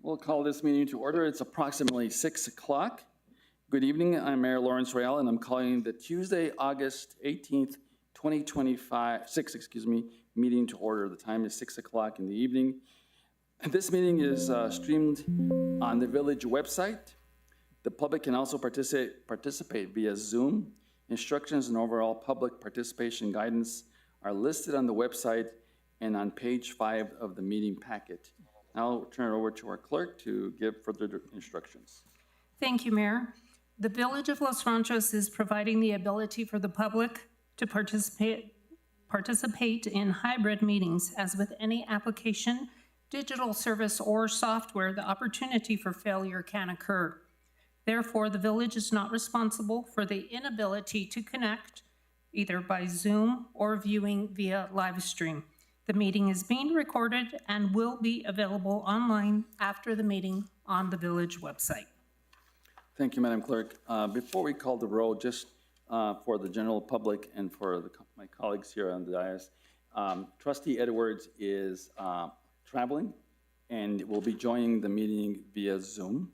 We'll call this meeting to order. It's approximately 6 o'clock. Good evening. I'm Mayor Lawrence Real, and I'm calling the Tuesday, August 18th, 2025, meeting to order. The time is 6 o'clock in the evening. This meeting is streamed on the village website. The public can also participate via Zoom. Instructions and overall public participation guidance are listed on the website and on page 5 of the meeting packet. Now I'll turn it over to our clerk to give further instructions. Thank you, Mayor. The Village of Los Ranchos is providing the ability for the public to participate in hybrid meetings. As with any application, digital service, or software, the opportunity for failure can occur. Therefore, the village is not responsible for the inability to connect either by Zoom or viewing via live stream. The meeting is being recorded and will be available online after the meeting on the village website. Thank you, Madam Clerk. Before we call the roll, just for the general public and for my colleagues here on the dais, Trustee Edwards is traveling and will be joining the meeting via Zoom.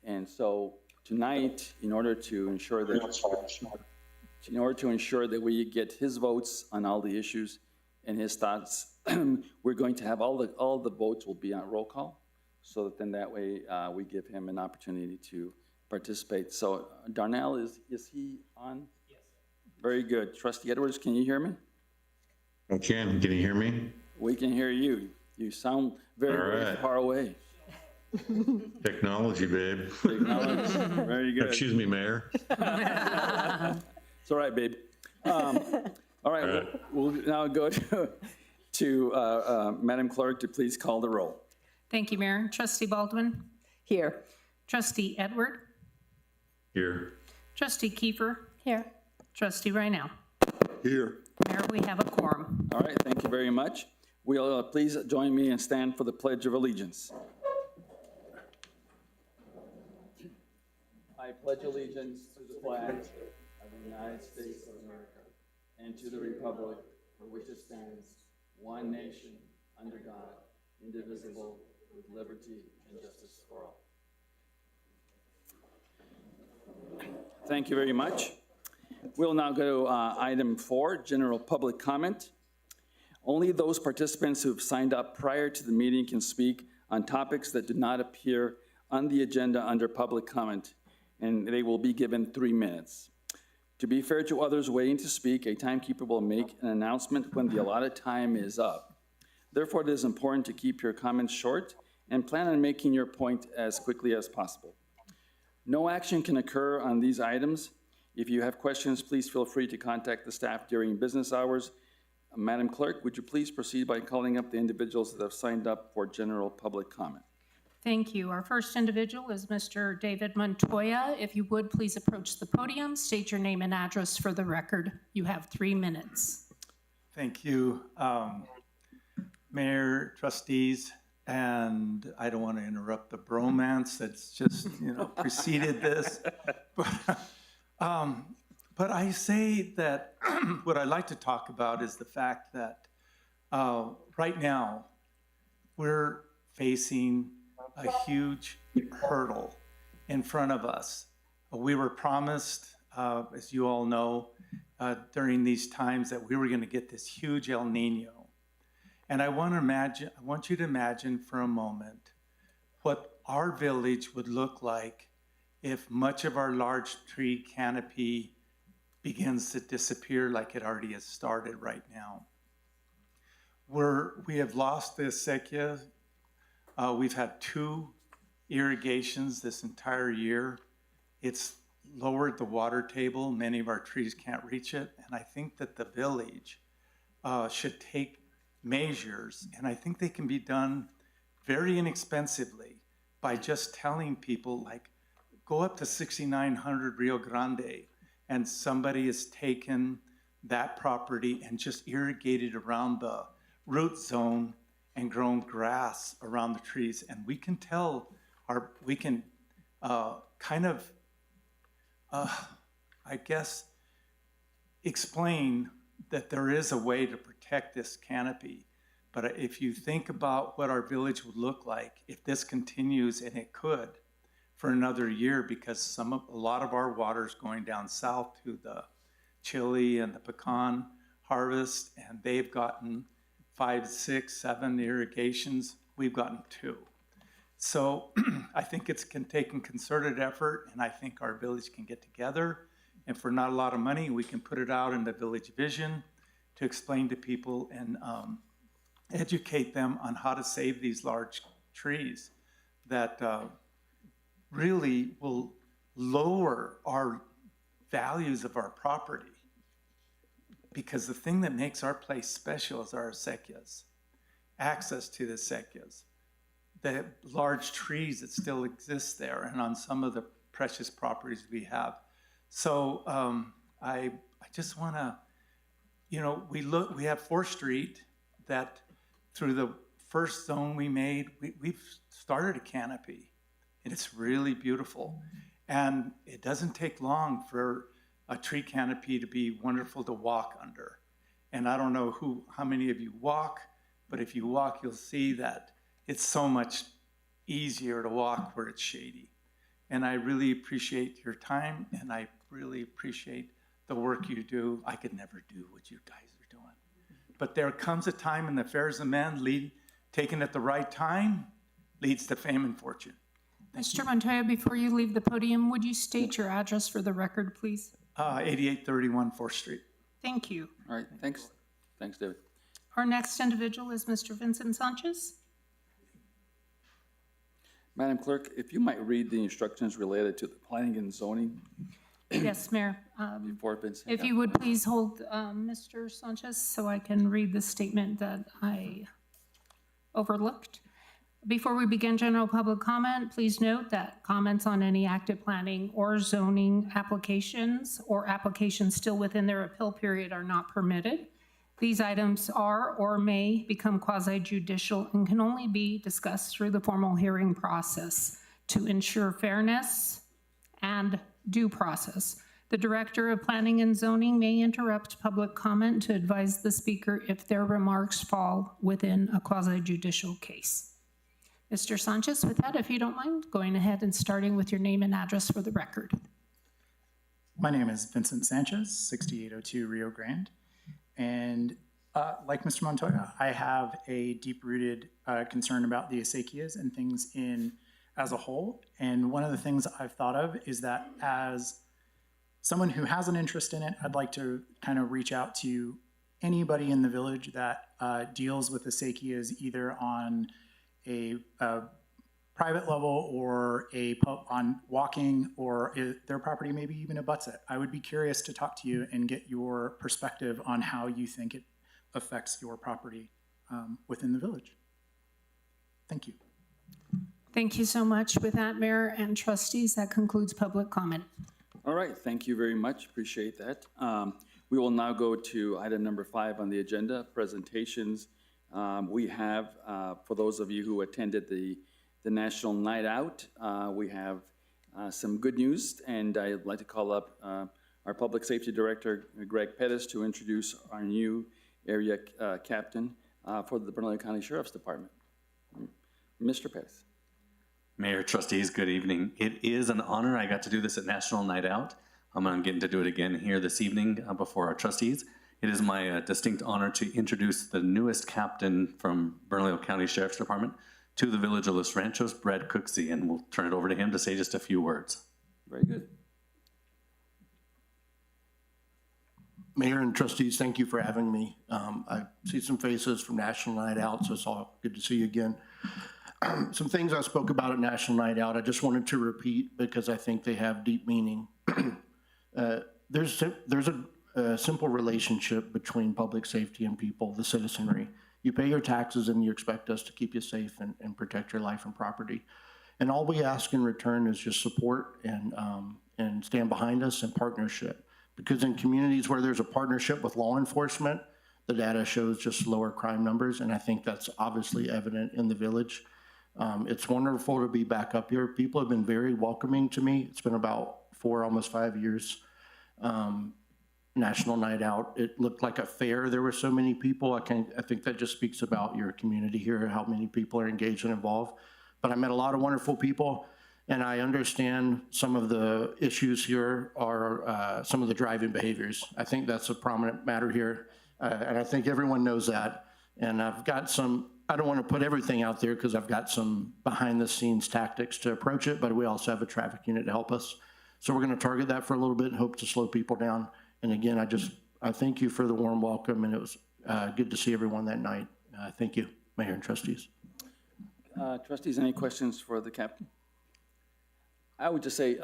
And so tonight, in order to ensure that we get his votes on all the issues and his thoughts, we're going to have all the votes will be on roll call, so that then that way we give him an opportunity to participate. So Darnell, is he on? Yes. Very good. Trustee Edwards, can you hear me? I can. Can you hear me? We can hear you. You sound very far away. Technology, babe. Technology. Very good. Excuse me, Mayor. It's all right, babe. All right. We'll now go to Madam Clerk to please call the roll. Thank you, Mayor. Trustee Baldwin? Here. Trustee Edward? Here. Trustee Kiefer? Here. Trustee Rynell? Here. Mayor, we have a quorum. All right. Thank you very much. Will please join me and stand for the Pledge of Allegiance. I pledge allegiance to the flag of the United States of America and to the republic for which it stands, one nation, under God, indivisible, with liberty and justice for all. Thank you very much. We'll now go to item 4, general public comment. Only those participants who have signed up prior to the meeting can speak on topics that do not appear on the agenda under public comment, and they will be given 3 minutes. To be fair to others waiting to speak, a timekeeper will make an announcement when the allotted time is up. Therefore, it is important to keep your comments short and plan on making your point as quickly as possible. No action can occur on these items. If you have questions, please feel free to contact the staff during business hours. Madam Clerk, would you please proceed by calling up the individuals that have signed up for general public comment? Thank you. Our first individual is Mr. David Montoya. If you would, please approach the podium, state your name and address for the record. You have 3 minutes. Thank you, Mayor, trustees, and I don't want to interrupt the bromance that's just, preceded this. But I say that what I'd like to talk about is the fact that right now we're facing a huge hurdle in front of us. We were promised, as you all know, during these times that we were going to get this huge El Nino. And I want you to imagine for a moment what our village would look like if much of our large tree canopy begins to disappear like it already has started right now. We have lost the acequia. We've had 2 irrigations this entire year. It's lowered the water table. Many of our trees can't reach it. And I think that the village should take measures, and I think they can be done very inexpensively by just telling people, like, go up to 6900 Rio Grande, and somebody has taken that property and just irrigated around the root zone and grown grass around the trees. And we can explain that there is a way to protect this canopy. But if you think about what our village would look like if this continues, and it could, for another year, because a lot of our water is going down south to the chili and the pecan harvest, and they've gotten 5, 6, 7 irrigations. We've gotten 2. So I think it's can take a concerted effort, and I think our village can get together, and for not a lot of money, we can put it out in the village vision to explain to people and educate them on how to save these large trees that really will lower our values of our property. Because the thing that makes our place special is our acequias, access to the acequias, the large trees that still exist there and on some of the precious properties we have. So I just want to, we have 4th Street that through the first zone we made, we've started a canopy, and it's really beautiful. And it doesn't take long for a tree canopy to be wonderful to walk under. And I don't know how many of you walk, but if you walk, you'll see that it's so much easier to walk where it's shady. And I really appreciate your time, and I really appreciate the work you do. I could never do what you guys are doing. But there comes a time in the affairs of men, taken at the right time, leads to fame and fortune. Mr. Montoya, before you leave the podium, would you state your address for the record, please? 8831 4th Street. Thank you. All right, thanks. Thanks, David. Our next individual is Mr. Vincent Sanchez. Madam Clerk, if you might read the instructions related to the planning and zoning Yes, Mayor. before Vincent. If you would please hold Mr. Sanchez so I can read the statement that I overlooked. Before we begin general public comment, please note that comments on any active planning or zoning applications or applications still within their appeal period are not permitted. These items are or may become quasi-judicial and can only be discussed through the formal hearing process to ensure fairness and due process. The Director of Planning and Zoning may interrupt public comment to advise the speaker if their remarks fall within a quasi-judicial case. Mr. Sanchez, with that, if you don't mind, going ahead and starting with your name and address for the record. My name is Vincent Sanchez, 6802 Rio Grande. And like Mr. Montoya, I have a deep-rooted concern about the acequias and things as a whole. And one of the things I've thought of is that as someone who has an interest in it, I'd like to kind of reach out to anybody in the village that deals with acequias either on a private level or on walking, or their property maybe even abuts it. I would be curious to talk to you and get your perspective on how you think it affects your property within the village. Thank you. Thank you so much. With that, Mayor and trustees, that concludes public comment. All right, thank you very much. Appreciate that. We will now go to item number 5 on the agenda, presentations. We have, for those of you who attended the National Night Out, we have some good news, and I'd like to call up our Public Safety Director, Greg Pettis, to introduce our new area captain for the Bernalillo County Sheriff's Department. Mr. Pettis. Mayor, trustees, good evening. It is an honor. I got to do this at National Night Out. I'm getting to do it again here this evening before our trustees. It is my distinct honor to introduce the newest captain from Bernalillo County Sheriff's Department to the Village of Los Ranchos, Brad Cooksey, and we'll turn it over to him to say just a few words. Very good. Mayor and trustees, thank you for having me. I see some faces from National Night Out, so it's all good to see you again. Some things I spoke about at National Night Out, I just wanted to repeat because I think they have deep meaning. There's a simple relationship between public safety and people, the citizenry. You pay your taxes and you expect us to keep you safe and protect your life and property. And all we ask in return is just support and stand behind us and partnership. Because in communities where there's a partnership with law enforcement, the data shows just lower crime numbers, and I think that's obviously evident in the village. It's wonderful to be back up here. People have been very welcoming to me. It's been about 4, almost 5 years. National Night Out. It looked like a fair. There were so many people. I think that just speaks about your community here, how many people are engaged and involved. But I met a lot of wonderful people, and I understand some of the issues here are some of the driving behaviors. I think that's a prominent matter here, and I think everyone knows that. And I've got some, I don't want to put everything out there because I've got some behind the scenes tactics to approach it, but we also have a traffic unit to help us. So we're going to target that for a little bit and hope to slow people down. And again, I thank you for the warm welcome, and it was good to see everyone that night. Thank you, Mayor and trustees. Trustees, any questions for the captain? I would just say,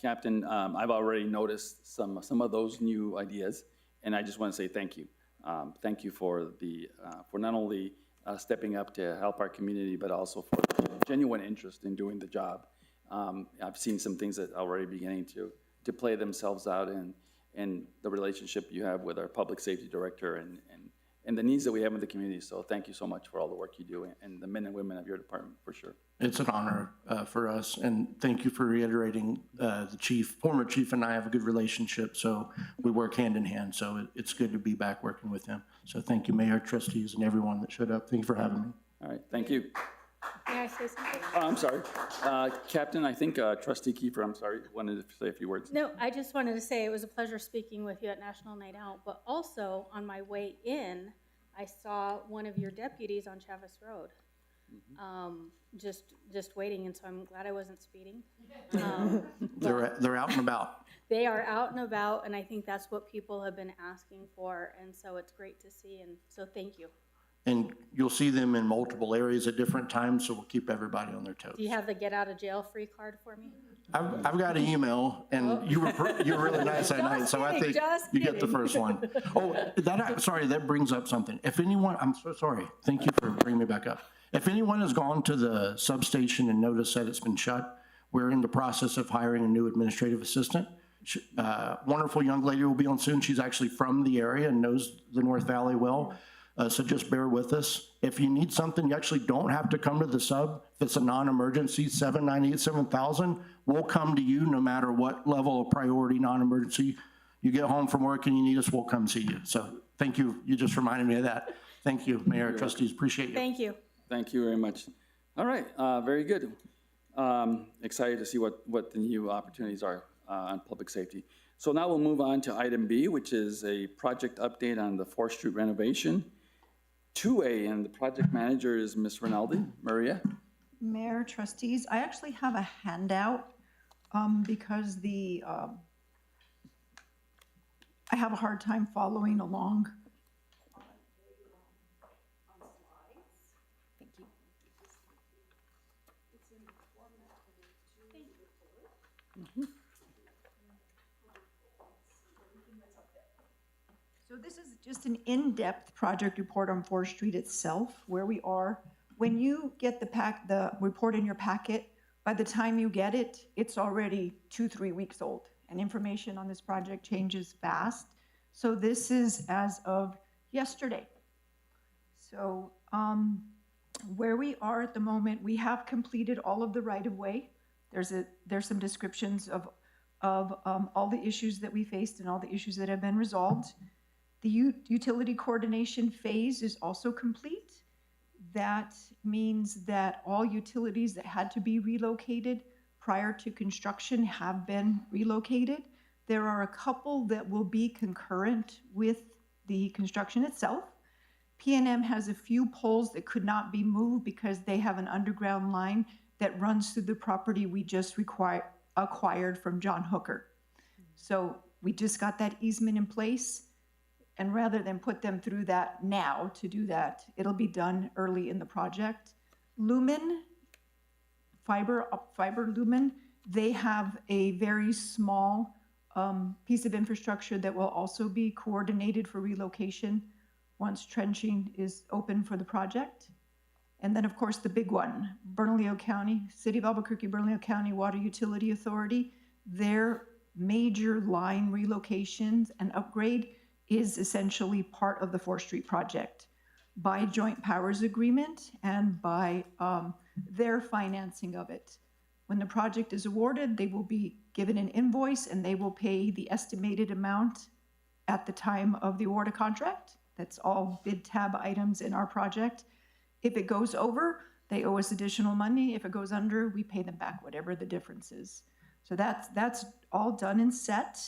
Captain, I've already noticed some of those new ideas, and I just want to say thank you. Thank you for for not only stepping up to help our community, but also for genuine interest in doing the job. I've seen some things that are already beginning to play themselves out in the relationship you have with our public safety director and the needs that we have in the community. So thank you so much for all the work you do and the men and women of your department, for sure. It's an honor for us, and thank you for reiterating the former chief and I have a good relationship, so we work hand in hand, so it's good to be back working with him. So thank you, Mayor, trustees, and everyone that showed up. Thank you for having me. All right, thank you. May I say something? Oh, I'm sorry. Captain, I think Trustee Kiefer, I'm sorry, wanted to say a few words. No, I just wanted to say it was a pleasure speaking with you at National Night Out, but also on my way in, I saw one of your deputies on Chavis Road, just waiting, and so I'm glad I wasn't speeding. They're out and about. They are out and about, and I think that's what people have been asking for, and so it's great to see, and so thank you. And you'll see them in multiple areas at different times, so we'll keep everybody on their toes. Do you have the get out of jail free card for me? I've got an email, and you were really nice that night, so I think you get the first one. Oh, sorry, that brings up something. If anyone, I'm so sorry. Thank you for bringing me back up. If anyone has gone to the substation and noticed that it's been shut, we're in the process of hiring a new administrative assistant. Wonderful young lady will be on soon. She's actually from the area and knows the North Valley well. So just bear with us. If you need something, you actually don't have to come to the sub. If it's a non-emergency, 798-7000, we'll come to you no matter what level of priority non-emergency. You get home from work and you need us, we'll come see you. So thank you. You just reminded me of that. Thank you, Mayor, trustees, appreciate you. Thank you. Thank you very much. All right, very good. Excited to see what the new opportunities are on public safety. So now we'll move on to item B, which is a project update on the 4th Street renovation. 2A, and the project manager is Ms. Rinaldi. Maria? Mayor, trustees, I actually have a handout because I have a hard time following along. Thank you. So this is just an in-depth project report on 4th Street itself, where we are. When you get the report in your packet, by the time you get it, it's already 2-3 weeks old, and information on this project changes fast. So this is as of yesterday. So where we are at the moment, we have completed all of the right-of-way. There's some descriptions of all the issues that we faced and all the issues that have been resolved. The utility coordination phase is also complete. That means that all utilities that had to be relocated prior to construction have been relocated. There are a couple that will be concurrent with the construction itself. P&M has a few poles that could not be moved because they have an underground line that runs through the property we just acquired from John Hooker. So we just got that easement in place. And rather than put them through that now to do that, it'll be done early in the project. Lumen, fiber Lumen, they have a very small piece of infrastructure that will also be coordinated for relocation once trenching is open for the project. And then, of course, the big one, Bernalillo County, City of Albuquerque, Bernalillo County Water Utility Authority, their major line relocations and upgrade is essentially part of the 4th Street project by joint powers agreement and by their financing of it. When the project is awarded, they will be given an invoice and they will pay the estimated amount at the time of the award of contract. That's all bid tab items in our project. If it goes over, they owe us additional money. If it goes under, we pay them back whatever the difference is. So that's all done and set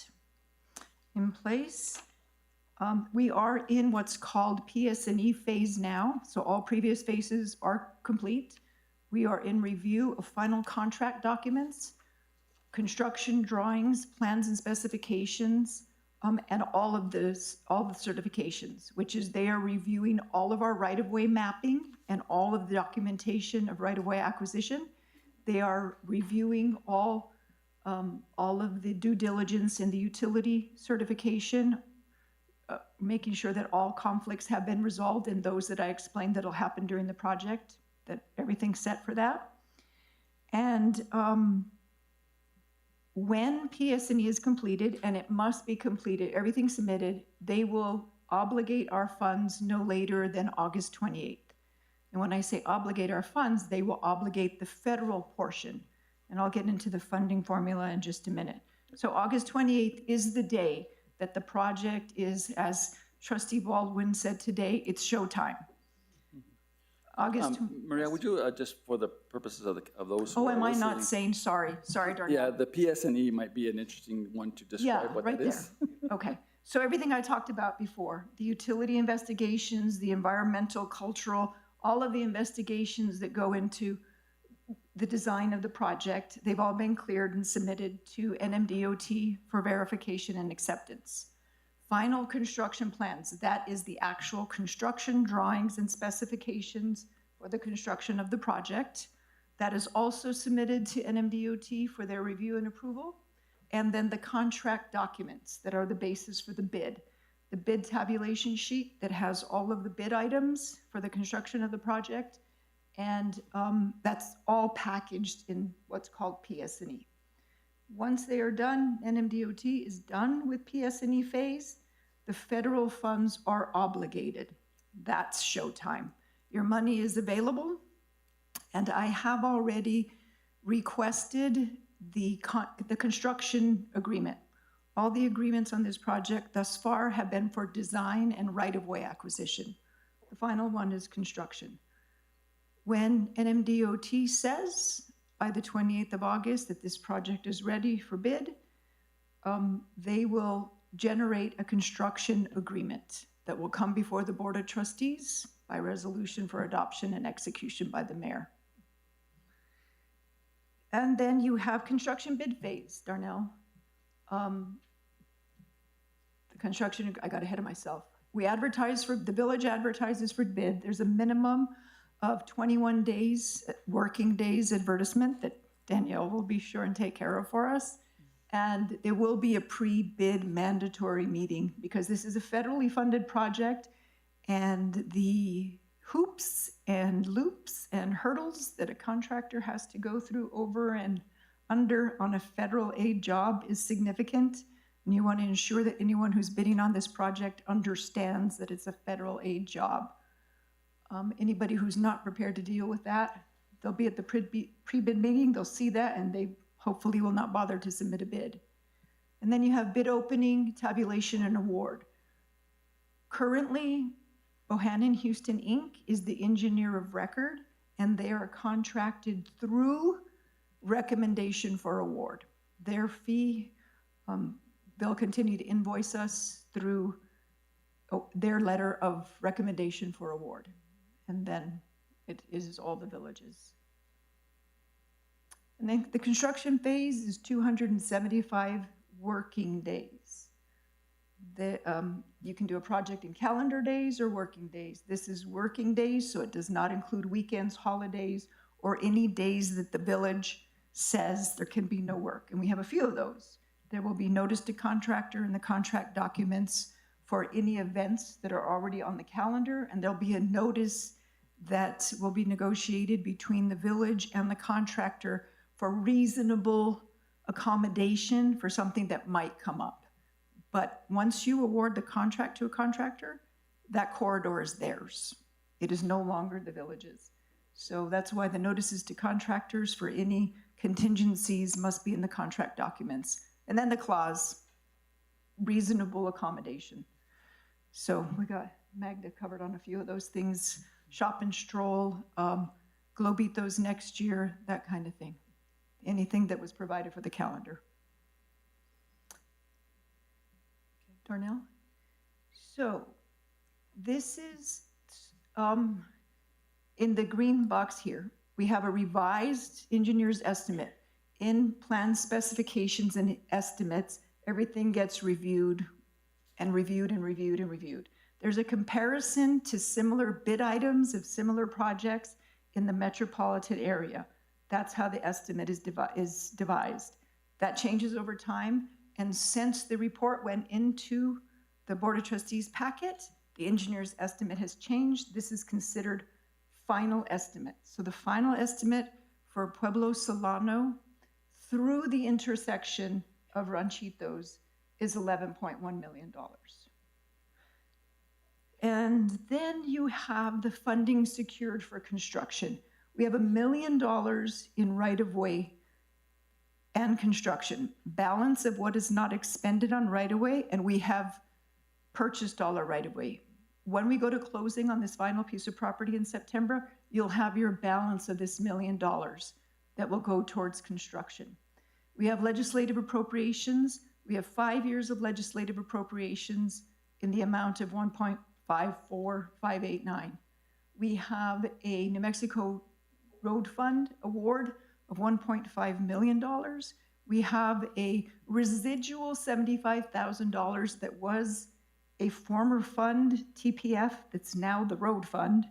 in place. We are in what's called PS&E phase now. So all previous phases are complete. We are in review of final contract documents, construction drawings, plans and specifications, and all the certifications, which is they are reviewing all of our right-of-way mapping and all of the documentation of right-of-way acquisition. They are reviewing all of the due diligence and the utility certification, making sure that all conflicts have been resolved and those that I explained that'll happen during the project, that everything's set for that. And when PS&E is completed, and it must be completed, everything submitted, they will obligate our funds no later than August 28th. And when I say obligate our funds, they will obligate the federal portion. And I'll get into the funding formula in just a minute. So August 28th is the day that the project is, as Trustee Baldwin said today, it's showtime. August. Maria, would you, just for the purposes of those who Oh, are am I not listening- saying sorry? Sorry, Darnell. Yeah, the PS&E might be an interesting one to describe what right that is. there. Okay, so everything I talked about before, the utility investigations, the environmental, cultural, all of the investigations that go into the design of the project, they've all been cleared and submitted to NMDOT for verification and acceptance. Final construction plans, that is the actual construction drawings and specifications for the construction of the project. That is also submitted to NMDOT for their review and approval. And then the contract documents that are the basis for the bid. The bid tabulation sheet that has all of the bid items for the construction of the project. And that's all packaged in what's called PS&E. Once they are done, NMDOT is done with PS&E phase, the federal funds are obligated. That's showtime. Your money is available, and I have already requested the construction agreement. All the agreements on this project thus far have been for design and right-of-way acquisition. The final one is construction. When NMDOT says by the 28th of August that this project is ready for bid, they will generate a construction agreement that will come before the Board of Trustees by resolution for adoption and execution by the mayor. And then you have construction bid phase, Darnell. The construction, I got ahead of myself. The village advertises for bid. There's a minimum of 21 days, working days advertisement that Danielle will be sure and take care of for us. And there will be a pre-bid mandatory meeting because this is a federally funded project, and the hoops and loops and hurdles that a contractor has to go through over and under on a federal aid job is significant. And you want to ensure that anyone who's bidding on this project understands that it's a federal aid job. Anybody who's not prepared to deal with that, they'll be at the pre-bid meeting, they'll see that, and they hopefully will not bother to submit a bid. And then you have bid opening, tabulation, and award. Currently, Bohannon Houston Inc. is the engineer of record, and they are contracted through recommendation for award. Their fee, they'll continue to invoice us through their letter of recommendation for award. And then it is all the villages. And then the construction phase is 275 working days. You can do a project in calendar days or working days. This is working days, so it does not include weekends, holidays, or any days that the village says there can be no work. And we have a few of those. There will be notice to contractor in the contract documents for any events that are already on the calendar, and there'll be a notice that will be negotiated between the village and the contractor for reasonable accommodation for something that might come up. But once you award the contract to a contractor, that corridor is theirs. It is no longer the village's. So that's why the notices to contractors for any contingencies must be in the contract documents. And then the clause, reasonable accommodation. So we got Magda covered on a few of those things, shop and stroll, Globitos next year, that kind of thing. Anything that was provided for the calendar. Darnell? So this is, in the green box here, we have a revised engineer's estimate. In plan specifications and estimates, everything gets reviewed and reviewed and reviewed and reviewed. There's a comparison to similar bid items of similar projects in the metropolitan area. That's how the estimate is devised. That changes over time, and since the report went into the Board of Trustees packet, the engineer's estimate has changed. This is considered final estimate. So the final estimate for Pueblo Solano through the intersection of Ranchitos is $11.1 million. And then you have the funding secured for construction. We have $1 million in right-of-way and construction, balance of what is not expended on right-of-way, and we have purchased all our right-of-way. When we go to closing on this final piece of property in September, you'll have your balance of this $1 million that will go towards construction. We have legislative appropriations. We have 5 years of legislative appropriations in the amount of $1.54589. We have a New Mexico Road Fund award of $1.5 million. We have a residual $75,000 that was a former fund, TPF, that's now the road fund.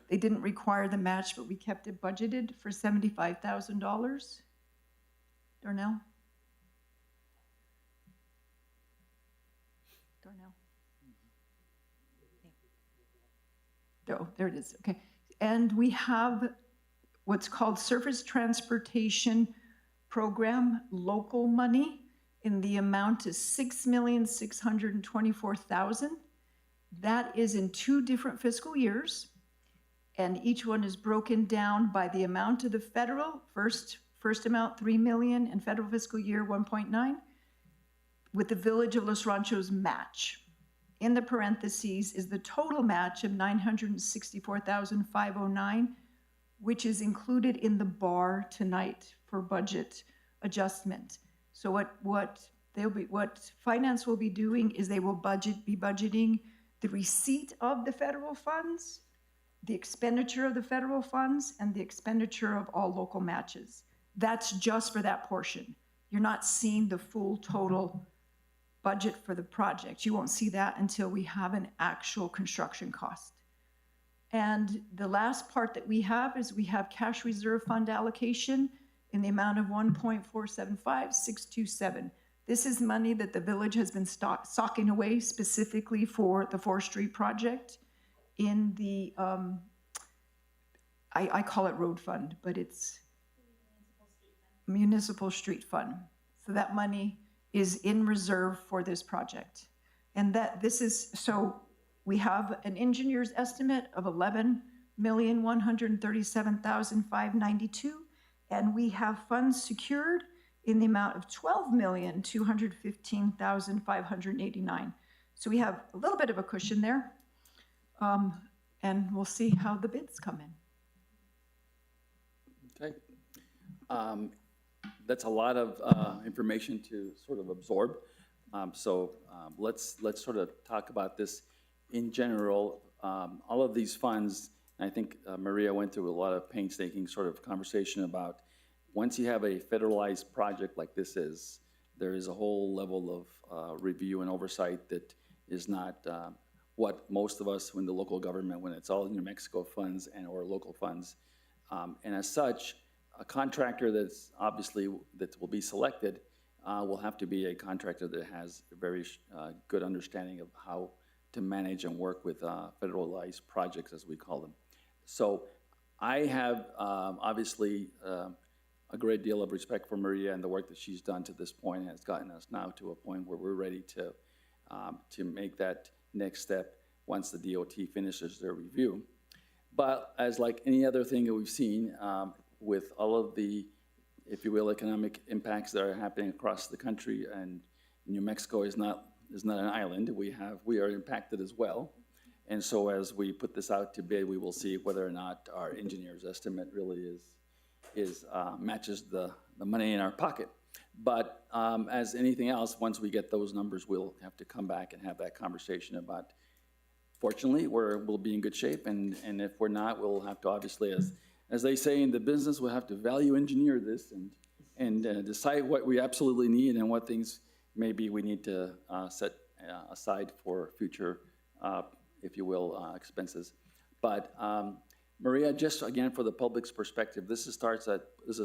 They didn't require the match, but we kept it budgeted for $75,000. Darnell? Darnell? Oh, there it is, okay. And we have what's called Surface Transportation Program local money in the amount of $6,624,000. That is in 2 different fiscal years, and each one is broken down by the amount of the federal, first amount $3 million, and federal fiscal year 1.9, with the Village of Los Ranchos match. In the parentheses is the total match of $964,509, which is included in the bar tonight for budget adjustment. So what finance will be doing is they will be budgeting the receipt of the federal funds, the expenditure of the federal funds, and the expenditure of all local matches. That's just for that portion. You're not seeing the full total budget for the project. You won't see that until we have an actual construction cost. And the last part that we have is we have cash reserve fund allocation in the amount of $1.475627. This is money that the village has been socking away specifically for the forestry project in the, I call it road fund, but it's municipal street fund. So that money is in reserve for this project. And so we have an engineer's estimate of $11,137,592, and we have funds secured in the amount of $12,215,589. So we have a little bit of a cushion there, and we'll see how the bids come in. Okay. That's a lot of information to sort of absorb. Let's sort of talk about this in general. All of these funds, and I think Maria went through a lot of painstaking sort of conversation about once you have a federalized project like this is, there is a whole level of review and oversight that is not what most of us in the local government, when it's all New Mexico funds and or local funds. And as such, a contractor that will be selected will have to be a contractor that has a very good understanding of how to manage and work with federalized projects, as we call them. So I have obviously a great deal of respect for Maria and the work that she's done to this point, and has gotten us now to a point where we're ready to make that next step once the DOT finishes their review. But as like any other thing that we've seen, with all of the, if you will, economic impacts that are happening across the country, and New Mexico is not is not an island. We are impacted as well. And so as we put this out to bid, we will see whether or not our engineer's estimate really matches the money in our pocket. But as anything else, once we get those numbers, we'll have to come back and have that conversation about, fortunately, we'll be in good shape, and if we're not, we'll have to obviously, as they say in the business, we'll have to value engineer this and decide what we absolutely need and what things maybe we need to set aside for future, if you will, expenses. But Maria, just again for the public's perspective, this is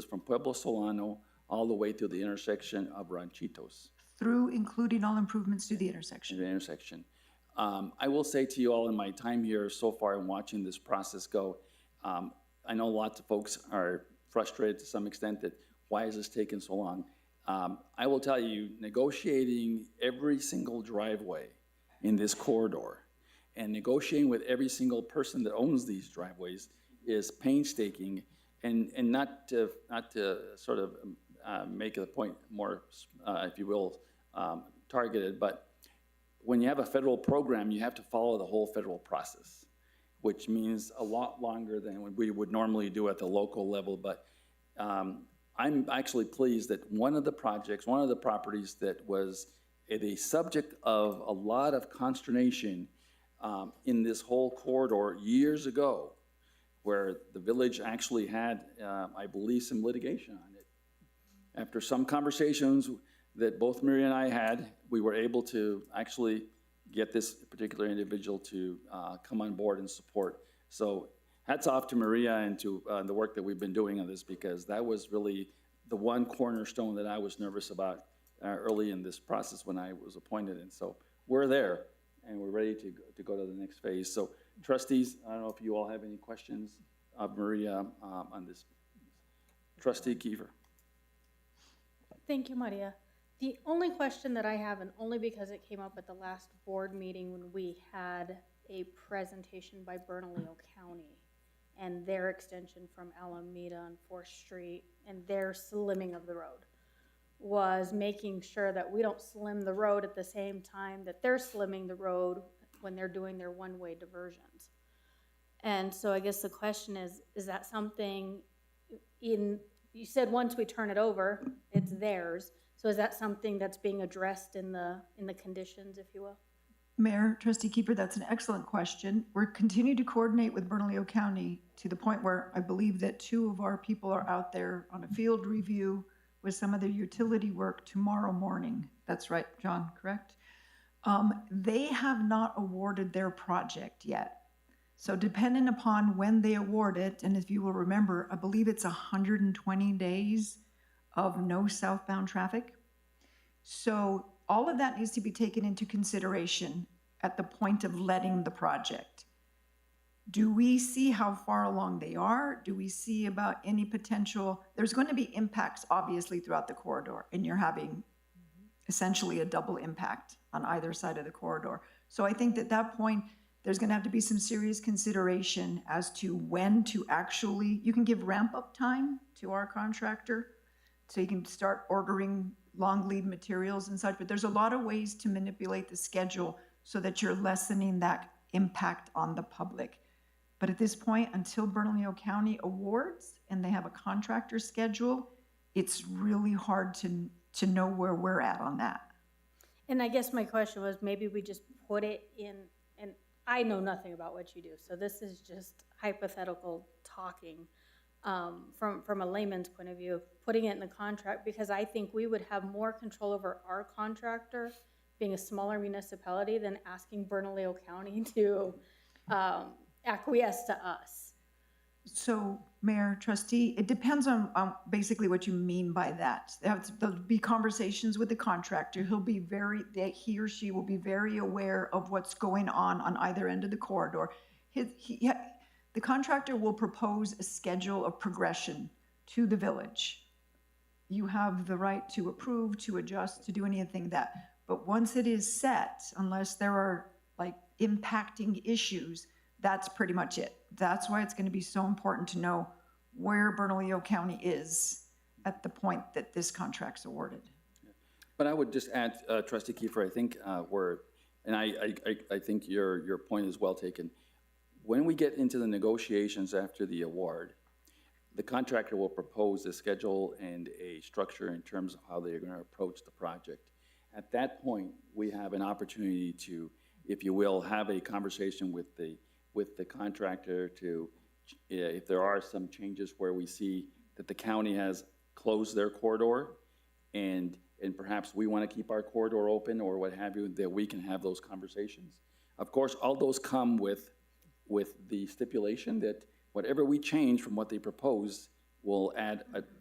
from Pueblo Solano all the way to the intersection of Ranchitos. Through including all improvements to the intersection. The intersection. I will say to you all in my time here so far in watching this process go, I know lots of folks are frustrated to some extent that why is this taking so long? I will tell you, negotiating every single driveway in this corridor and negotiating with every single person that owns these driveways is painstaking, and not to sort of make the point more, if you will, targeted, but when you have a federal program, you have to follow the whole federal process, which means a lot longer than we would normally do at the local level. But I'm actually pleased that one of the properties that was the subject of a lot of consternation in this whole corridor years ago, where the village actually had, I believe, some litigation on it. After some conversations that both Maria and I had, we were able to actually get this particular individual to come on board and support. So hats off to Maria and to the work that we've been doing on this, because that was really the one cornerstone that I was nervous about early in this process when I was appointed. And so we're there and we're ready to go to the next phase. So trustees, I don't know if you all have any questions of Maria on this. Trustee Kiefer. Thank you, Maria. The only question that I have, and only because it came up at the last board meeting when we had a presentation by Bernalillo County and their extension from Alameda on 4th Street and their slimming of the road, was making sure that we don't slim the road at the same time that they're slimming the road when they're doing their one-way diversions. And so I guess the question is that something you said once we turn it over, it's theirs. So is that something that's being addressed in the conditions, if you will? Mayor, Trustee Keeper, that's an excellent question. We're continuing to coordinate with Bernalillo County to the point where I believe that 2 of our people are out there on a field review with some of the utility work tomorrow morning. That's right, John, correct? They have not awarded their project yet. So depending upon when they award it, and if you will remember, I believe it's 120 days of no southbound traffic. So all of that needs to be taken into consideration at the point of letting the project. Do we see how far along they are? Do we see about any potential? There's going to be impacts, obviously, throughout the corridor, and you're having essentially a double impact on either side of the corridor. So I think at that point, there's going to have to be some serious consideration as to when to actually, you can give ramp-up time to our contractor, so you can start ordering long lead materials and such, but there's a lot of ways to manipulate the schedule so that you're lessening that impact on the public. But at this point, until Bernalillo County awards and they have a contractor schedule, it's really hard to know where we're at on that. And I guess my question was, maybe we just put it in, and I know nothing about what you do, so this is just hypothetical talking from a layman's point of view, of putting it in the contract, because I think we would have more control over our contractor being a smaller municipality than asking Bernalillo County to acquiesce to us. So, Mayor, Trustee, it depends on basically what you mean by that. There'll be conversations with the contractor. He or she will be very aware of what's going on either end of the corridor. The contractor will propose a schedule of progression to the village. You have the right to approve, to adjust, to do anything that. But once it is set, unless there are like impacting issues, that's pretty much it. That's why it's going to be so important to know where Bernalillo County is at the point that this contract's awarded. But I would just add, Trustee Kiefer, I think I think your point is well taken. When we get into the negotiations after the award, the contractor will propose a schedule and a structure in terms of how they're going to approach the project. At that point, we have an opportunity to, if you will, have a conversation with the contractor to, if there are some changes where we see that the county has closed their corridor and perhaps we want to keep our corridor open or what have you, that we can have those conversations. Of course, all those come with the stipulation that whatever we change from what they propose will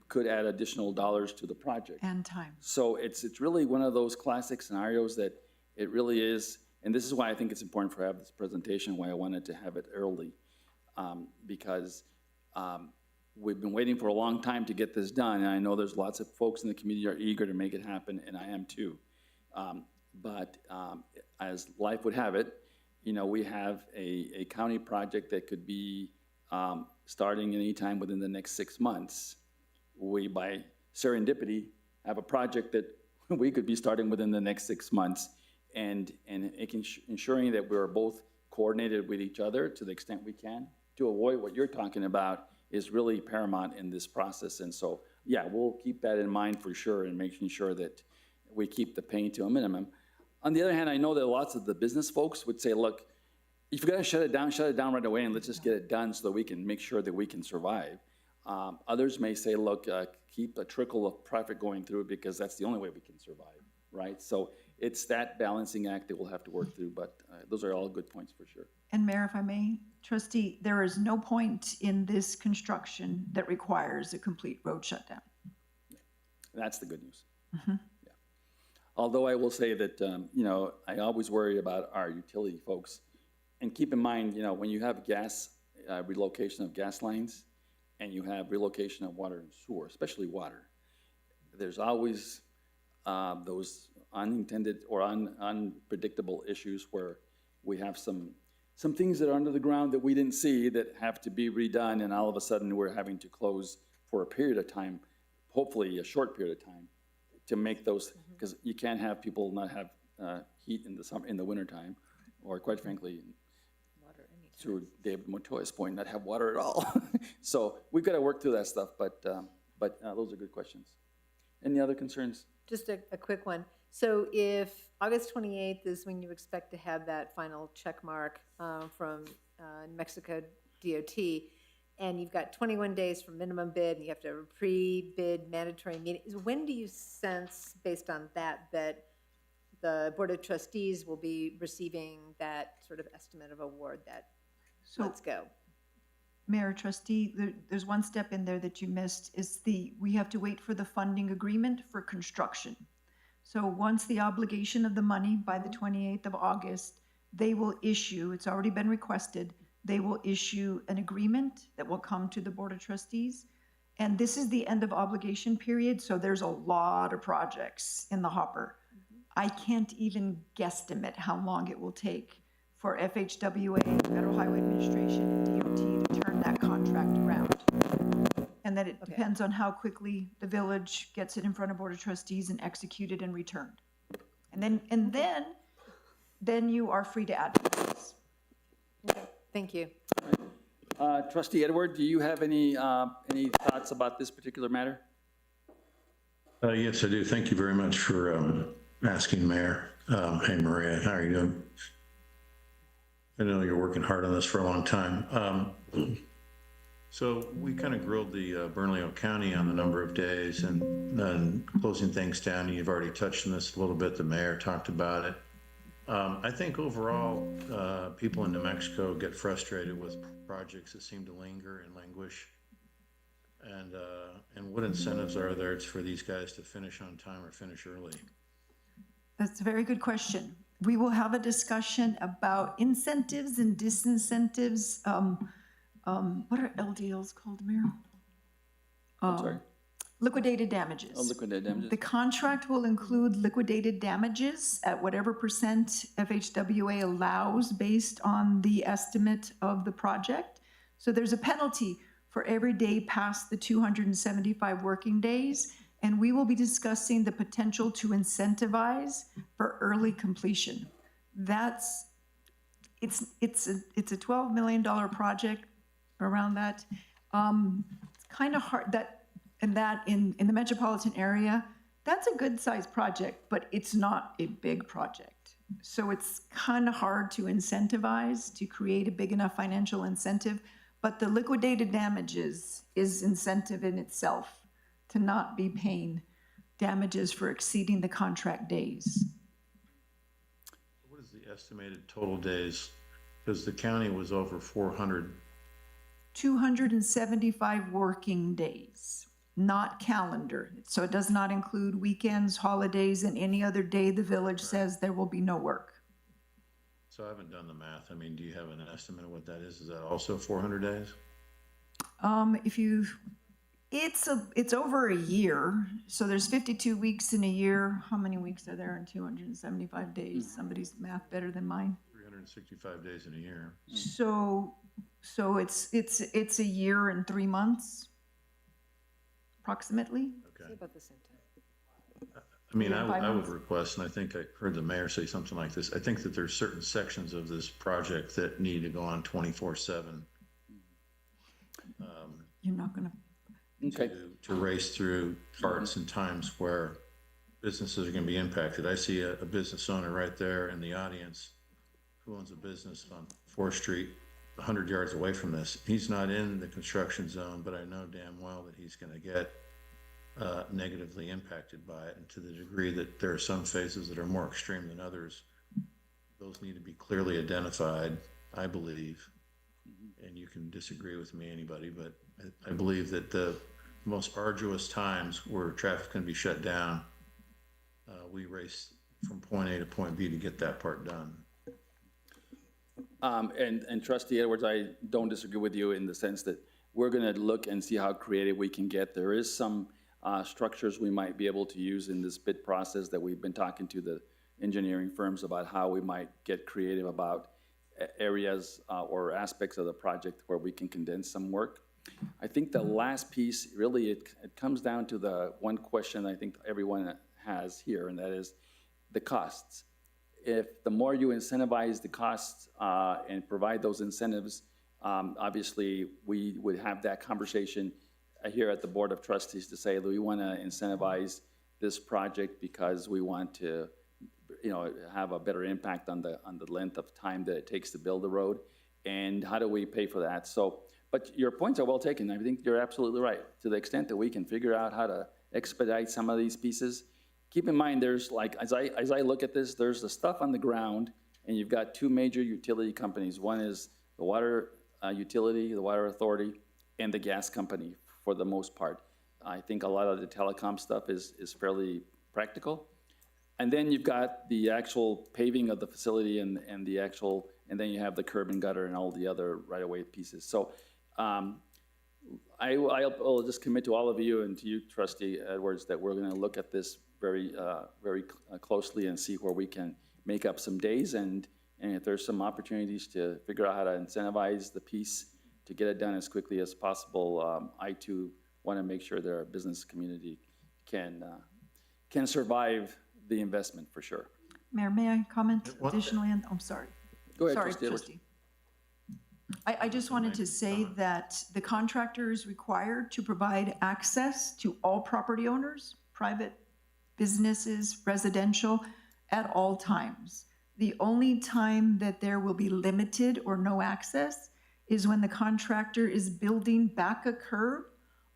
could add additional dollars to the project. And time. So it's really one of those classic scenarios that it really is, and this is why I think it's important for have this presentation, why I wanted to have it early, because we've been waiting for a long time to get this done, and I know there's lots of folks in the community are eager to make it happen, and I am too. But as life would have it, you know, we have a county project that could be starting anytime within the next 6 months. We, by serendipity, have a project that we could be starting within the next 6 months, and ensuring that we're both coordinated with each other to the extent we can to avoid what you're talking about is really paramount in this process. And so, yeah, we'll keep that in mind for sure and making sure that we keep the pain to a minimum. On the other hand, I know that lots of the business folks would say, look, if you've got to shut it down right away and let's just get it done so that we can make sure that we can survive. Others may say, look, keep a trickle of profit going through because that's the only way we can survive, right? So it's that balancing act that we'll have to work through, but those are all good points for sure. And Mayor, if I may, Trustee, there is no point in this construction that requires a complete road shutdown. That's the good news. Yeah. Although I will say that, you know, I always worry about our utility folks. And keep in mind, you know, when you have gas, relocation of gas lines, and you have relocation of water and sewer, especially water, there's always those unintended or unpredictable issues where we have some things that are under the ground that we didn't see that have to be redone, and all of a sudden we're having to close for a period of time, hopefully a short period of time, to make those, because you can't have people not have heat in the wintertime, or quite frankly, to David Montoya's point, not have water at all. So we've got to work through that stuff, but those are good questions. Any other concerns? Just a quick one. So if August 28th is when you expect to have that final check mark from New Mexico DOT, and you've got 21 days for minimum bid, and you have to have a pre-bid mandatory meeting, when do you sense, based on that, that the Board of Trustees will be receiving that sort of estimate of award that, let's go? Mayor, Trustee, there's one step in there that you missed, is we have to wait for the funding agreement for construction. So once the obligation of the money by the 28th of August, they will issue, it's already been requested, they will issue an agreement that will come to the Board of Trustees. And this is the end of obligation period, so there's a lot of projects in the hopper. I can't even guesstimate how long it will take for FHWA, Federal Highway Administration, and DOT to turn that contract around. And that it depends on how quickly the village gets it in front of Board of Trustees and executed and returned. And then you are free to advertise. Okay, thank you. Trustee Edward, do you have any thoughts about this particular matter? Yes, I do. Thank you very much for asking, Mayor. Hey, Maria, how are you doing? I know you're working hard on this for a long time. So we kind of grilled the Bernalillo County on the number of days and then closing things down. You've already touched on this a little bit. The mayor talked about it. I think overall, people in New Mexico get frustrated with projects that seem to linger and languish. And what incentives are there for these guys to finish on time or finish early? That's a very good question. We will have a discussion about incentives and disincentives. What are LDLs called, Mayor? I'm sorry. Liquidated damages. Oh, liquidated damages. The contract will include liquidated damages at whatever percent FHWA allows based on the estimate of the project. So there's a penalty for every day past the 275 working days, and we will be discussing the potential to incentivize for early completion. It's a $12 million project, around that. It's kind of hard, in the metropolitan area, that's a good sized project, but it's not a big project. So it's kind of hard to incentivize, to create a big enough financial incentive, but the liquidated damages is incentive in itself to not be paying damages for exceeding the contract days. What is the estimated total days? Because the county was over 400. 275 working days, not calendar. So it does not include weekends, holidays, and any other day the village says there will be no work. So I haven't done the math. I mean, do you have an estimate of what that is? Is that also 400 days? It's over a year. So there's 52 weeks in a year. How many weeks are there in 275 days? Somebody's math better than mine. 365 days in a year. So it's a year and 3 months, approximately. Okay. Say about the same time. I mean, Yeah, 5 I would months. request, and I think I heard the mayor say something like this, I think that there's certain sections of this project that need to go on 24/7. You're not gonna, Okay. To race through parts and times where businesses are gonna be impacted. I see a business owner right there in the audience who owns a business on 4th Street, 100 yards away from this. He's not in the construction zone, but I know damn well that he's gonna get negatively impacted by it. And to the degree that there are some phases that are more extreme than others, those need to be clearly identified, I believe. And you can disagree with me, anybody, but I believe that the most arduous times where traffic can be shut down, we race from point A to point B to get that part done. And Trustee Edwards, I don't disagree with you in the sense that we're going to look and see how creative we can get. There is some structures we might be able to use in this bid process that we've been talking to the engineering firms about how we might get creative about areas or aspects of the project where we can condense some work. I think the last piece, really, it comes down to the one question I think everyone has here, and that is the costs. If the more you incentivize the costs and provide those incentives, obviously we would have that conversation here at the Board of Trustees to say that we want to incentivize this project because we want to, have a better impact on the length of time that it takes to build the road, and how do we pay for that? So, but your points are well taken. I think you're absolutely right. To the extent that we can figure out how to expedite some of these pieces, keep in mind there's like, as I look at this, there's the stuff on the ground, and you've got two major utility companies. One is the water utility, the water authority, and the gas company for the most part. I think a lot of the telecom stuff is fairly practical. And then you've got the actual paving of the facility and then you have the curb and gutter and all the other right-of-way pieces. So I'll just commit to all of you and to you, Trustee Edwards, that we're gonna look at this very closely and see where we can make up some days, and if there's some opportunities to figure out how to incentivize the piece to get it done as quickly as possible. I too want to make sure that our business community can survive the investment for sure. Mayor, may I comment additionally? I'm sorry. Go ahead, Sorry, Trustee Edwards. Trustee. I just wanted to say that the contractor is required to provide access to all property owners, private businesses, residential, at all times. The only time that there will be limited or no access is when the contractor is building back a curb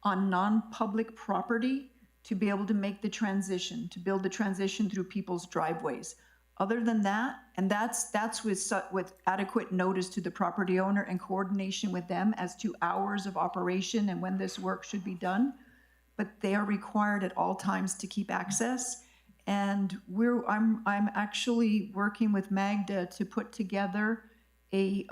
on non-public property to be able to make the transition, to build the transition through people's driveways. Other than that, and that's with adequate notice to the property owner and coordination with them as to hours of operation and when this work should be done, but they are required at all times to keep access. And I'm actually working with Magda to put together a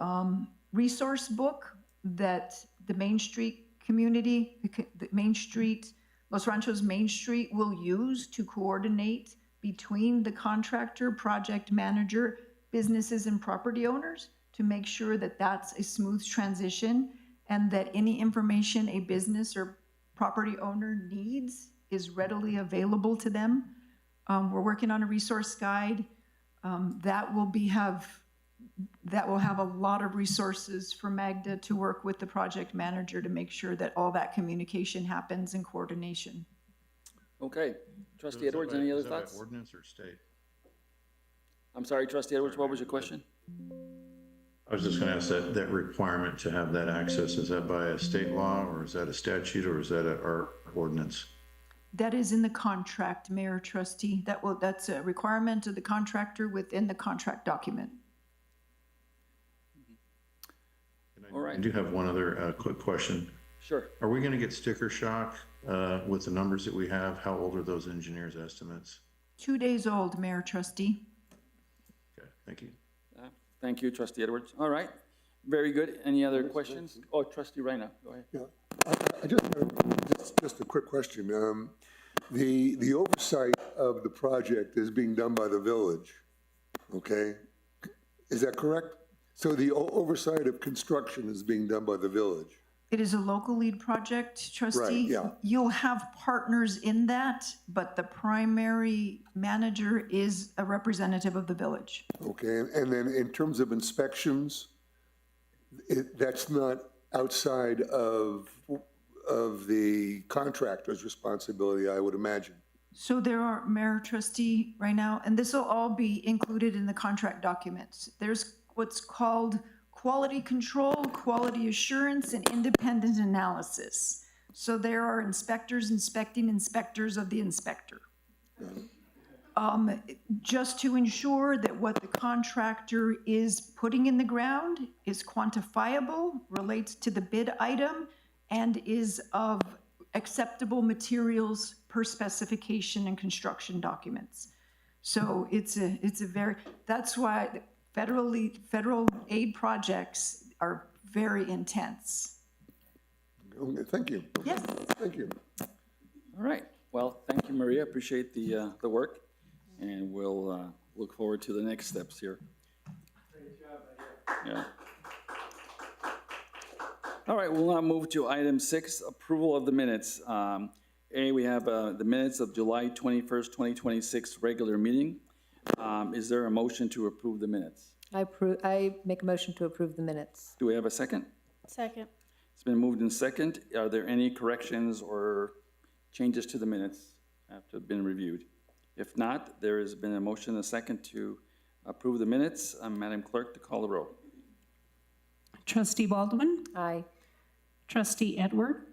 resource book that the Main Street community, the Main Street, Los Ranchos Main Street will use to coordinate between the contractor, project manager, businesses, and property owners to make sure that that's a smooth transition, and that any information a business or property owner needs is readily available to them. We're working on a resource guide that will have a lot of resources for Magda to work with the project manager to make sure that all that communication happens in coordination. Okay. Trustee Edwards, any other Is that by thoughts? ordinance or state? I'm sorry, Trustee Edwards, what was your question? I was just going to ask that requirement to have that access, is that by a state law, or is that a statute, or is that our ordinance? That is in the contract, Mayor Trustee. That's a requirement of the contractor within the contract document. All right. I do have one other quick question. Sure. Are we going to get sticker shock with the numbers that we have? How old are those engineers' estimates? 2 days old, Mayor Trustee. Okay, thank you. Thank you, Trustee Edwards. All right. Very good. Any other questions? Oh, Trustee Reina, go ahead. Yeah, I just a quick question. The oversight of the project is being done by the village, okay? Is that correct? So the oversight of construction is being done by the village? It is a local lead project, Trustee. Right, yeah. You'll have partners in that, but the primary manager is a representative of the village. Okay, and then in terms of inspections, that's not outside of the contractor's responsibility, I would imagine. So there are, Mayor Trustee, right now, and this will all be included in the contract documents. There's what's called quality control, quality assurance, and independent analysis. So there are inspectors inspecting inspectors of the inspector. Just to ensure that what the contractor is putting in the ground is quantifiable, relates to the bid item, and is of acceptable materials per specification and construction documents. So it's a very, that's why federal aid projects are very intense. Okay, thank you. Yes. Thank you. All right. Well, thank you, Maria. Appreciate the work, and we'll look forward to the next steps here. Great job, Maria. Yeah. All right, we'll now move to item 6, approval of the minutes. We have the minutes of July 21st, 2026 regular meeting. Is there a motion to approve the minutes? I make a motion to approve the minutes. Do we have a second? Second. It's been moved in second. Are there any corrections or changes to the minutes after been reviewed? If not, there has been a motion and a second to approve the minutes. Madam Clerk, to call the roll. Trustee Baldwin, Aye. Trustee Edward,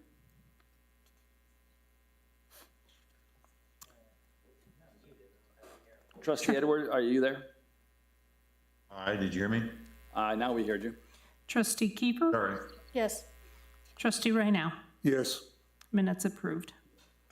Trustee Edward, are you there? Aye, did you hear me? Now we heard you. Trustee Keeper, Sorry. Yes. Trustee Reina. Yes. Minutes approved.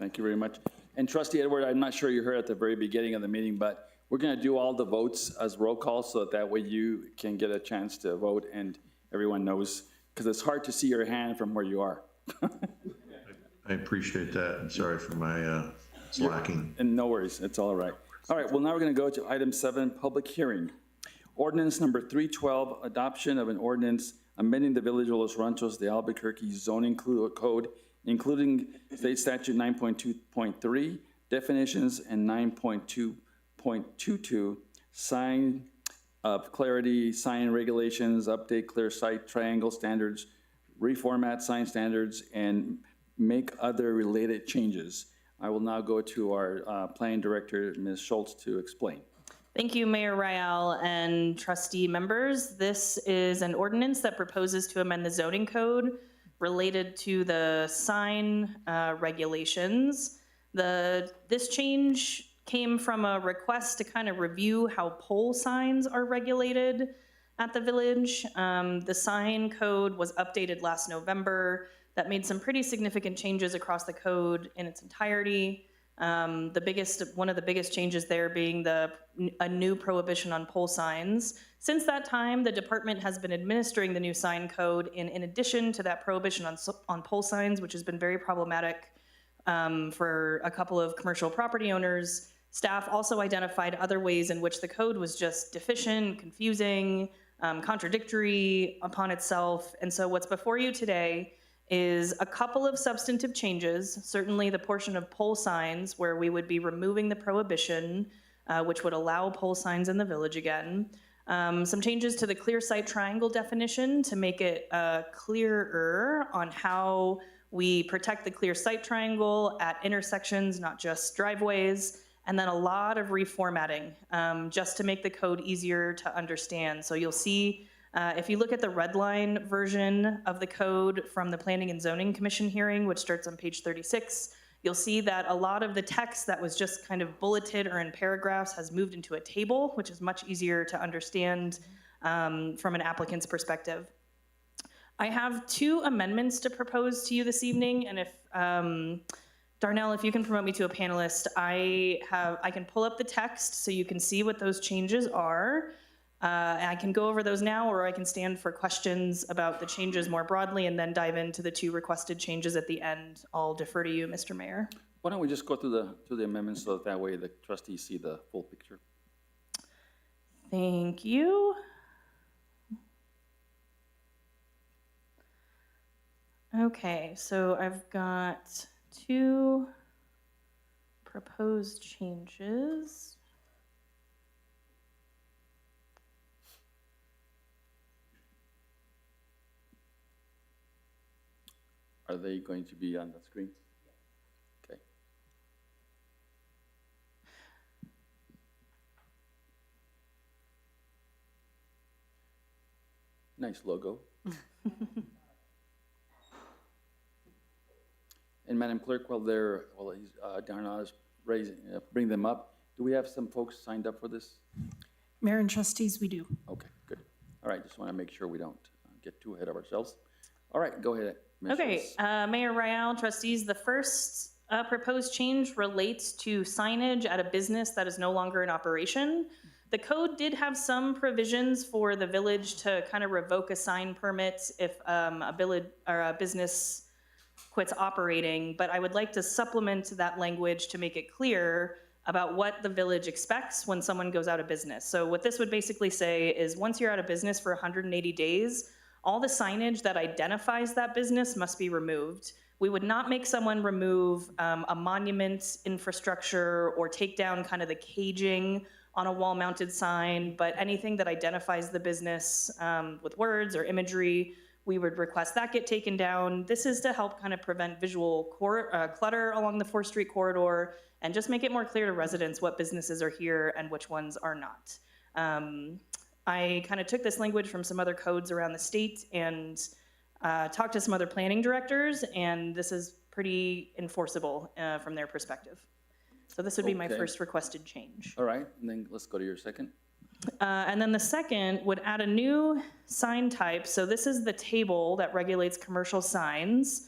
Thank you very much. And Trustee Edward, I'm not sure you heard at the very beginning of the meeting, but we're going to do all the votes as roll call so that way you can get a chance to vote and everyone knows, because it's hard to see your hand from where you are. I appreciate that, and sorry for my slacking. And no worries, it's all right. All right, well, now we're going to go to item 7, public hearing. Ordinance number 312, adoption of an ordinance amending the Village of Los Ranchos de Albuquerque zoning code, including State Statute 9.2.3, definitions, and 9.2.22, sign of clarity, sign regulations, update clear sight triangle standards, reformat sign standards, and make other related changes. I will now go to our planning director, Ms. Schultz, to explain. Thank you, Mayor Rael and trustee members. This is an ordinance that proposes to amend the zoning code related to the sign regulations. This change came from a request to kind of review how pole signs are regulated at the village. The sign code was updated last November. That made some pretty significant changes across the code in its entirety. One of the biggest changes there being a new prohibition on pole signs. Since that time, the department has been administering the new sign code in addition to that prohibition on pole signs, which has been very problematic for a couple of commercial property owners. Staff also identified other ways in which the code was just deficient, confusing, contradictory upon itself. And so what's before you today is a couple of substantive changes, certainly the portion of pole signs where we would be removing the prohibition, which would allow pole signs in the village again. Some changes to the clear sight triangle definition to make it clearer on how we protect the clear sight triangle at intersections, not just driveways, and then a lot of reformatting just to make the code easier to understand. So you'll see, if you look at the red line version of the code from the Planning and Zoning Commission hearing, which starts on page 36, you'll see that a lot of the text that was just kind of bulleted or in paragraphs has moved into a table, which is much easier to understand from an applicant's perspective. I have 2 amendments to propose to you this evening, and if Darnell, if you can promote me to a panelist, I can pull up the text so you can see what those changes are. I can go over those now, or I can stand for questions about the changes more broadly and then dive into the 2 requested changes at the end. I'll defer to you, Mr. Mayor. Why don't we just go through the amendments so that way the trustees see the full picture? Thank you. Okay, so I've got 2 proposed changes. Are they going to be on the screen? Okay. Nice logo. And Madam Clerk, while Darnell is bring them up, do we have some folks signed up for this? Mayor and trustees, we do. Okay, good. All right, just want to make sure we don't get too ahead of ourselves. All right, go ahead. Okay, Mayor Rael, trustees, the first proposed change relates to signage at a business that is no longer in operation. The code did have some provisions for the village to kind of revoke a sign permit if a village or a business quits operating, but I would like to supplement that language to make it clear about what the village expects when someone goes out of business. So what this would basically say is once you're out of business for 180 days, all the signage that identifies that business must be removed. We would not make someone remove a monument infrastructure or take down kind of the caging on a wall-mounted sign, but anything that identifies the business with words or imagery, we would request that get taken down. This is to help kind of prevent visual clutter along the 4th Street corridor and just make it more clear to residents what businesses are here and which ones are not. I kind of took this language from some other codes around the state and talked to some other planning directors, and this is pretty enforceable from their perspective. So this would be my first requested change. All right, and then let's go to your second. And then the second would add a new sign type. So this is the table that regulates commercial signs.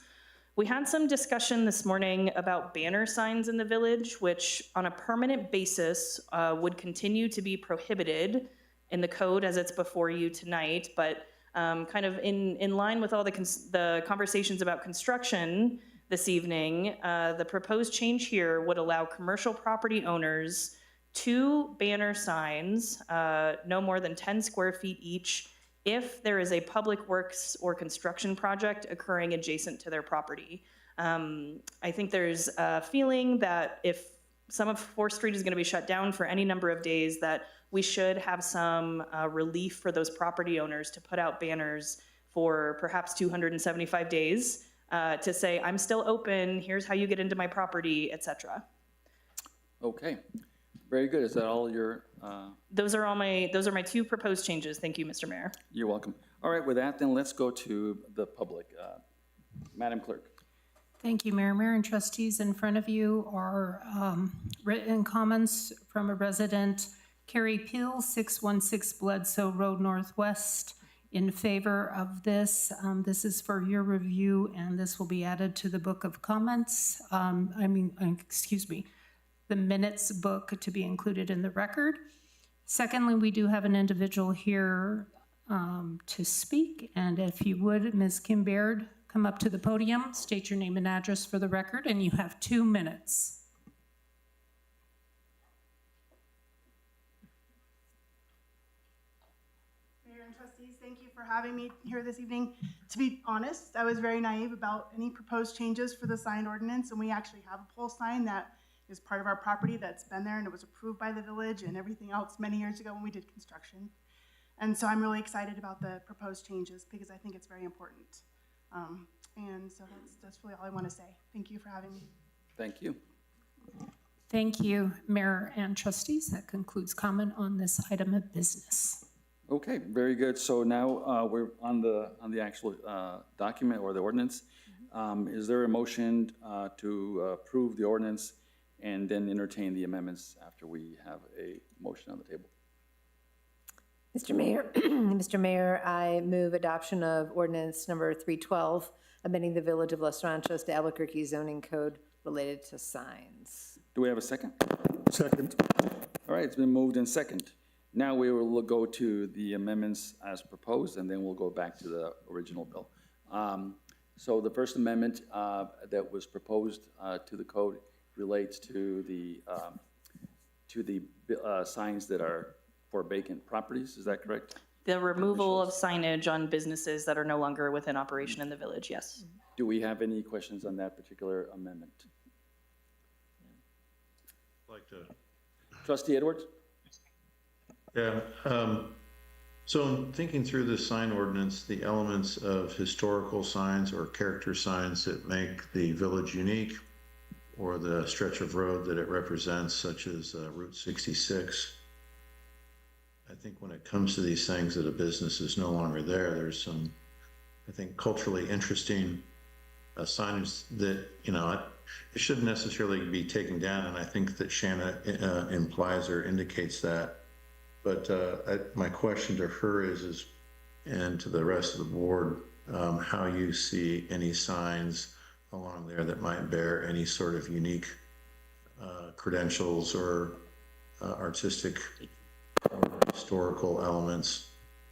We had some discussion this morning about banner signs in the village, which on a permanent basis would continue to be prohibited in the code as it's before you tonight. But kind of in line with all the conversations about construction this evening, the proposed change here would allow commercial property owners 2 banner signs, no more than 10 square feet each, if there is a public works or construction project occurring adjacent to their property. I think there's a feeling that if some of 4th Street is going to be shut down for any number of days, that we should have some relief for those property owners to put out banners for perhaps 275 days to say, I'm still open, here's how you get into my property, etc. Okay. Very good. Is that all your? Those are my 2 proposed changes. Thank you, Mr. Mayor. You're welcome. All right, with that, then let's go to the public. Madam Clerk. Thank you, Mayor. Mayor and trustees, in front of you are written comments from a resident, Carrie Peel, 616 Bledsoe Road Northwest, in favor of this. This is for your review, and this will be added to the book of comments. The minutes book to be included in the record. Secondly, we do have an individual here to speak, and if you would, Ms. Kim Baird, come up to the podium, state your name and address for the record, and you have 2 minutes. Mayor and trustees, thank you for having me here this evening. To be honest, I was very naive about any proposed changes for the sign ordinance, and we actually have a pole sign that is part of our property that's been there, and it was approved by the village and everything else many years ago when we did construction. And so I'm really excited about the proposed changes because I think it's very important. And so that's really all I want to say. Thank you for having me. Thank you. Thank you, Mayor and trustees. That concludes comment on this item of business. Okay, very good. So now we're on the actual document or the ordinance. Is there a motion to approve the ordinance and then entertain the amendments after we have a motion on the table? Mr. Mayor, Mr. Mayor, I move adoption of ordinance number 312, amending the Village of Los Ranchos to Albuquerque zoning code related to signs. Do we have a second? Second. All right, it's been moved and second. Now we will go to the amendments as proposed, and then we'll go back to the original bill. So the first amendment that was proposed to the code relates to the signs that are for vacant properties. Is that correct? The removal of signage on businesses that are no longer within operation in the village, yes. Do we have any questions on that particular amendment? Like to. Trustee Edwards? Yeah, so in thinking through the sign ordinance, the elements of historical signs or character signs that make the village unique, or the stretch of road that it represents, such as Route 66. I think when it comes to these things that a business is no longer there, there's some, I think, culturally interesting signage that, you know, it shouldn't necessarily be taken down, and I think that Shanna implies or indicates that. But my question to her is, and to the rest of the board, how you see any signs along there that might bear any sort of unique credentials or artistic or historical elements,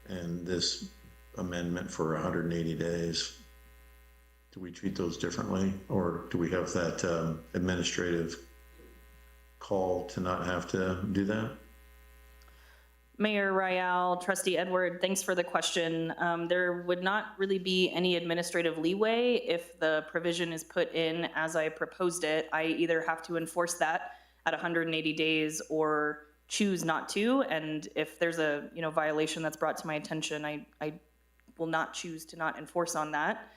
and this amendment for 180 days. Do we treat those differently, or do we have that administrative call to not have to do that? Mayor Rial, Trustee Edward, thanks for the question. There would not really be any administrative leeway if the provision is put in as I proposed it. I either have to enforce that at 180 days or choose not to. And if there's a violation that's brought to my attention, I will not choose to not enforce on that.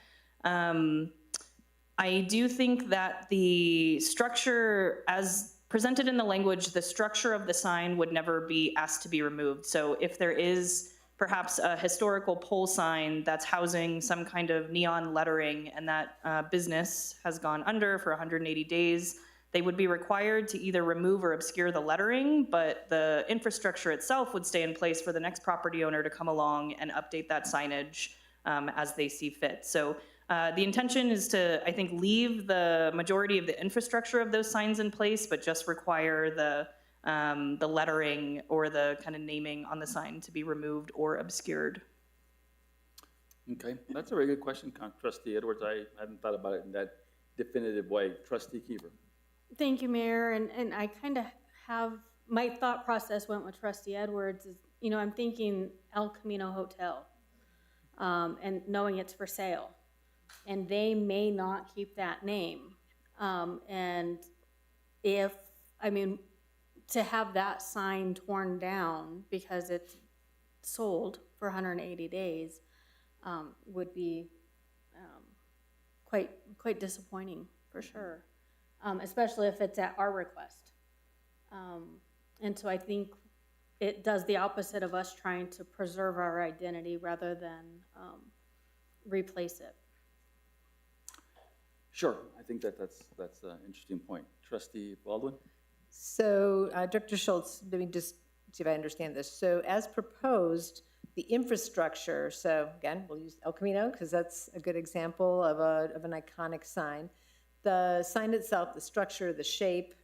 I do think that the structure, as presented in the language, the structure of the sign would never be asked to be removed. So if there is perhaps a historical pole sign that's housing some kind of neon lettering and that business has gone under for 180 days, they would be required to either remove or obscure the lettering, but the infrastructure itself would stay in place for the next property owner to come along and update that signage as they see fit. So the intention is to, I think, leave the majority of the infrastructure of those signs in place, but just require the lettering or the kind of naming on the sign to be removed or obscured. Okay, that's a very good question, Trustee Edwards. I hadn't thought about it in that definitive way. Trustee Kiefer. Thank you, Mayor. And I kind of have, my thought process went with Trustee Edwards is, I'm thinking El Camino Hotel and knowing it's for sale. And they may not keep that name. And to have that sign torn down because it's sold for 180 days would be quite disappointing for sure, especially if it's at our request. And so I think it does the opposite of us trying to preserve our identity rather than replace it. Sure, I think that's an interesting point. Trustee Baldwin? So, Director Schultz, let me just see if I understand this. So, as proposed, the infrastructure, so again, we'll use El Camino because that's a good example of an iconic sign. The sign itself, the structure, the shape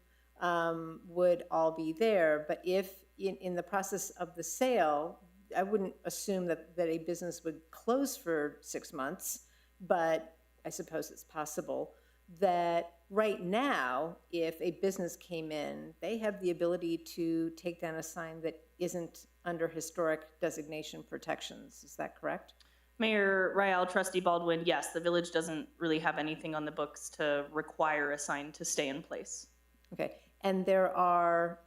would all be there. But if in the process of the sale, I wouldn't assume that a business would close for 6 months, but I suppose it's possible that right now, if a business came in, they have the ability to take down a sign that isn't under historic designation protections. Is that correct? Mayor Rael, Trustee Baldwin, yes, the village doesn't really have anything on the books to require a sign to stay in place. Okay, and there are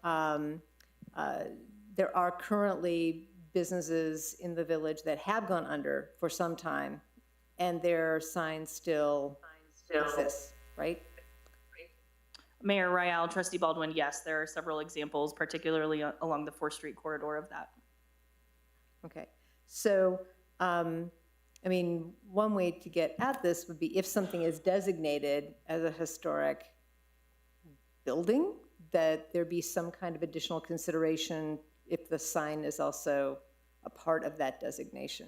currently businesses in the village that have gone under for some time, and their signs still exist, right? Mayor Rael, Trustee Baldwin, yes, there are several examples, particularly along the 4th Street corridor of that. Okay, so, I mean, one way to get at this would be if something is designated as a historic building, that there be some kind of additional consideration if the sign is also a part of that designation.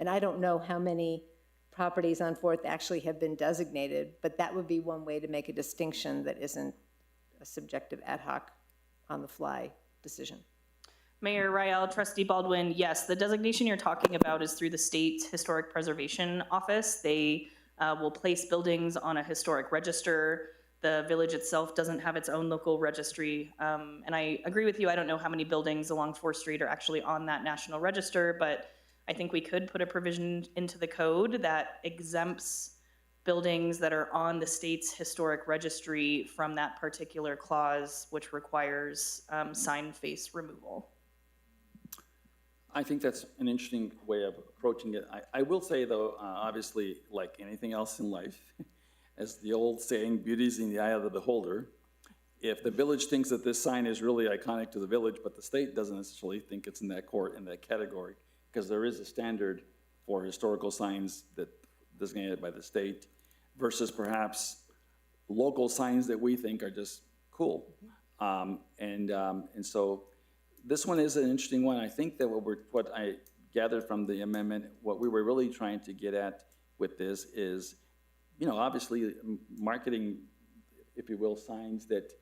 And I don't know how many properties on 4th actually have been designated, but that would be one way to make a distinction that isn't a subjective ad hoc on the fly decision. Mayor Rael, Trustee Baldwin, yes, the designation you're talking about is through the State Historic Preservation Office. They will place buildings on a historic register. The village itself doesn't have its own local registry. And I agree with you, I don't know how many buildings along 4th Street are actually on that national register, but I think we could put a provision into the code that exempts buildings that are on the state's historic registry from that particular clause, which requires sign face removal. I think that's an interesting way of approaching it. I will say, though, obviously, like anything else in life, as the old saying, beauty's in the eye of the beholder. If the village thinks that this sign is really iconic to the village, but the state doesn't necessarily think it's in that category, because there is a standard for historical signs that designated by the state versus perhaps local signs that we think are just cool. And so this one is an interesting one. I think that what I gathered from the amendment, what we were really trying to get at with this is, you know, obviously marketing, if you will, signs that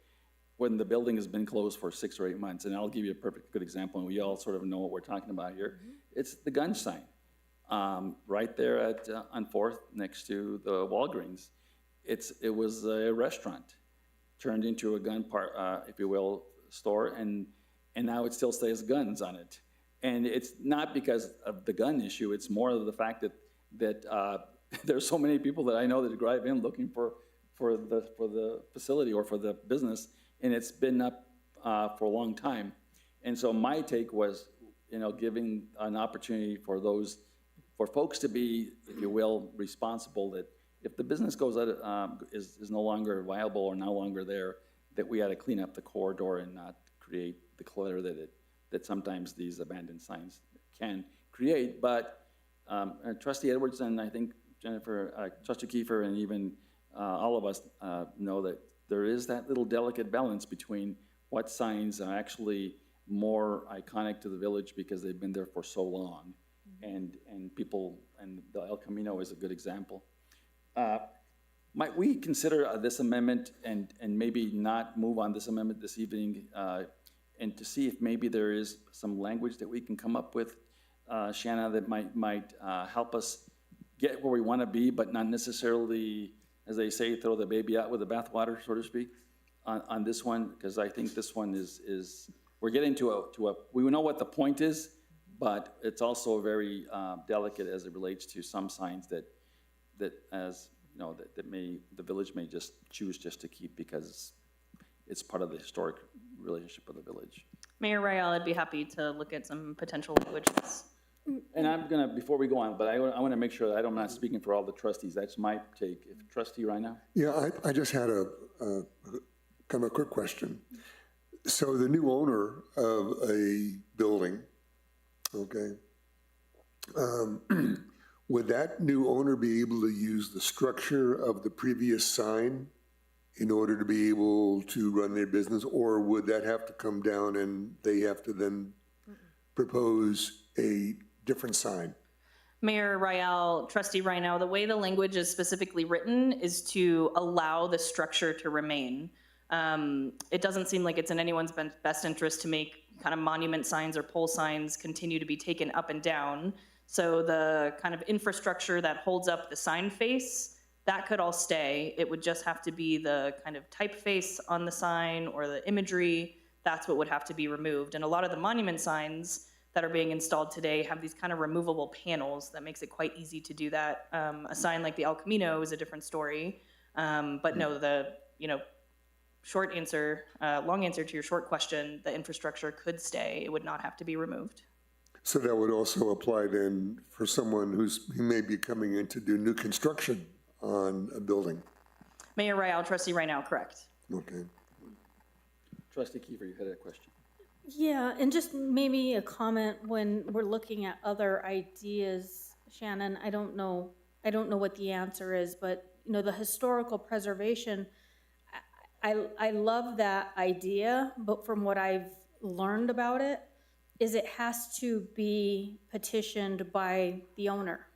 when the building has been closed for 6 or 8 months, and I'll give you a perfect good example, and we all sort of know what we're talking about here. Mm-hmm. It's the gun sign, right there at on 4th next to the Walgreens. It was a restaurant turned into a gun if you will, store, and now it still says guns on it. And it's not because of the gun issue, it's more of the fact that there's so many people that I know that drive in looking for the facility or for the business, and it's been up for a long time. And so my take was, you know, giving an opportunity for folks to be, if you will, responsible, that if the business goes out, is no longer viable or no longer there, that we had to clean up the corridor and not create the clutter that sometimes these abandoned signs can create. But Trustee Edwards and I think Jennifer, Trustee Kiefer, and even all of us know that there is that little delicate balance between what signs are actually more iconic to the village because they've been there for so long, and people, and the El Camino is a good example. Might we consider this amendment and maybe not move on this amendment this evening, and to see if maybe there is some language that we can come up with, Shanna, that might help us get where we want to be, but not necessarily, as they say, throw the baby out with the bathwater, so to speak, on this one, because I think this one is we're getting to a we know what the point is, but it's also very delicate as it relates to some signs that as you know that the village may just choose just to keep because it's part of the historic relationship of the village. Mayor Rael, I'd be happy to look at some potential languages. And I'm gonna, before we go on, but I want to make sure that I'm not speaking for all the trustees. That's my take. If Trustee Reina? Yeah, I just had a kind of a quick question. So the new owner of a building, okay, would that new owner be able to use the structure of the previous sign in order to be able to run their business, or would that have to come down and they have to then propose a different sign? Mayor Rael, Trustee Reino, the way the language is specifically written is to allow the structure to remain. It doesn't seem like it's in anyone's best interest to make kind of monument signs or pole signs continue to be taken up and down. So the kind of infrastructure that holds up the sign face, that could all stay. It would just have to be the kind of typeface on the sign or the imagery that's what would have to be removed. And a lot of the monument signs that are being installed today have these kind of removable panels that makes it quite easy to do that. A sign like the El Camino is a different story. But no, long answer to your short question, the infrastructure could stay. It would not have to be removed. So that would also apply then for someone who may be coming in to do new construction on a building? Mayor Rael, Trustee Reinal, correct. Okay. Trustee Kiefer, you had a question. Yeah, and just maybe a comment when we're looking at other ideas, Shannon, I don't know what the answer is, but you know, the historical preservation, I love that idea, but from what I've learned about it, is it has to be petitioned by the owner.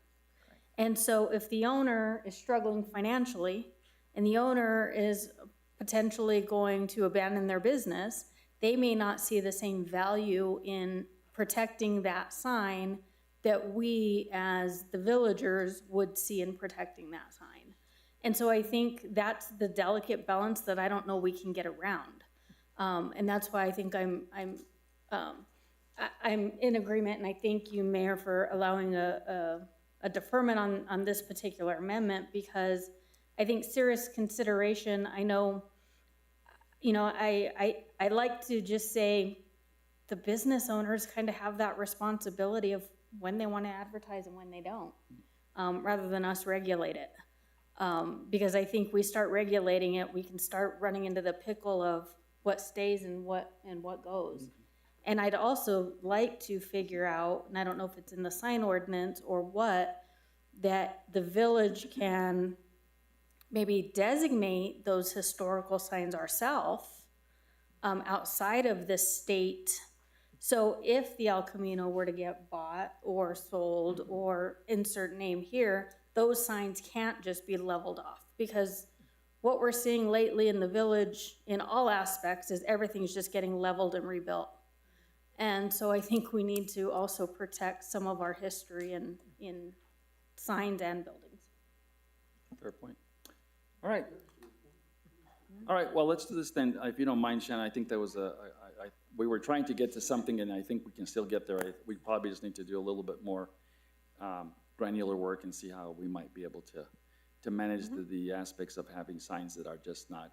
And so if the owner is struggling financially and the owner is potentially going to abandon their business, they may not see the same value in protecting that sign that we as the villagers would see in protecting that sign. And so I think that's the delicate balance that I don't know we can get around. And that's why I think I'm in agreement, and I thank you, Mayor, for allowing a deferment on this particular amendment, because I think serious consideration, I know, you know, I like to just say the business owners kind of have that responsibility of when they want to advertise and when they don't, rather than us regulate it. Because I think we start regulating it, we can start running into the pickle of what stays and what goes. And I'd also like to figure out, and I don't know if it's in the sign ordinance or what, that the village can maybe designate those historical signs ourselves outside of the state. So if the El Camino were to get bought or sold or insert name here, those signs can't just be leveled off, because what we're seeing lately in the village in all aspects is everything's just getting leveled and rebuilt. And so I think we need to also protect some of our history in signs and buildings. Fair point. All right. All right, well, let's do this then. If you don't mind, Shannon, I think that was we were trying to get to something, and I think we can still get there. We probably just need to do a little bit more granular work and see how we might be able to manage the aspects of having signs that are just not,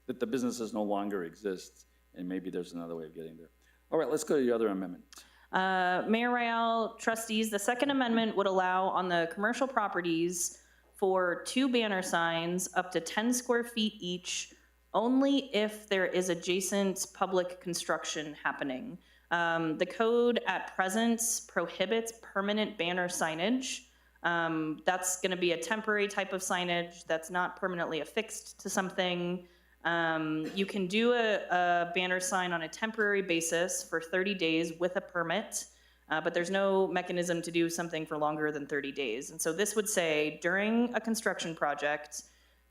that the businesses no longer exist, and maybe there's another way of getting there. All right, let's go to the other amendment. Mayor Rael, trustees, the second amendment would allow on the commercial properties for 2 banner signs up to 10 square feet each, only if there is adjacent public construction happening. The code at present prohibits permanent banner signage. That's going to be a temporary type of signage that's not permanently affixed to something. You can do a banner sign on a temporary basis for 30 days with a permit, but there's no mechanism to do something for longer than 30 days. And so this would say during a construction project,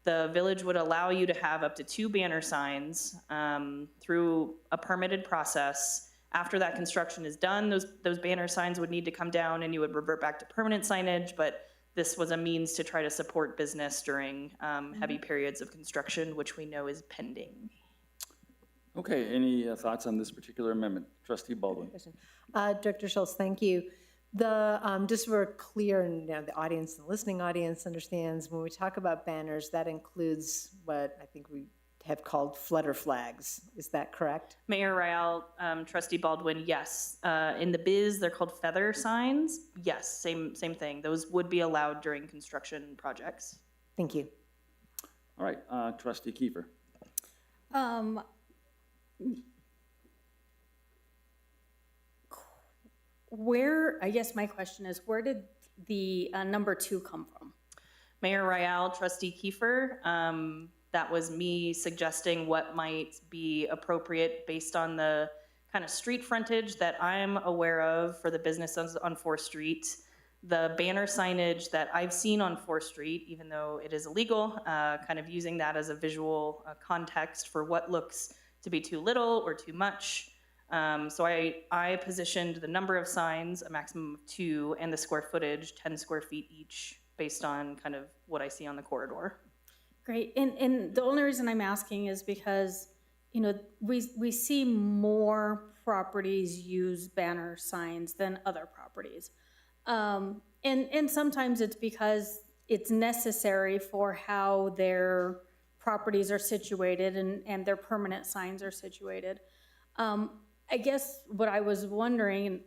the village would allow you to have up to 2 banner signs through a permitted process. After that construction is done, those banner signs would need to come down and you would revert back to permanent signage, but this was a means to try to support business during heavy periods of construction, which we know is pending. Okay, any thoughts on this particular amendment? Trustee Baldwin. Director Schultz, thank you. Just so we're clear, and the audience, the listening audience understands, when we talk about banners, that includes what I think we have called flutter flags. Is that correct? Mayor Rael, Trustee Baldwin, yes. In the biz, they're called feather signs. Yes, same thing. Those would be allowed during construction projects. Thank you. All right, Trustee Kiefer. I guess my question is, where did the number 2 come from? Mayor Rael, Trustee Kiefer, that was me suggesting what might be appropriate based on the kind of street frontage that I'm aware of for the businesses on 4th Street. The banner signage that I've seen on 4th Street, even though it is illegal, kind of using that as a visual context for what looks to be too little or too much. So I positioned the number of signs, a maximum of 2, and the square footage, 10 square feet each, based on kind of what I see on the corridor. Great, and the only reason I'm asking is because you know, we see more properties use banner signs than other properties. And sometimes it's because it's necessary for how their properties are situated and their permanent signs are situated. I guess what I was wondering, and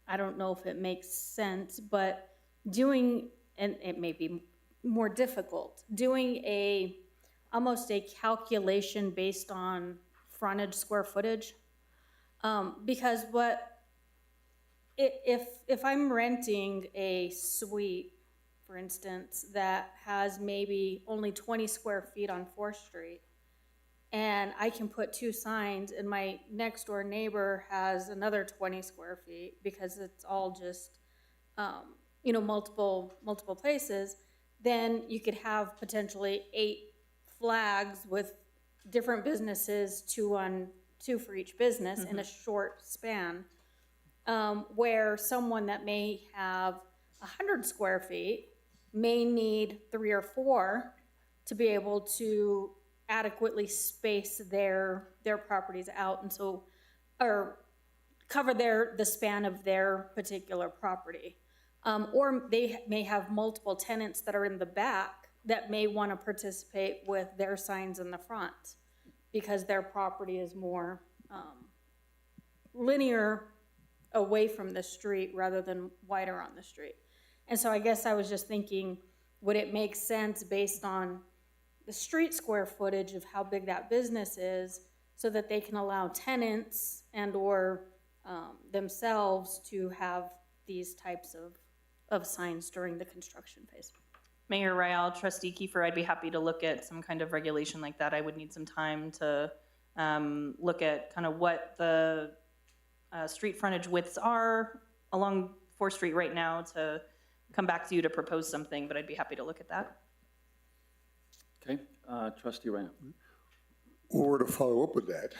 I don't know if it makes sense, but doing, and it may be more difficult, doing almost a calculation based on frontage square footage. Because if I'm renting a suite, for instance, that has maybe only 20 square feet on 4th Street, and I can put 2 signs, and my next door neighbor has another 20 square feet because it's all just, you know, multiple places, then you could have potentially 8 flags with different businesses, 2 for each business in a short span, where someone that may have 100 square feet may need 3 or 4 to be able to adequately space their properties out, and so, or cover the span of their particular property. Or they may have multiple tenants that are in the back that may want to participate with their signs in the front because their property is more linear away from the street rather than wider on the street. And so I guess I was just thinking, would it make sense based on the street square footage of how big that business is so that they can allow tenants and or themselves to have these types of signs during the construction phase? Mayor Rael, Trustee Kiefer, I'd be happy to look at some kind of regulation like that. I would need some time to look at kind of what the street frontage widths are along 4th Street right now to come back to you to propose something, but I'd be happy to look at that. Okay, Trustee Ryan. Or to follow up with that,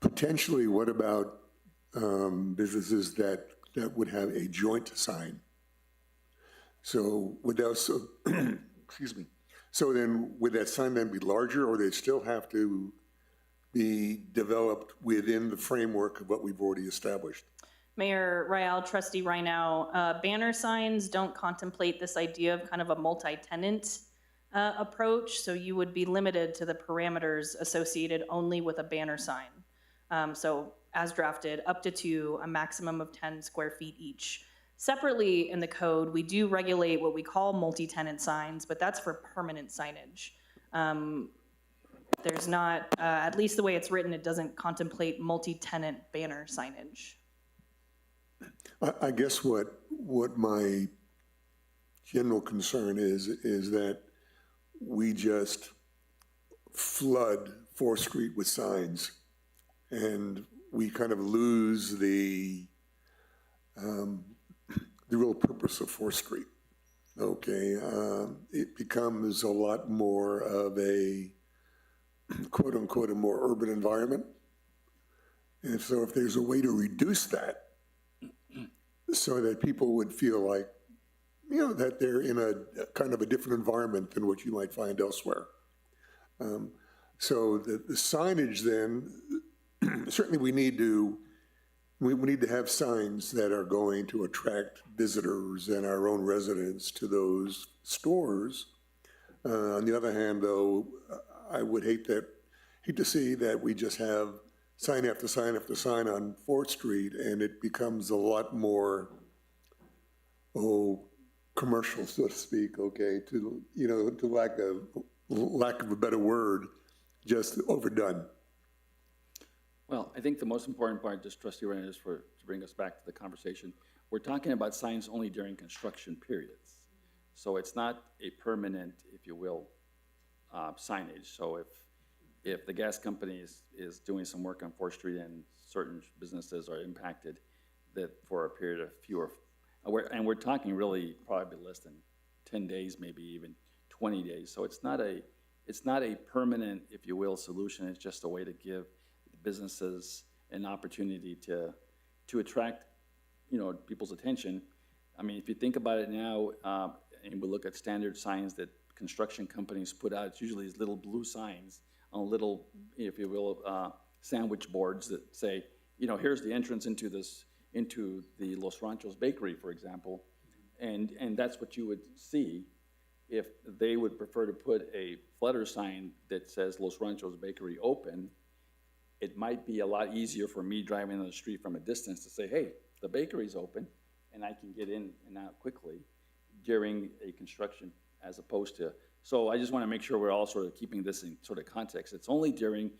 potentially, what about businesses that would have a joint sign? So would that, excuse me. So then would that sign then be larger, or they still have to be developed within the framework of what we've already established? Mayor Rael, Trustee Rhino, banner signs don't contemplate this idea of kind of a multi-tenant approach, so you would be limited to the parameters associated only with a banner sign. So as drafted, up to 2, a maximum of 10 square feet each. Separately in the code, we do regulate what we call multi-tenant signs, but that's for permanent signage. There's not, at least the way it's written, it doesn't contemplate multi-tenant banner signage. I guess what my general concern is that we just flood 4th Street with signs, and we kind of lose the real purpose of 4th Street. Okay, it becomes a lot more of a quote unquote a more urban environment, and so if there's a way to reduce that, so that people would feel like, you know, that they're in a kind of a different environment than what you might find elsewhere. So the signage then, certainly we need to have signs that are going to attract visitors and our own residents to those stores. On the other hand, though, I would hate to see that we just have sign after sign after sign on 4th Street, and it becomes a lot more, commercial, so to speak, okay, to lack of a better word, just overdone. Well, I think the most important part, just Trustee Ryan, is to bring us back to the conversation. We're talking about signs only during construction periods. So it's not a permanent, if you will, signage. So if the gas company is doing some work on 4th Street and certain businesses are impacted, that for a period of and we're talking really probably less than 10 days, maybe even 20 days. So it's not a permanent, if you will, solution. It's just a way to give businesses an opportunity to attract, people's attention. I mean, if you think about it now, and we look at standard signs that construction companies put out, it's usually these little blue signs on little, if you will, sandwich boards that say, you know, here's the entrance into the Los Ranchos Bakery, for example. And that's what you would see if they would prefer to put a flutter sign that says Los Ranchos Bakery open. It might be a lot easier for me driving on the street from a distance to say, hey, the bakery's open, and I can get in and out quickly during a construction, as opposed to, so I just want to make sure we're all sort of keeping this in sort of context. It's only during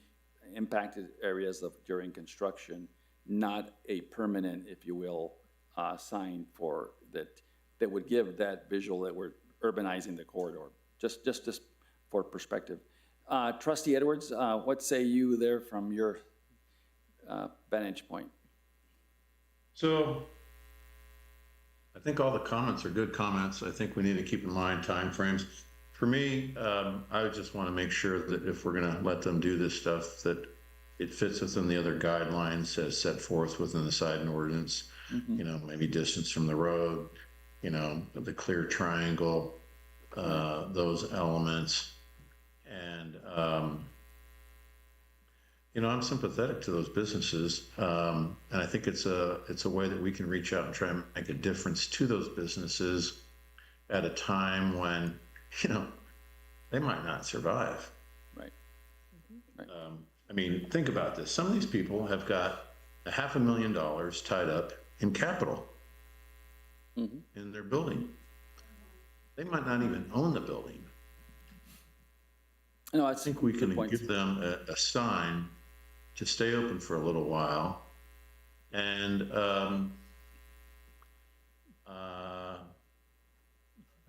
impacted areas during construction, not a permanent, if you will, sign for that would give that visual that we're urbanizing the corridor, just for perspective. Trustee Edwards, what say you there from your vantage point? So I think all the comments are good comments. I think we need to keep in mind timeframes. For me, I just want to make sure that if we're going to let them do this stuff, that it fits within the other guidelines as set forth within the sign ordinance. You know, maybe distance from the road, you know, the clear triangle, those elements. And, you know, I'm sympathetic to those businesses. And I think it's a way that we can reach out and try and make a difference to those businesses at a time when, you know, they might not survive. Right. Right. I mean, think about this. Some of these people have got $500,000 tied up in capital in their building. They might not even own the building. No, I think we can give them a sign to stay open for a little while. And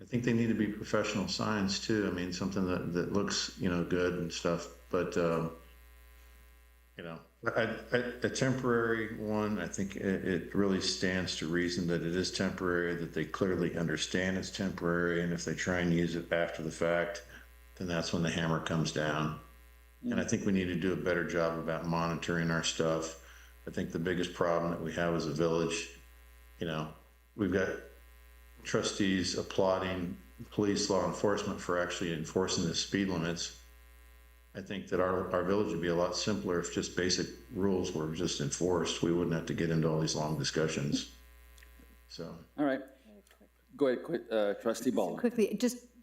I think they need to be professional signs too. I mean, something that looks, you know, good and stuff. But, you know, a temporary one, I think it really stands to reason that it is temporary, that they clearly understand it's temporary. And if they try and use it after the fact, then that's when the hammer comes down. And I think we need to do a better job about monitoring our stuff. I think the biggest problem that we have as a village, you know, we've got trustees applauding police, law enforcement for actually enforcing the speed limits. I think that our village would be a lot simpler if just basic rules were just enforced. We wouldn't have to get into all these long discussions. So. All right. Go ahead, Trustee Baldwin. Quickly,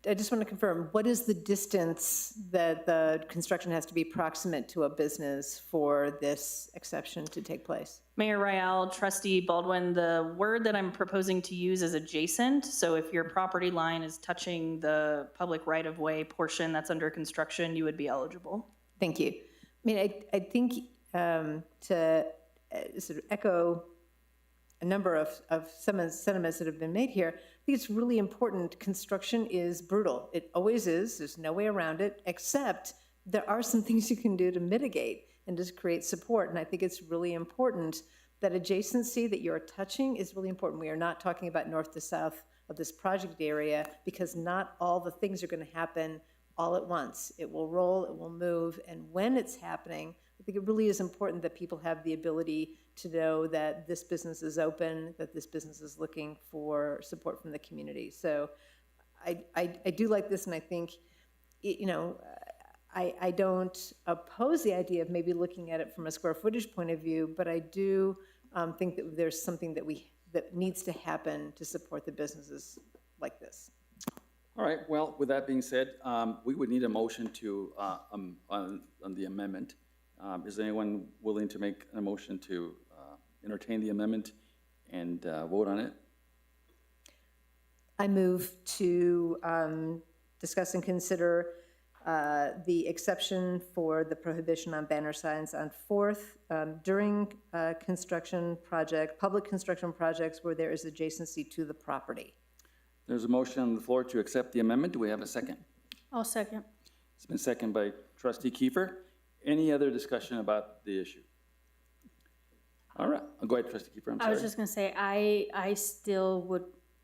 I just want to confirm, what is the distance that the construction has to be proximate to a business for this exception to take place? Mayor Rael, Trustee Baldwin, the word that I'm proposing to use is adjacent. So if your property line is touching the public right-of-way portion that's under construction, you would be eligible. Thank you. I mean, I think to sort of echo a number of some of the sentiments that have been made here, I think it's really important. Construction is brutal. It always is. There's no way around it, except there are some things you can do to mitigate and just create support. And I think it's really important that adjacency that you're touching is really important. We are not talking about north to south of this project area, because not all the things are going to happen all at once. It will roll, it will move, and when it's happening, I think it really is important that people have the ability to know that this business is open, that this business is looking for support from the community. So I do like this, and I think, you know, I don't oppose the idea of maybe looking at it from a square footage point of view, but I do think that there's something that needs to happen to support the businesses like this. All right, well, with that being said, we would need a motion to, on the amendment. Is anyone willing to make a motion to entertain the amendment and vote on it? I move to discuss and consider the exception for the prohibition on banner signs on 4th during construction project, public construction projects where there is adjacency to the property. There's a motion on the floor to accept the amendment. Do we have a second? I'll second. It's been seconded by Trustee Kiefer. Any other discussion about the issue? All right, go ahead, Trustee Kiefer, I'm sorry. I was just gonna say, I still would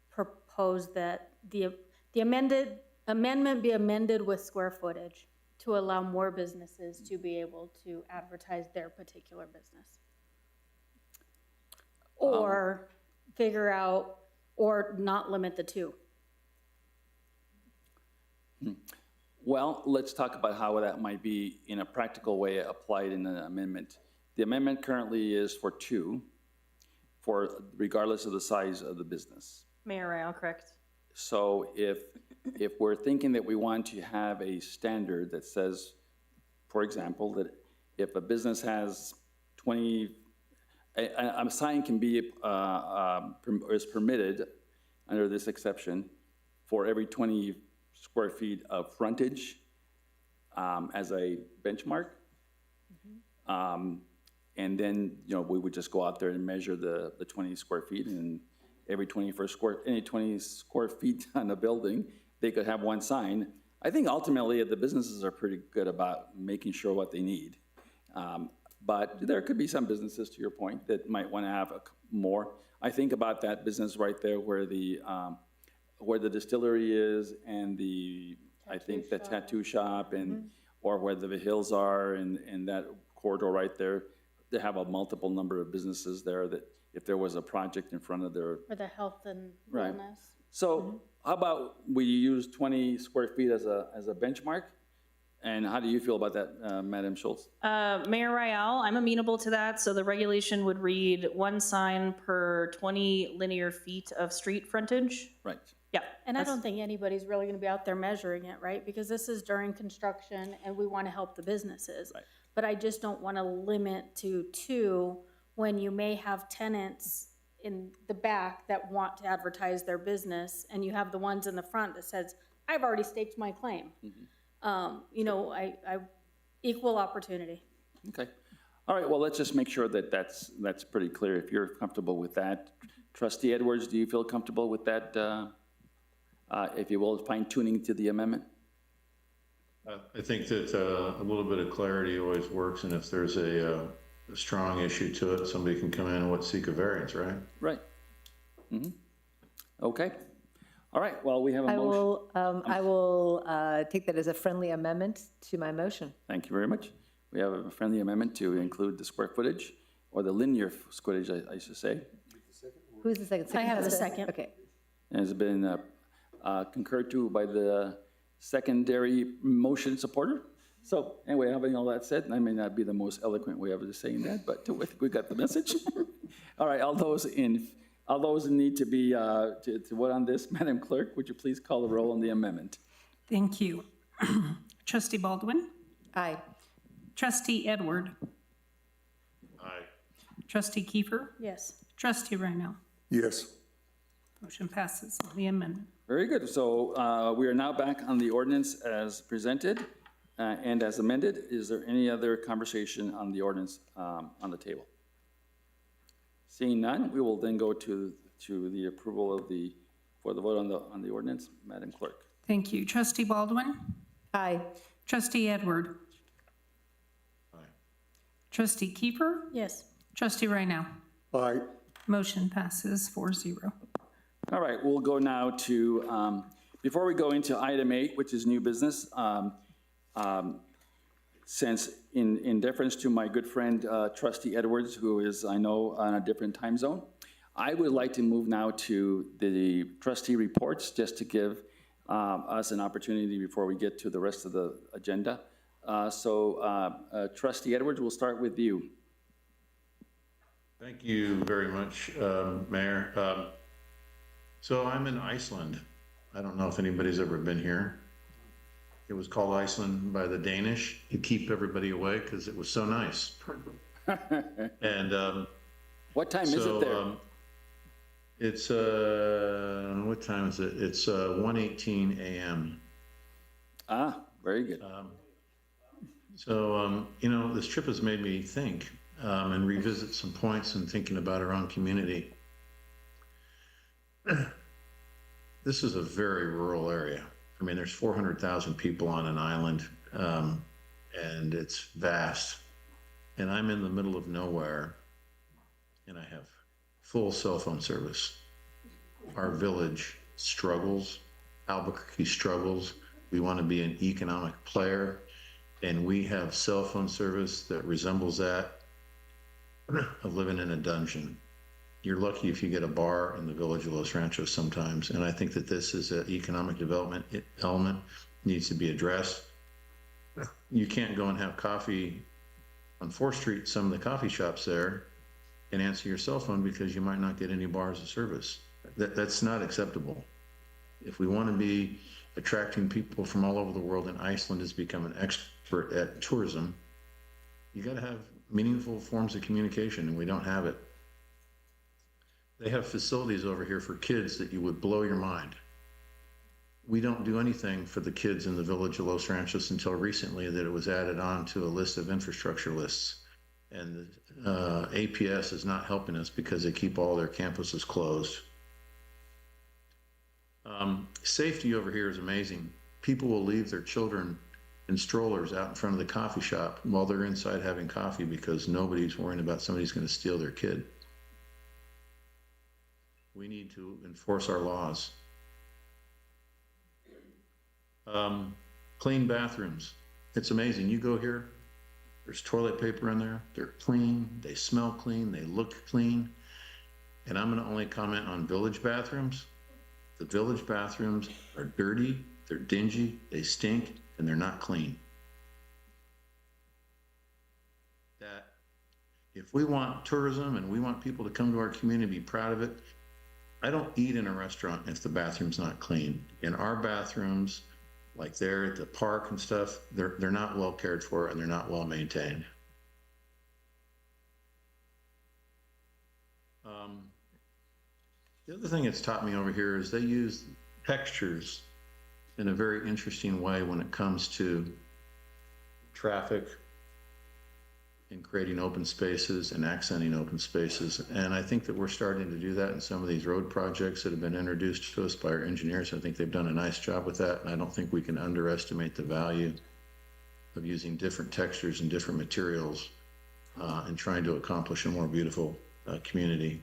propose that the amendment be amended with square footage to allow more businesses to be able to advertise their particular business. Or figure out, or not limit the two. Well, let's talk about how that might be in a practical way applied in an amendment. The amendment currently is for 2, regardless of the size of the business. Mayor Ryle, correct? So if we're thinking that we want to have a standard that says, for example, that if a business has 20, a sign can be, is permitted under this exception for every 20 square feet of frontage as a benchmark. And then, we would just go out there and measure the 20 square feet, and every 20 square feet on a building, they could have one sign. I think ultimately the businesses are pretty good about making sure what they need. But there could be some businesses, to your point, that might want to have more. I think about that business right there where the distillery is and the tattoo shop and or where the hills are and that corridor right there. They have a multiple number of businesses there that if there was a project in front of their. For the health and Right. wellness. So how about we use 20 square feet as a benchmark? And how do you feel about that, Madam Schultz? Mayor Ryle, I'm amenable to that. So the regulation would read 1 sign per 20 linear feet of street frontage. Right. Yeah. And I don't think anybody's really gonna be out there measuring it, right? Because this is during construction and we wanna help the businesses. Right. But I just don't wanna limit to 2 when you may have tenants in the back that want to advertise their business and you have the ones in the front that says, I've already staked my claim. I equal opportunity. Okay. All right, well, let's just make sure that that's pretty clear. If you're comfortable with that. Trustee Edwards, do you feel comfortable with that, if you will, fine tuning to the amendment? I think that a little bit of clarity always works, and if there's a strong issue to it, somebody can come in and seek a variance, right? Right. Okay. All right, well, we have a motion. I will take that as a friendly amendment to my motion. Thank you very much. We have a friendly amendment to include the square footage, or the linear square footage, I should say. Who's the second? I have the second. Okay. And has been concurred to by the secondary motion supporter. So anyway, having all that said, I may not be the most eloquent way of just saying that, but I think we got the message. All right, all those need to be to vote on this, Madam Clerk, would you please call the roll on the amendment? Thank you. Trustee Baldwin, Aye. Trustee Edward, Aye. Trustee Kiefer, Yes. Trustee Reinell. Yes. Motion passes on the amendment. Very good. So we are now back on the ordinance as presented and as amended. Is there any other conversation on the ordinance on the table? Seeing none, we will then go to the approval for the vote on the ordinance. Madam Clerk. Thank you. Trustee Baldwin, Aye. Trustee Edward, Aye. Trustee Kiefer, Yes. Trustee Reinell. Aye. Motion passes 4-0. All right, we'll go now to, before we go into item 8, which is new business, since in deference to my good friend Trustee Edwards, who is, I know, on a different time zone, I would like to move now to the trustee reports, just to give us an opportunity before we get to the rest of the agenda. Trustee Edwards, we'll start with you. Thank you very much, Mayor. So I'm in Iceland. I don't know if anybody's ever been here. It was called Iceland by the Danish to keep everybody away because it was so nice. And what time is it there? It's what time is it? It's 1:18 a.m. Ah, very good. This trip has made me think and revisit some points and thinking about our own community. This is a very rural area. I mean, there's 400,000 people on an island, and it's vast. And I'm in the middle of nowhere, and I have full cell phone service. Our village struggles. Albuquerque struggles. We want to be an economic player, and we have cell phone service that resembles that of living in a dungeon. You're lucky if you get a bar in the village of Los Ranchos sometimes, and I think that this is an economic development element needs to be addressed. You can't go and have coffee on 4th Street, some of the coffee shops there, and answer your cell phone because you might not get any bars of service. That's not acceptable. If we want to be attracting people from all over the world, and Iceland has become an expert at tourism, you got to have meaningful forms of communication, and we don't have it. They have facilities over here for kids that you would blow your mind. We don't do anything for the kids in the village of Los Ranchos until recently that it was added on to a list of infrastructure lists. And APS is not helping us because they keep all their campuses closed. Safety over here is amazing. People will leave their children in strollers out in front of the coffee shop while they're inside having coffee because nobody's worrying about somebody's going to steal their kid. We need to enforce our laws. Clean bathrooms. It's amazing. You go here, there's toilet paper in there. They're clean. They smell clean. They look clean. And I'm going to only comment on village bathrooms. The village bathrooms are dirty, they're dingy, they stink, and they're not clean. That if we want tourism and we want people to come to our community and be proud of it, I don't eat in a restaurant if the bathroom's not clean. In our bathrooms, like there at the park and stuff, they're not well cared for and they're not well maintained. The other thing it's taught me over here is they use textures in a very interesting way when it comes to traffic and creating open spaces and accenting open spaces. And I think that we're starting to do that in some of these road projects that have been introduced to us by our engineers. I think they've done a nice job with that. And I don't think we can underestimate the value of using different textures and different materials and trying to accomplish a more beautiful community.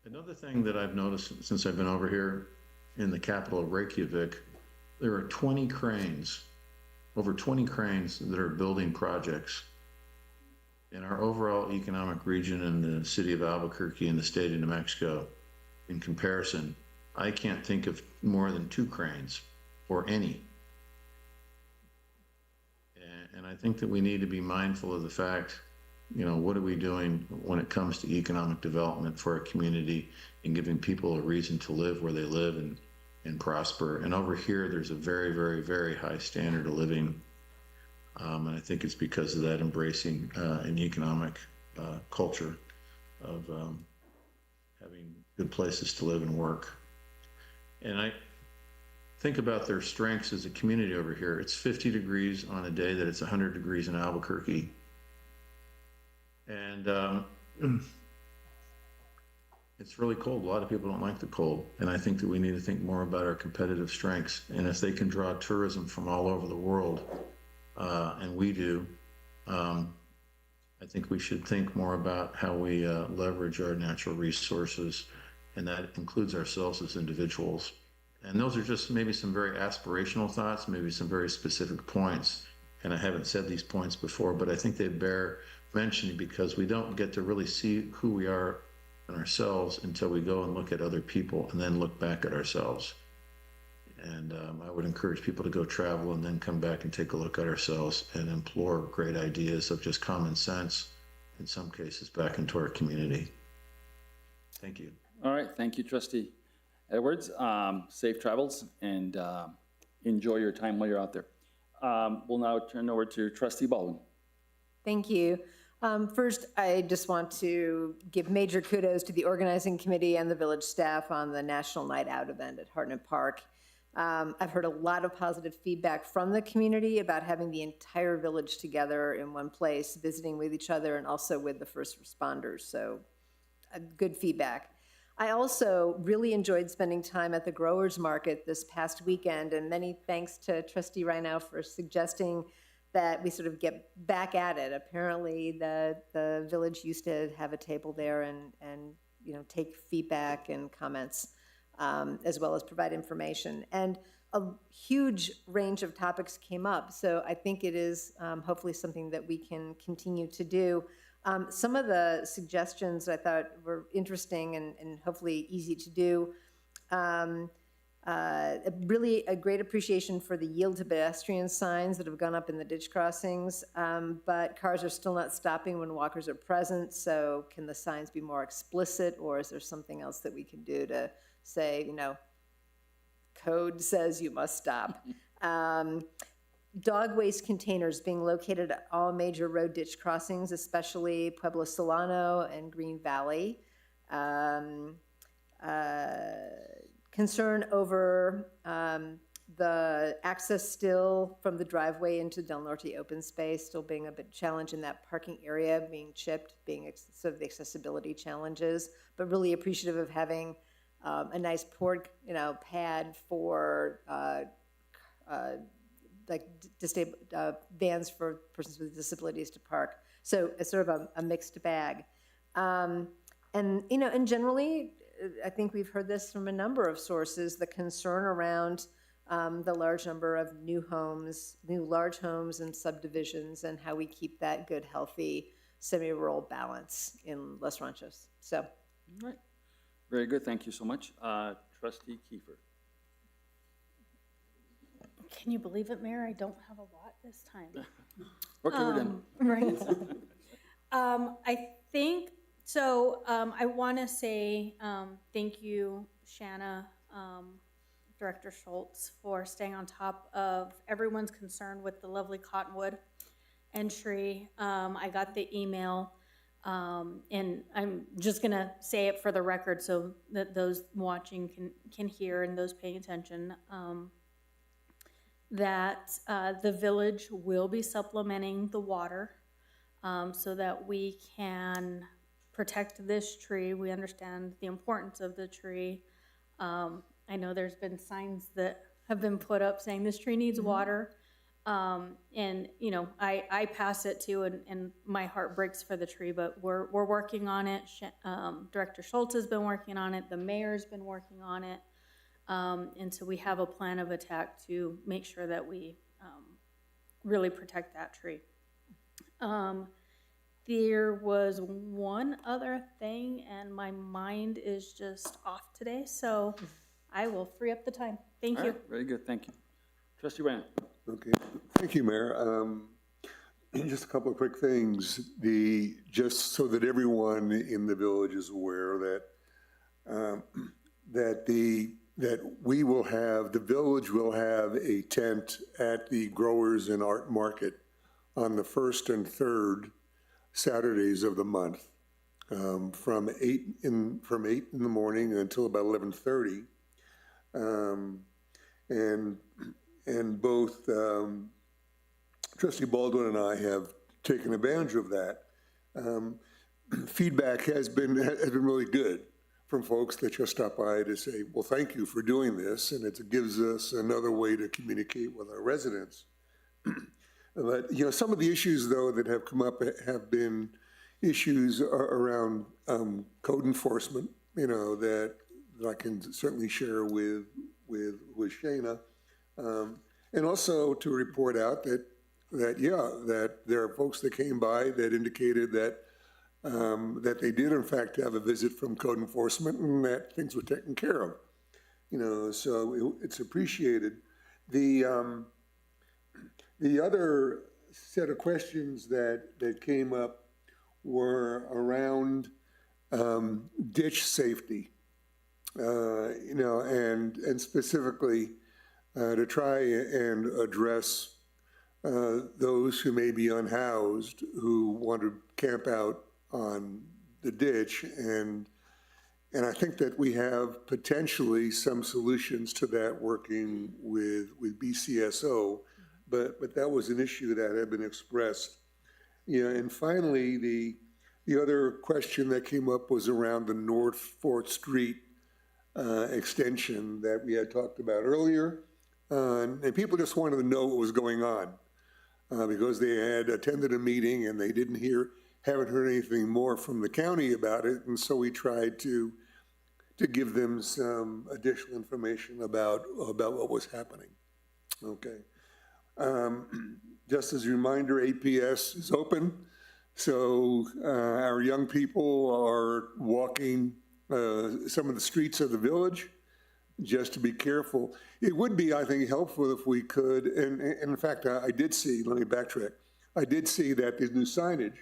Another thing that I've noticed since I've been over here in the capital of Reykjavik, there are 20 cranes, over 20 cranes that are building projects. In our overall economic region in the city of Albuquerque and the state of New Mexico, in comparison, I can't think of more than 2 cranes or any. And I think that we need to be mindful of the fact, you know, what are we doing when it comes to economic development for a community and giving people a reason to live where they live and prosper. And over here, there's a very, very, very high standard of living. And I think it's because of that embracing an economic culture of having good places to live and work. And I think about their strengths as a community over here. It's 50 degrees on a day that it's 100 degrees in Albuquerque. And it's really cold. A lot of people don't like the cold. And I think that we need to think more about our competitive strengths. And if they can draw tourism from all over the world, and we do, I think we should think more about how we leverage our natural resources, and that includes ourselves as individuals. And those are just maybe some very aspirational thoughts, maybe some very specific points. And I haven't said these points before, but I think they bear mentioning because we don't get to really see who we are and ourselves until we go and look at other people and then look back at ourselves. And I would encourage people to go travel and then come back and take a look at ourselves and implore great ideas of just common sense, in some cases, back into our community. Thank you. All right, thank you, Trustee Edwards. Safe travels and enjoy your time while you're out there. We'll now turn over to Trustee Baldwin. Thank you. First, I just want to give major kudos to the organizing committee and the village staff on the National Night Out event at Hartnett Park. I've heard a lot of positive feedback from the community about having the entire village together in one place, visiting with each other and also with the first responders. So good feedback. I also really enjoyed spending time at the Growers Market this past weekend, and many thanks to Trustee Reinau for suggesting that we sort of get back at it. Apparently the village used to have a table there and you know, take feedback and comments as well as provide information. And a huge range of topics came up. So I think it is hopefully something that we can continue to do. Some of the suggestions I thought were interesting and hopefully easy to do. Really a great appreciation for the yield to pedestrian signs that have gone up in the ditch crossings, but cars are still not stopping when walkers are present, so can the signs be more explicit, or is there something else that we can do to say, you know, code says you must stop? Dog waste containers being located at all major road ditch crossings, especially Pueblo Solano and Green Valley. Concern over the access still from the driveway into Del Norte open space, still being a bit challenge in that parking area, being chipped, being sort of the accessibility challenges, but really appreciative of having a nice poured, you know, pad for like vans for persons with disabilities to park. So it's sort of a mixed bag. And, you know, and generally, I think we've heard this from a number of sources, the concern around the large number of new large homes and subdivisions, and how we keep that good, healthy, semi-rural balance in Los Ranchos. So. All right. Very good. Thank you so much. Trustee Kiefer. Can you believe it, Mayor? I don't have a lot this time. Okay, we're done. Right. I think, so I want to say thank you, Shanna, Director Schultz, for staying on top of everyone's concern with the lovely cottonwood entry. I got the email, and I'm just going to say it for the record so that those watching can hear, and those paying attention, that the village will be supplementing the water so that we can protect this tree. We understand the importance of the tree. I know there's been signs that have been put up saying this tree needs water. And, you know, I pass it too, and my heart breaks for the tree, but we're working on it. Director Schultz has been working on it. The mayor's been working on it. And so we have a plan of attack to make sure that we really protect that tree. There was one other thing, and my mind is just off today, so I will free up the time. Thank you. Right, very good. Thank you. Trustee Ryan. Okay, thank you, Mayor. Just a couple of quick things. Just so that everyone in the village is aware that we will have, the village will have a tent at the Growers and Art Market on the 1st and 3rd Saturdays of the month, from 8 in the morning until about 11:30, and both Trustee Baldwin and I have taken advantage of that. Feedback has been really good from folks that just stop by to say, well, thank you for doing this, and it gives us another way to communicate with our residents. But, you know, some of the issues, though, that have come up have been issues around code enforcement, you know, that I can certainly share with Shana. And also to report out that there are folks that came by that indicated that they did in fact have a visit from code enforcement and that things were taken care of. You know, so it's appreciated. The other set of questions that came up were around ditch safety, you know, and specifically to try and address those who may be unhoused who want to camp out on the ditch, and I think that we have potentially some solutions to that working with BCSO, but that was an issue that had been expressed. You know, and finally, the other question that came up was around the North 4th Street extension that we had talked about earlier, and people just wanted to know what was going on because they had attended a meeting and they haven't heard anything more from the county about it, and so we tried to give them some additional information about what was happening. Okay. Just as a reminder, APS is open So our young people are walking some of the streets of the village, just to be careful. It would be, I think, helpful if we could, and in fact, I did see, let me backtrack. I did see that there's new signage,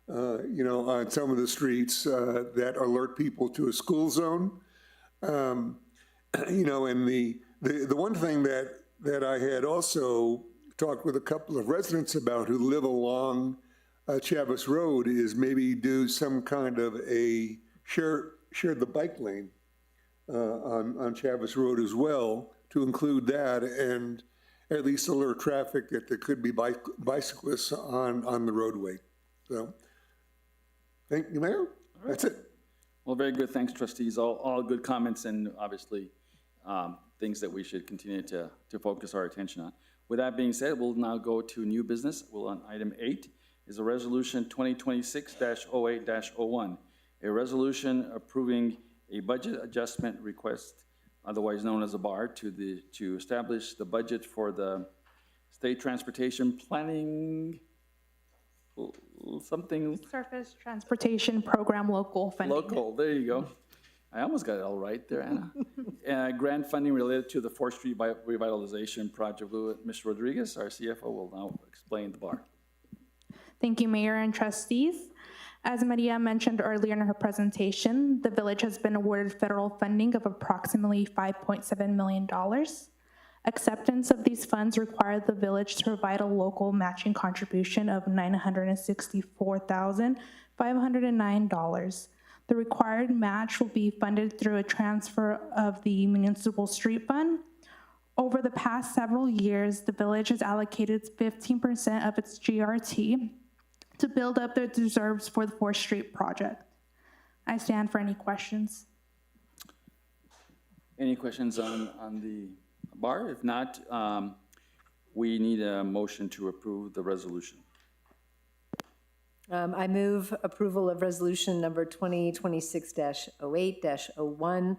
on some of the streets that alert people to a school zone. And the one thing that I had also talked with a couple of residents about who live along Chavis Road is maybe do some kind of a share the bike lane on Chavis Road as well, to include that and at least alert traffic that there could be bicyclists on the roadway. So, thank you, Mayor. That's it. Well, very good. Thanks, trustees. All good comments and obviously things that we should continue to focus our attention on. With that being said, we'll now go to new business. We'll on item 8 is a resolution 2026-08-01, a resolution approving a budget adjustment request, otherwise known as a BAR, to establish the budget for the state transportation planning something. Surface Transportation Program local funding. Local, there you go. I almost got it all right there, Anna. Grant funding related to the 4th Street revitalization project. Mr. Rodriguez, our CFO, will now explain the BAR. Thank you, Mayor and trustees. As Maria mentioned earlier in her presentation, the village has been awarded federal funding of approximately $5.7 million. Acceptance of these funds required the village to provide a local matching contribution of $964,509. The required match will be funded through a transfer of the municipal street fund. Over the past several years, the village has allocated 15% of its GRT to build up the reserves for the 4th Street project. I stand for any questions. Any questions on the BAR? If not, we need a motion to approve the resolution. I move approval of resolution number 2026-08-01,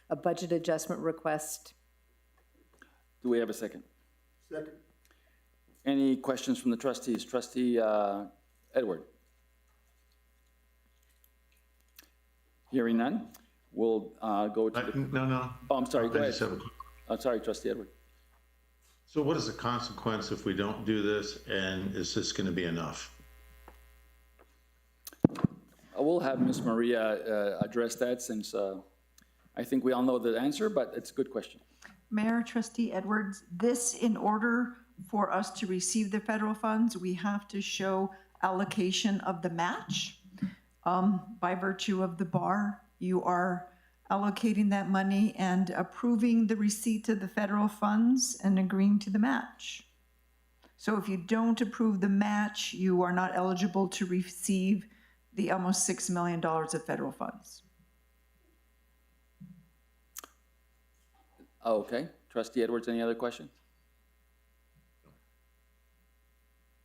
a budget adjustment request. Do we have a second? Second. Any questions from the trustees? Trustee Edward? Hearing none, we'll go to the... No. Oh, I'm sorry, go I ahead. just have a quick- I'm sorry, Trustee Edward. So what is the consequence if we don't do this, and is this going to be enough? We'll have Ms. Maria address that, since I think we all know the answer, but it's a good question. Mayor, Trustee Edwards, this, in order for us to receive the federal funds, we have to show allocation of the match. By virtue of the BAR, you are allocating that money and approving the receipt of the federal funds and agreeing to the match. So if you don't approve the match, you are not eligible to receive the almost $6 million of federal funds. Okay, Trustee Edwards, any other questions?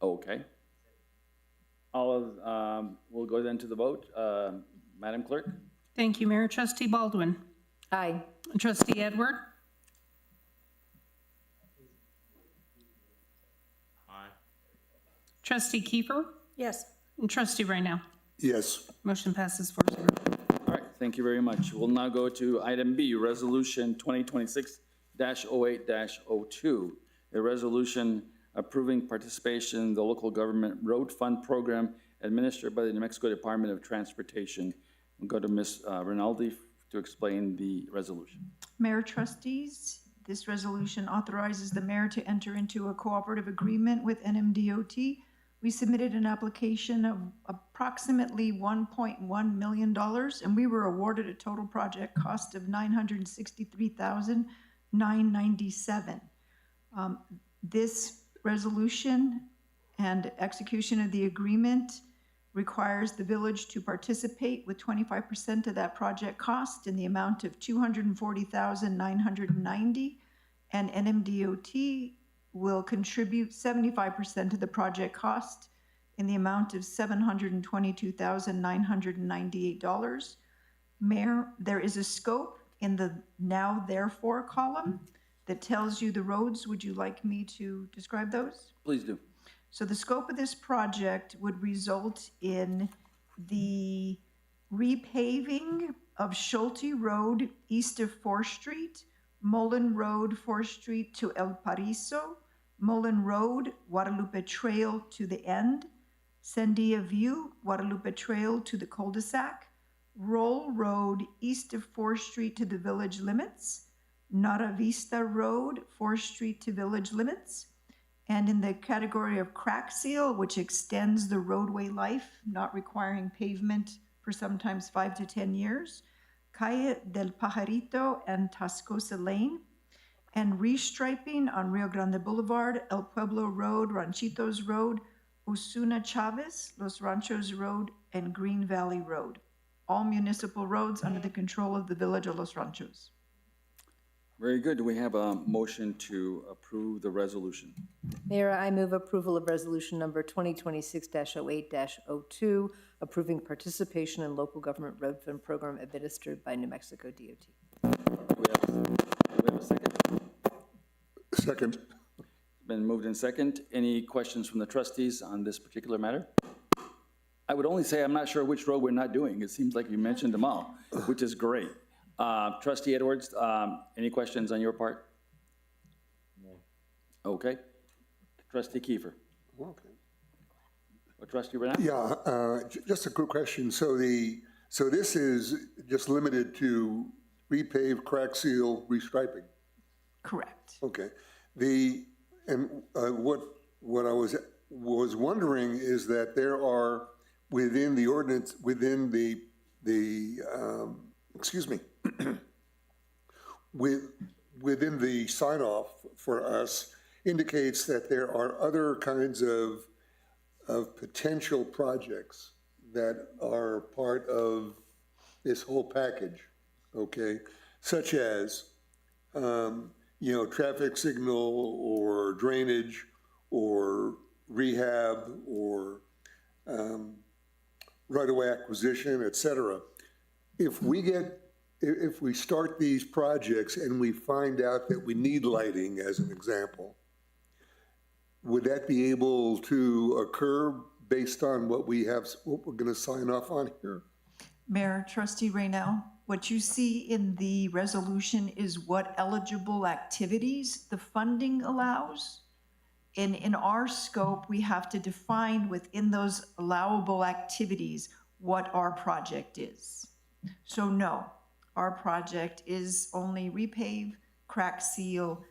Okay. We'll go then to the vote. Madam Clerk? Thank you, Mayor. Trustee Baldwin. Aye. Trustee Edward. Aye. Trustee Kiefer. Yes. And Trustee Rhino. Yes. Motion passes 4-0. All right, thank you very much. We'll now go to item B, Resolution 2026-08-02, a resolution approving participation in the local government road fund program administered by the New Mexico Department of Transportation. We'll go to Ms. Rinaldi to explain the resolution. Mayor, trustees, this resolution authorizes the mayor to enter into a cooperative agreement with NMDOT. We submitted an application of approximately $1.1 million, and we were awarded a total project cost of $963,997. This resolution and execution of the agreement requires the village to participate with 25% of that project cost in the amount of $240,990, and NMDOT will contribute 75% of the project cost in the amount of $722,998. Mayor, there is a scope in the now therefore column that tells you the roads. Would you like me to describe those? Please do. So the scope of this project would result in the repaving of Schulte Road east of 4th Street, Mullen Road, 4th Street to El Pariso, Mullen Road, Guadalupe Trail to the end, Sandia View, Guadalupe Trail to the cul-de-sac, Roll Road east of 4th Street to the village limits, Nara Vista Road, 4th Street to village limits, and in the category of crack seal, which extends the roadway life, not requiring pavement for sometimes 5 to 10 years, Calle del Pajarito and Tascosa Lane, and restriping on Rio Grande Boulevard, El Pueblo Road, Ranchitos Road, Osuna Chavez, Los Ranchos Road, and Green Valley Road. All municipal roads under the control of the Village of Los Ranchos. Very good. Do we have a motion to approve the resolution? Mayor, I move approval of resolution number 2026-08-02, approving participation in local government road fund program administered by New Mexico DOT. Do we have a second? Second. Been moved in second. Any questions from the trustees on this particular matter? I would only say I'm not sure which road we're not doing. It seems like you mentioned them all, which is great. Trustee Edwards, any questions on your part? No. Okay. Trustee Kiefer. Okay. Or Trustee Renat? Yeah, just a quick question. So this is just limited to repave, crack seal, restriping? Correct. Okay. What I was wondering is that there are within the ordinance, within the excuse me, within the sign off for us indicates that there are other kinds of potential projects that are part of this whole package, okay? Such as, traffic signal or drainage or rehab or right-of-way acquisition, et cetera. If we start these projects and we find out that we need lighting, as an example, would that be able to occur based on what we're going to sign off on here? Mayor, Trustee Raynell, what you see in the resolution is what eligible activities the funding allows. In our scope, we have to define within those allowable activities what our project is. So no, our project is only repave, crack seal,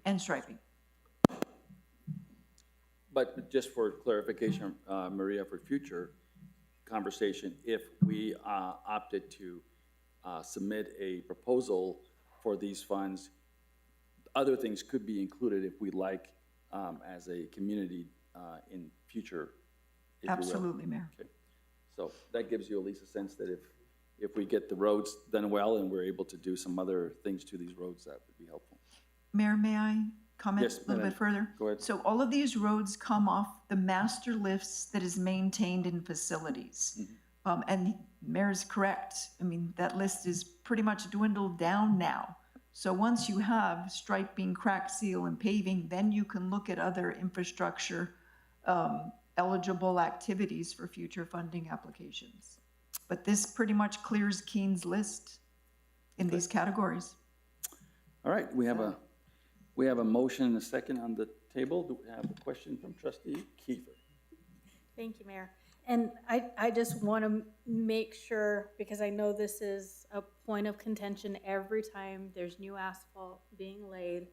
and striping. But just for clarification, Maria, for future conversation, if we opted to submit a proposal for these funds, other things could be included if we like as a community in future, if you will. Absolutely, Mayor. Okay. So that gives you at least a sense that if we get the roads done well and we're able to do some other things to these roads, that would be helpful. Mayor, may I comment Yes, a little bit further? Go ahead. So all of these roads come off the master lifts that is maintained in facilities. And Mayor's correct. I mean, that list is pretty much dwindled down now. So once you have striping, crack seal, and paving, then you can look at other infrastructure eligible activities for future funding applications. But this pretty much clears Keene's list in these categories. All right, we have a motion and a second on the table. Do we have a question from Trustee Kiefer? Thank you, Mayor. And I just want to make sure, because I know this is a point of contention every time there's new asphalt being laid,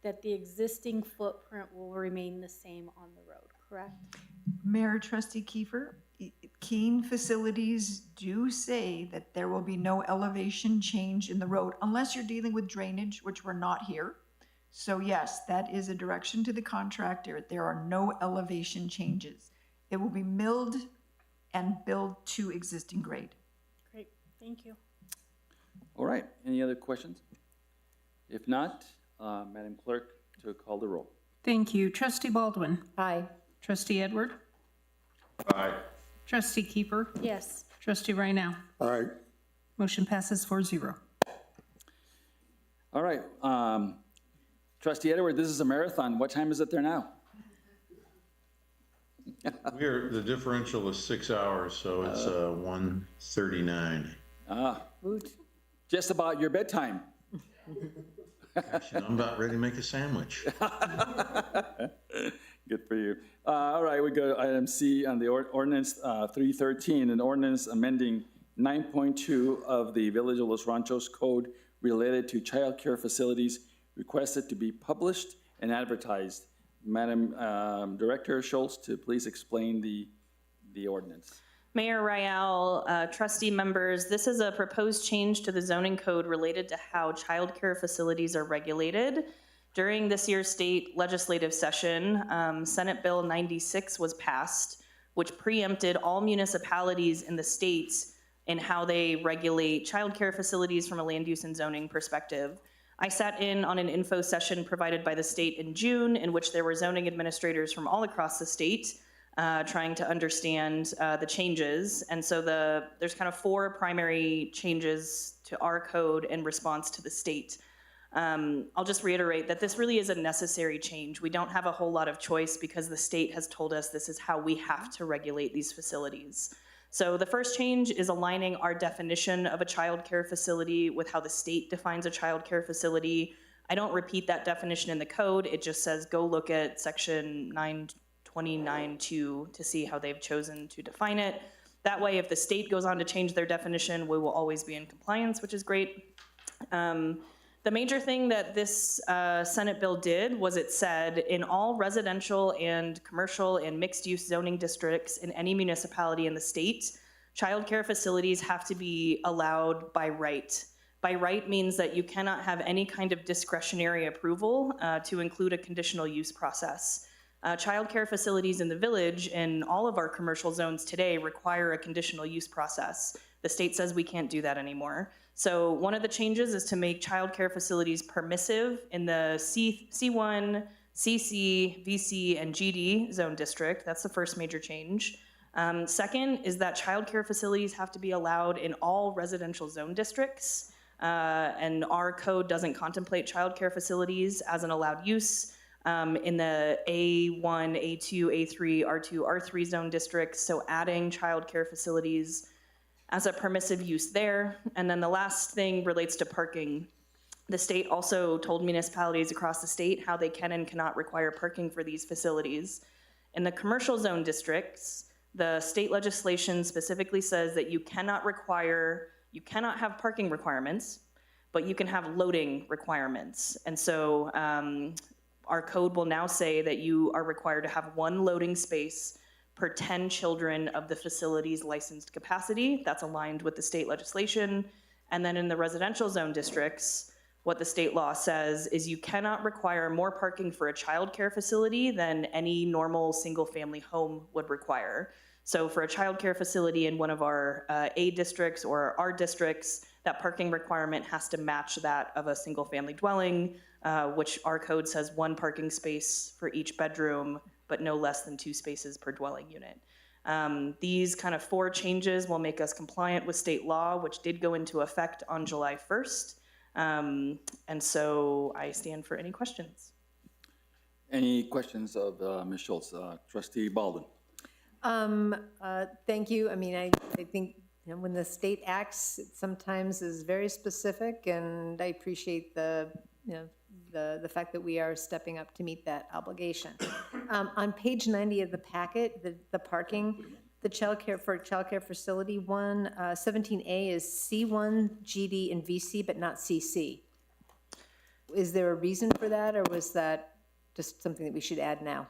that the existing footprint will remain the same on the road, correct? Mayor, Trustee Kiefer, Keene facilities do say that there will be no elevation change in the road unless you're dealing with drainage, which we're not here. So yes, that is a direction to the contractor. There are no elevation changes. It will be milled and built to existing grade. Great, thank you. All right, any other questions? If not, Madam Clerk, to call the roll. Thank you. Trustee Baldwin. Aye. Trustee Edward. Aye. Trustee Keeper. Yes. Trustee Raynell. All right. Motion passes 4-0. All right, Trustee Edward, this is a marathon. What time is it there now? The differential is 6 hours, so it's 1:39. Woot. Just about your bedtime. Gosh, I'm about ready to make a sandwich. Good for you. All right, we go to item C on the ordinance 313, an ordinance amending 9.2 of the Village of Los Ranchos Code related to child care facilities, requested to be published and advertised. Madam Director Schultz, to please explain the ordinance. Mayor Rael, trustee members, this is a proposed change to the zoning code related to how childcare facilities are regulated. During this year's state legislative session, Senate Bill 96 was passed, which preempted all municipalities in the states in how they regulate childcare facilities from a land use and zoning perspective. I sat in on an info session provided by the state in June, in which there were zoning administrators from all across the state trying to understand the changes. And so there's kind of 4 primary changes to our code in response to the state. I'll just reiterate that this really is a necessary change. We don't have a whole lot of choice because the state has told us this is how we have to regulate these facilities. So the first change is aligning our definition of a child care facility with how the state defines a child care facility. I don't repeat that definition in the code. It just says go look at section 929.2 to see how they've chosen to define it. That way, if the state goes on to change their definition, we will always be in compliance, which is great. The major thing that this Senate bill did was it said in all residential and commercial and mixed-use zoning districts in any municipality in the state, childcare facilities have to be allowed by right. By right means that you cannot have any kind of discretionary approval to include a conditional use process. Childcare facilities in the village and all of our commercial zones today require a conditional use process. The state says we can't do that anymore. So one of the changes is to make childcare facilities permissive in the C1, CC, VC, and GD zone district. That's the first major change. Second is that childcare facilities have to be allowed in all residential zone districts. And our code doesn't contemplate childcare facilities as an allowed use in the A1, A2, A3, R2, R3 zone districts. So adding childcare facilities as a permissive use there. And then the last thing relates to parking. The state also told municipalities across the state how they can and cannot require parking for these facilities. In the commercial zone districts, the state legislation specifically says that you cannot have parking requirements, but you can have loading requirements. And so our code will now say that you are required to have 1 loading space per 10 children of the facility's licensed capacity. That's aligned with the state legislation. And then in the residential zone districts, what the state law says is you cannot require more parking for a child care facility than any normal single family home would require. So for a child care facility in one of our A districts or our districts, that parking requirement has to match that of a single family dwelling, which our code says 1 parking space for each bedroom, but no less than 2 spaces per dwelling unit. These kind of 4 changes will make us compliant with state law, which did go into effect on July 1st. And so I stand for any questions. Any questions of Ms. Schultz? Trustee Baldwin. Thank you. I mean, I think when the state acts, it sometimes is very specific, and I appreciate the fact that we are stepping up to meet that obligation. On page 90 of the packet, the parking, the childcare facility 17A is C1, GD, and VC, but not CC. Is there a reason for that, or was that just something that we should add now?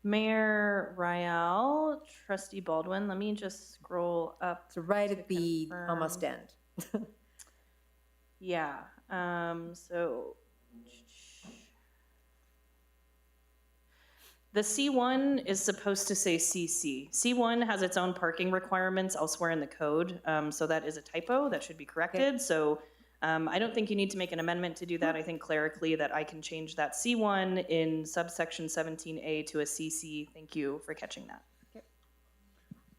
Mayor Rael, Trustee Baldwin, let me just scroll up. So right at the almost end. Yeah, so the C1 is supposed to say CC. C1 has its own parking requirements elsewhere in the code, so that is a typo that should be corrected. Okay. So I don't think you need to make an amendment to do that. I think clerically that I can change that C1 in subsection 17A to a CC. Thank you for catching that.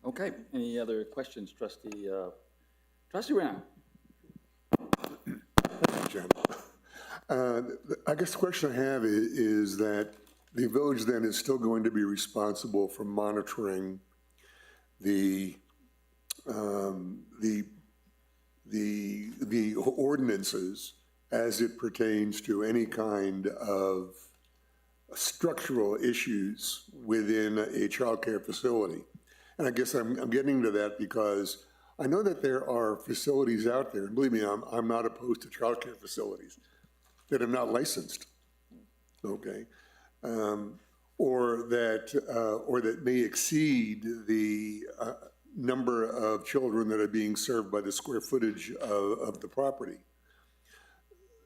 Okay, any other questions, Trustee Renan? Jim. I guess the question I have is that the village then is still going to be responsible for monitoring the ordinances as it pertains to any kind of structural issues within a childcare facility. And I guess I'm getting to that because I know that there are facilities out there, and believe me, I'm not opposed to childcare facilities that are not licensed, okay? Or that may exceed the number of children that are being served by the square footage of the property.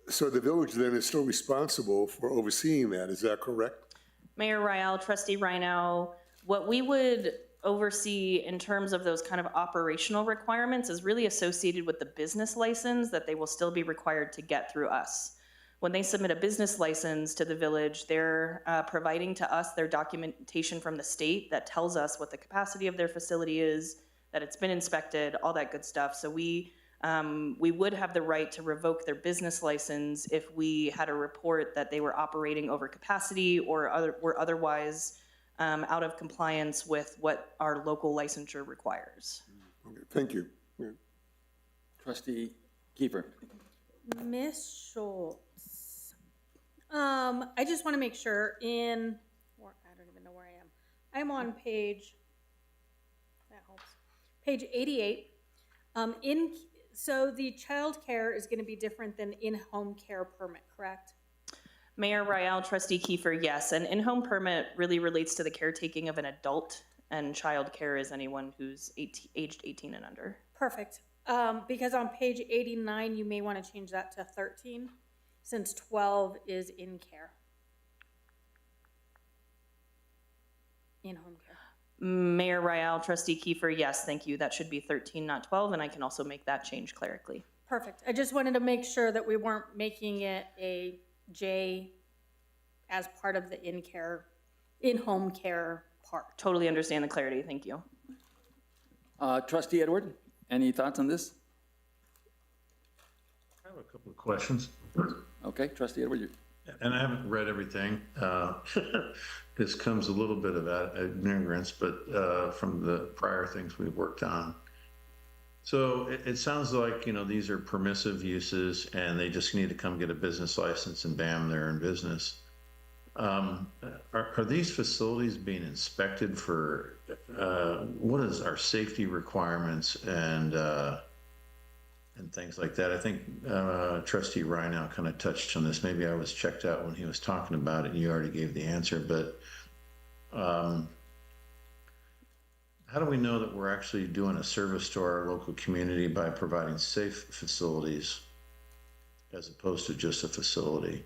So the village then is still responsible for overseeing that, is that correct? Mayor Rael, Trustee Rhino, what we would oversee in terms of those kind of operational requirements is really associated with the business license that they will still be required to get through us. When they submit a business license to the village, they're providing to us their documentation from the state that tells us what the capacity of their facility is, that it's been inspected, all that good stuff. So we would have the right to revoke their business license if we had a report that they were operating over capacity or were otherwise out of compliance with what our local licensure requires. Okay, thank you. Yeah. Trustee Kiefer. Ms. Schultz, I just want to make sure I don't even know where I am. I'm on page, that helps, page 88. So the child care is going to be different than in-home care permit, correct? Mayor Rael, Trustee Kiefer, yes. An in-home permit really relates to the caretaking of an adult, and child care is anyone who's aged 18 and under. Perfect. Because on page 89, you may want to change that to 13, since 12 is in care. In-home care. Mayor Rael, Trustee Kiefer, yes, thank you. That should be 13, not 12, and I can also make that change clerically. Perfect. I just wanted to make sure that we weren't making it a J as part of the in-home care part. Totally understand the clarity, thank you. Trustee Edward, any thoughts on this? I have a couple of questions. Okay, Trustee Edward. And I haven't read everything. This comes a little bit of ignorance, but from the prior things we've worked on. So it sounds like, these are permissive uses and they just need to come get a business license and bam, they're in business. Are these facilities being inspected for, what is our safety requirements and things like that? I think Trustee Rhino kind of touched on this. Maybe I was checked out when he was talking about it and you already gave the answer, but how do we know that we're actually doing a service to our local community by providing safe facilities as opposed to just a facility?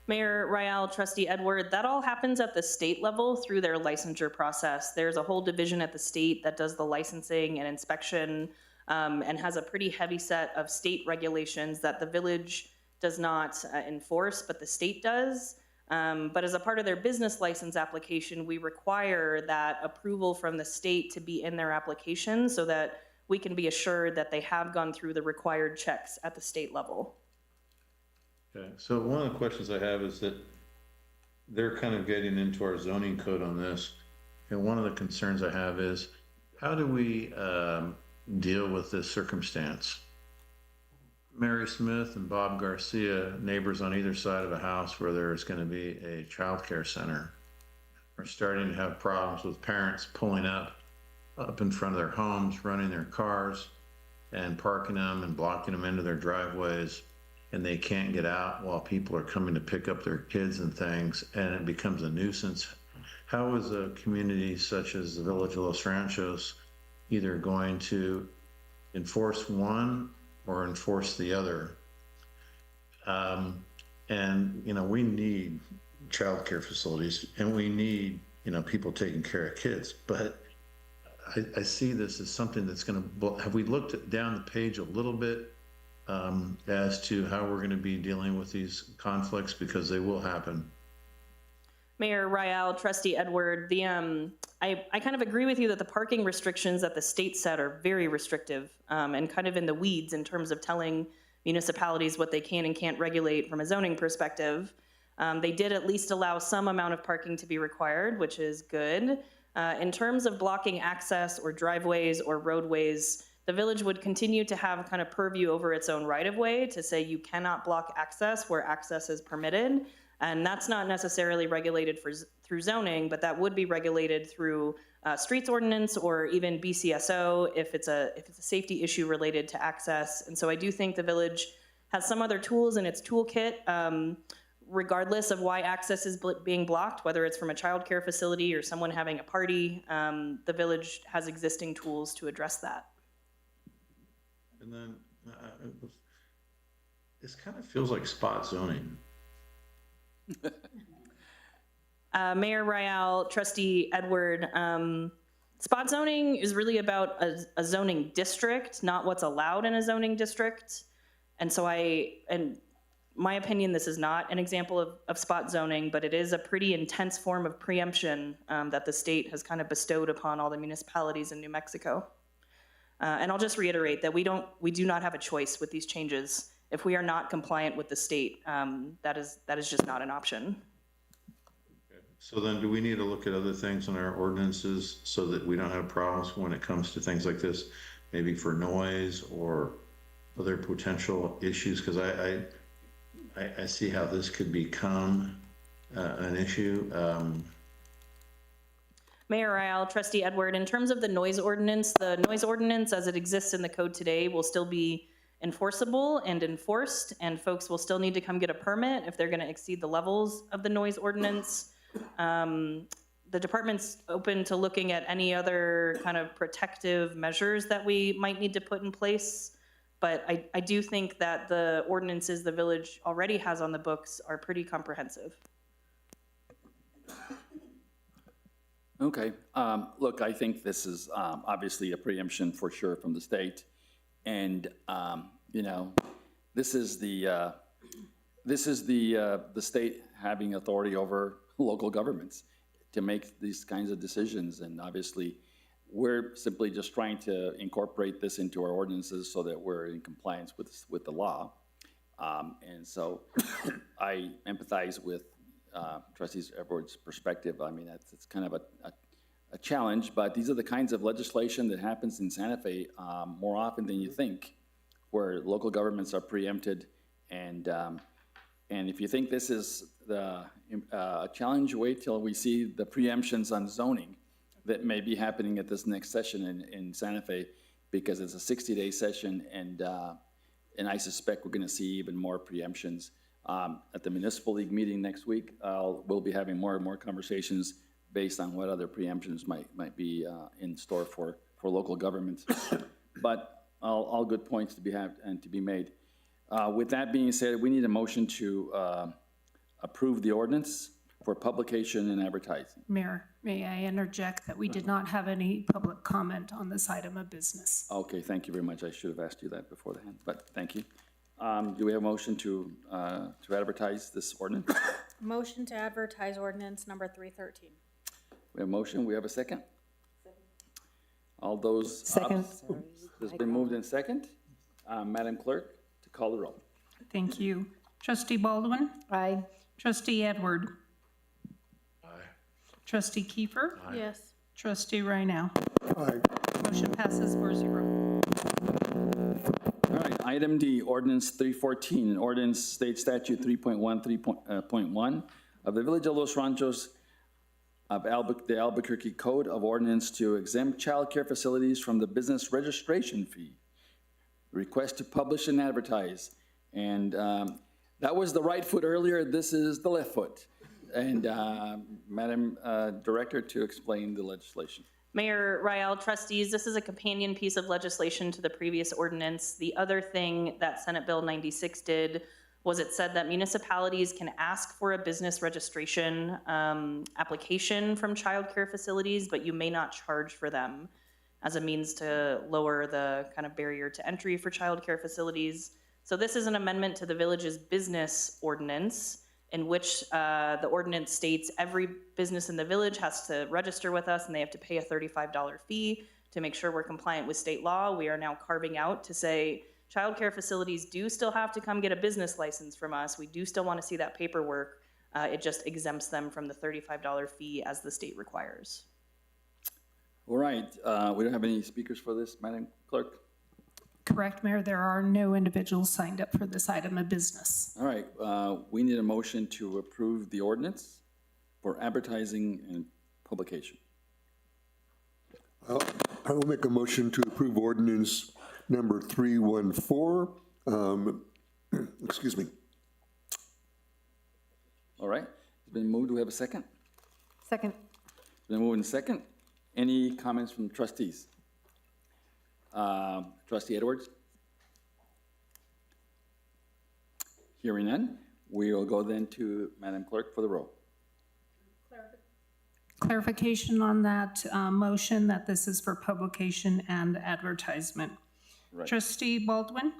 Mayor Rael, Trustee Edward, that all happens at the state level through their licensure process. There's a whole division at the state that does the licensing and inspection and has a pretty heavy set of state regulations that the village does not enforce, but the state does. But as a part of their business license application, we require that approval from the state to be in their application so that we can be assured that they have gone through the required checks at the state level. Okay, so one of the questions I have is that they're kind of getting into our zoning code on this. And one of the concerns I have is, how do we deal with this circumstance? Mary Smith and Bob Garcia, neighbors on either side of a house where there's going to be a child care center, are starting to have problems with parents pulling up in front of their homes, running their cars and parking them and blocking them into their driveways, and they can't get out while people are coming to pick up their kids and things, and it becomes a nuisance. How is a community such as the Village of Los Ranchos either going to enforce one or enforce the other? And, we need childcare facilities and we need, people taking care of kids, but I see this as something that's have we looked down the page a little bit as to how we're going to be dealing with these conflicts, because they will happen? Mayor Rael, Trustee Edward, I kind of agree with you that the parking restrictions that the state set are very restrictive and kind of in the weeds in terms of telling municipalities what they can and can't regulate from a zoning perspective. They did at least allow some amount of parking to be required, which is good. In terms of blocking access or driveways or roadways, the village would continue to have kind of purview over its own right-of-way to say you cannot block access where access is permitted. And that's not necessarily regulated through zoning, but that would be regulated through streets ordinance or even BCSO if it's a safety issue related to access. And so I do think the village has some other tools in its toolkit, regardless of why access is being blocked, whether it's from a childcare facility or someone having a party. The village has existing tools to address that. And then this kind of feels like spot zoning. Mayor Rial, Trustee Edward, spot zoning is really about a zoning district, not what's allowed in a zoning district. And so in my opinion, this is not an example of spot zoning, but it is a pretty intense form of preemption that the state has kind of bestowed upon all the municipalities in New Mexico. And I'll just reiterate that we do not have a choice with these changes. If we are not compliant with the state, that is just not an option. So then do we need to look at other things in our ordinances so that we don't have problems when it comes to things like this, maybe for noise or other potential issues? Because I see how this could become an issue. Mayor Rial, Trustee Edward, in terms of the noise ordinance as it exists in the code today will still be enforceable and enforced, and folks will still need to come get a permit if they're going to exceed the levels of the noise ordinance. The department's open to looking at any other kind of protective measures that we might need to put in place, but I do think that the ordinances the village already has on the books are pretty comprehensive. Okay, look, I think this is obviously a preemption for sure from the state. And, you know, this is the state having authority over local governments to make these kinds of decisions. And obviously, we're simply just trying to incorporate this into our ordinances so that we're in compliance with the law. And so I empathize with Trustee Edwards' perspective. I mean, it's kind of a challenge, but these are the kinds of legislation that happens in Santa Fe more often than you think, where local governments are preempted. And if you think this is a challenge, wait till we see the preemptions on zoning that may be happening at this next session in Santa Fe, because it's a 60-day session, and I suspect we're going to see even more preemptions. At the Municipal League meeting next week, we'll be having more and more conversations based on what other preemptions might be in store for local governments. But all good points to be had and to be made. With that being said, we need a motion to approve the ordinance for publication and advertising. Mayor, may I interject that we did not have any public comment on this item of business? Okay, thank you very much. I should have asked you that beforehand, but thank you. Do we have a motion to advertise this ordinance? Motion to advertise ordinance number 313. We have a motion. We have a second. All those. Second. It's been moved in second. Madam Clerk, to call the roll. Thank you. Trustee Baldwin? Aye. Trustee Edward? Aye. Trustee Kiefer? Yes. Trustee Reinau? Aye. Motion passes 4-0. All right, item D, ordinance 314, an ordinance state statute 3.1 of the Village of Los Ranchos of the Albuquerque Code of Ordinance to exempt child care facilities from the business registration fee. Request to publish and advertise. And that was the right foot earlier. This is the left foot. And Madam Director, to explain the legislation. Mayor Rial, trustees, this is a companion piece of legislation to the previous ordinance. The other thing that Senate Bill 96 did was it said that municipalities can ask for a business registration application from child care facilities, but you may not charge for them as a means to lower the kind of barrier to entry for child care facilities. So this is an amendment to the village's business ordinance, in which the ordinance states every business in the village has to register with us and they have to pay a $35 fee to make sure we're compliant with state law. We are now carving out to say childcare facilities do still have to come get a business license from us. We do still want to see that paperwork, It just exempts them from the $35 fee as the state requires. All right, we don't have any speakers for this, Madam Clerk? Correct, Mayor, there are no individuals signed up for this item of business. All right, we need a motion to approve the ordinance for advertising and publication. I will make a motion to approve ordinance number 314. Excuse me. All right, it's been moved. Do we have a second? Second. It's been moved in second. Any comments from trustees? Trustee Edwards? Hearing none, we will go then to Madam Clerk for the roll. Clarification on that motion that this is for publication and advertisement. Right. Trustee Baldwin?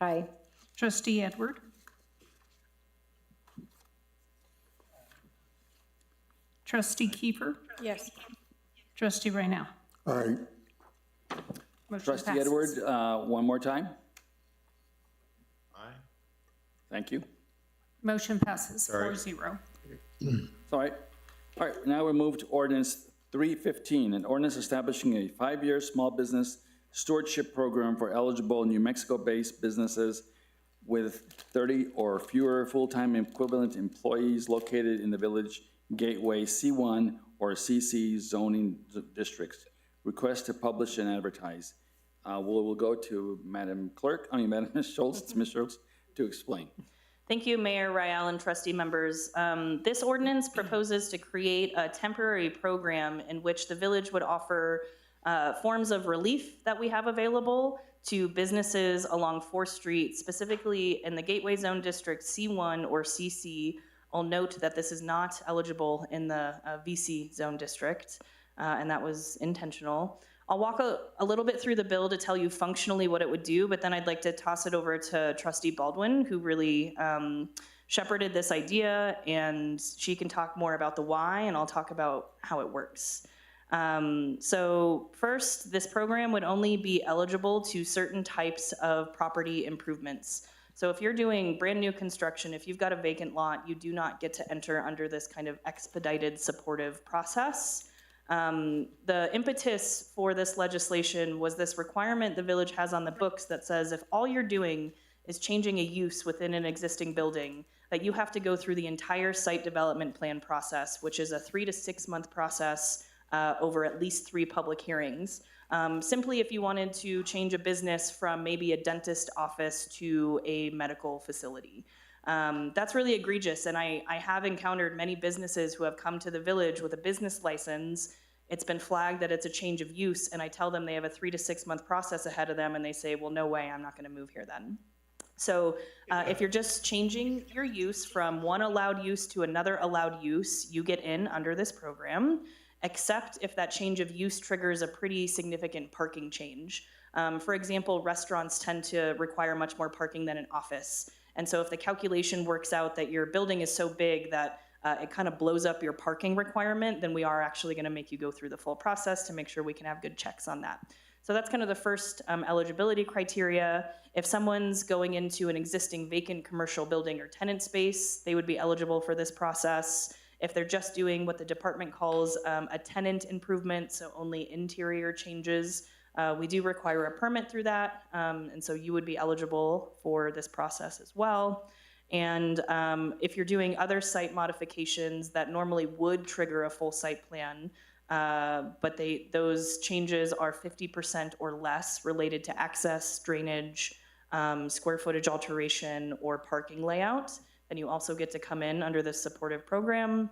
Aye. Trustee Edward? Trustee Kiefer? Yes. Trustee Raynow? Aye. Motion Trustee passes. Edward, one more time. Aye. Thank you. Motion passes 4-0. All right. All right, now we move to ordinance 315, an ordinance establishing a 5-year small business stewardship program for eligible New Mexico-based businesses with 30 or fewer full-time equivalent employees located in the Village Gateway C1 or CC zoning districts. Request to publish and advertise. We'll go to Madam Schultz, Ms. Schultz, to explain. Thank you, Mayor Rael and trustee members. This ordinance proposes to create a temporary program in which the village would offer forms of relief that we have available to businesses along 4th Street, specifically in the Gateway Zone District C1 or CC. I'll note that this is not eligible in the VC Zone District, and that was intentional. I'll walk a little bit through the bill to tell you functionally what it would do, but then I'd like to toss it over to Trustee Baldwin, who really shepherded this idea, and she can talk more about the why, and I'll talk about how it works. So first, this program would only be eligible to certain types of property improvements. So if you're doing brand new construction, if you've got a vacant lot, you do not get to enter under this kind of expedited supportive process. The impetus for this legislation was this requirement the village has on the books that says if all you're doing is changing a use within an existing building, that you have to go through the entire site development plan process, which is a 3 to 6 month process over at least 3 public hearings. Simply if you wanted to change a business from maybe a dentist office to a medical facility. That's really egregious, and I have encountered many businesses who have come to the village with a business license. It's been flagged that it's a change of use, and I tell them they have a 3 to 6 month process ahead of them, and they say, well, no way, I'm not gonna move here then. So if you're just changing your use from one allowed use to another allowed use, you get in under this program, except if that change of use triggers a pretty significant parking change. For example, restaurants tend to require much more parking than an office. And so if the calculation works out that your building is so big that it kind of blows up your parking requirement, then we are actually going to make you go through the full process to make sure we can have good checks on that. So that's kind of the first eligibility criteria. If someone's going into an existing vacant commercial building or tenant space, they would be eligible for this process. If they're just doing what the department calls a tenant improvement, so only interior changes, we do require a permit through that, and so you would be eligible for this process as well. And if you're doing other site modifications that normally would trigger a full site plan, but those changes are 50% or less related to access, drainage, square footage alteration, or parking layout, then you also get to come in under this supportive program.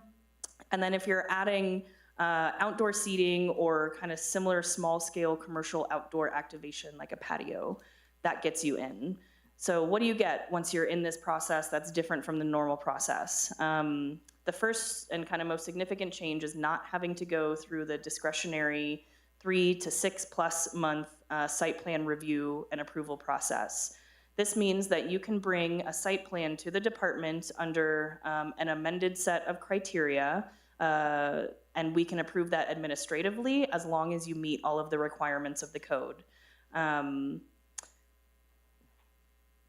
And then if you're adding outdoor seating or kind of similar small scale commercial outdoor activation like a patio, that gets you in. So what do you get once you're in this process that's different from the normal process? The first and kind of most significant change is not having to go through the discretionary 3 to 6+ month site plan review and approval process. This means that you can bring a site plan to the department under an amended set of criteria, and we can approve that administratively as long as you meet all of the requirements of the code.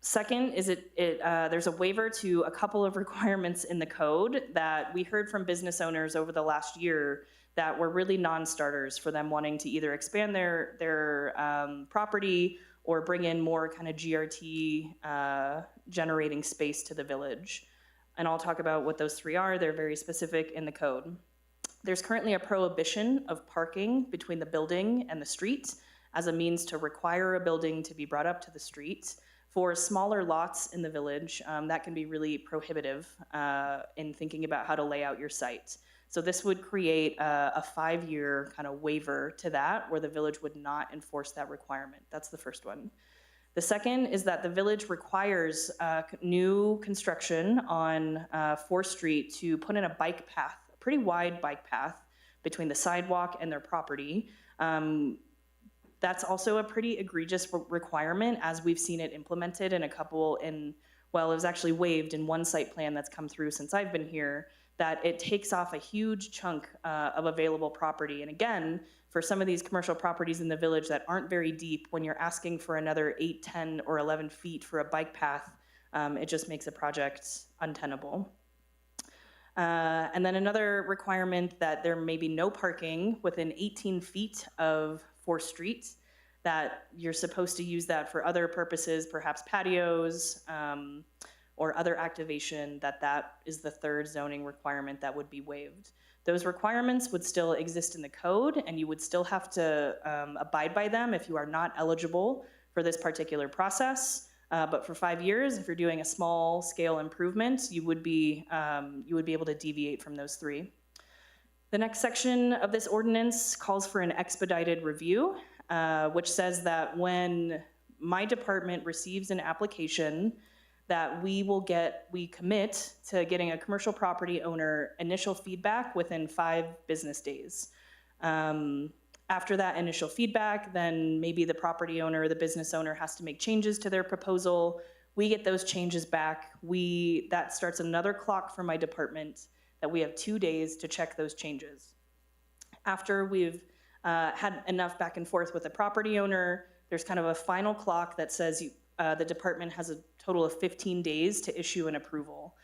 Second is there's a waiver to a couple of requirements in the code that we heard from business owners over the last year that were really non-starters for them wanting to either expand their property or bring in more kind of GRT generating space to the village. And I'll talk about what those three are. They're very specific in the code. There's currently a prohibition of parking between the building and the street as a means to require a building to be brought up to the street. For smaller lots in the village, that can be really prohibitive in thinking about how to lay out your site. So this would create a 5-year kind of waiver to that, where the village would not enforce that requirement. That's the first one. The second is that the village requires new construction on 4th Street to put in a bike path, a pretty wide bike path between the sidewalk and their property. That's also a pretty egregious requirement, as we've seen it implemented in a couple well, it was actually waived in one site plan that's come through since I've been here, that it takes off a huge chunk of available property. And again, for some of these commercial properties in the village that aren't very deep, when you're asking for another 8, 10, or 11 feet for a bike path, it just makes a project untenable. And then another requirement that there may be no parking within 18 feet of 4th Street, that you're supposed to use that for other purposes, perhaps patios or other activation, that is the third zoning requirement that would be waived. Those requirements would still exist in the code, and you would still have to abide by them if you are not eligible for this particular process. But for 5 years, if you're doing a small scale improvement, you would be able to deviate from those three. The next section of this ordinance calls for an expedited review, which says that when my department receives an application, that we commit to getting a commercial property owner initial feedback within 5 business days. After that initial feedback, then maybe the property owner or the business owner has to make changes to their proposal. We get those changes back. That starts another clock for my department that we have 2 days to check those changes. After we've had enough back and forth with the property owner, there's kind of a final clock that says the department has a total of 15 days to issue an approval.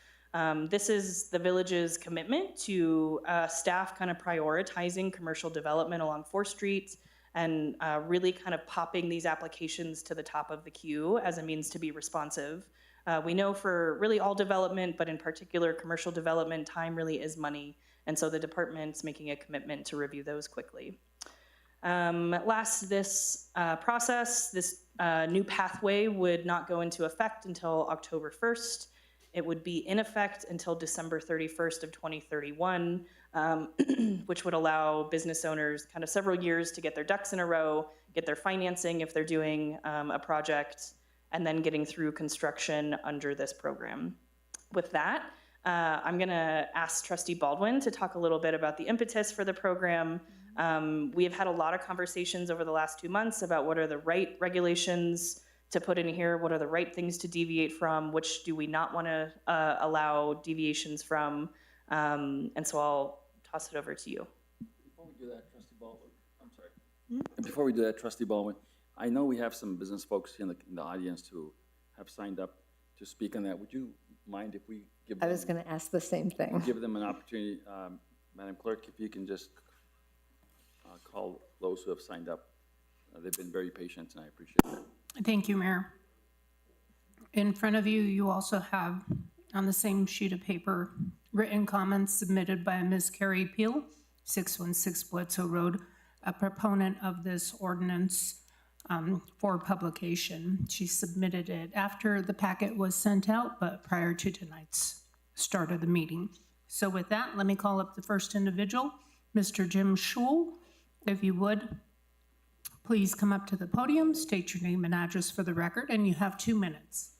This is the village's commitment to staff kind of prioritizing commercial development along 4th Street and really kind of popping these applications to the top of the queue as a means to be responsive. We know for really all development, but in particular commercial development, time really is money. And so the department's making a commitment to review those quickly. This new pathway would not go into effect until October 1st. It would be in effect until December 31st of 2031, which would allow business owners kind of several years to get their ducks in a row, get their financing if they're doing a project, and then getting through construction under this program. With that, I'm going to ask Trustee Baldwin to talk a little bit about the impetus for the program. We have had a lot of conversations over the last 2 months about what are the right regulations to put in here, what are the right things to deviate from, which do we not want to allow deviations from, and so I'll toss it over to you. Before we do that, Trustee Baldwin, I'm sorry. Before we do that, Trustee Baldwin, I know we have some business folks in the audience who have signed up to speak on that. Would you mind if we give them? I was going to ask the same thing. Give them an opportunity. Madam Clerk, if you can just call those who have signed up. They've been very patient, and I appreciate that. Thank you, Mayor. In front of you, you also have on the same sheet of paper written comments submitted by Ms. Carrie Peel, 616 Bledsoe Road, a proponent of this ordinance for publication. She submitted it after the packet was sent out, but prior to tonight's start of the meeting. So with that, let me call up the first individual, Mr. Jim Schul. If you would, please come up to the podium, state your name and address for the record, and you have 2 minutes.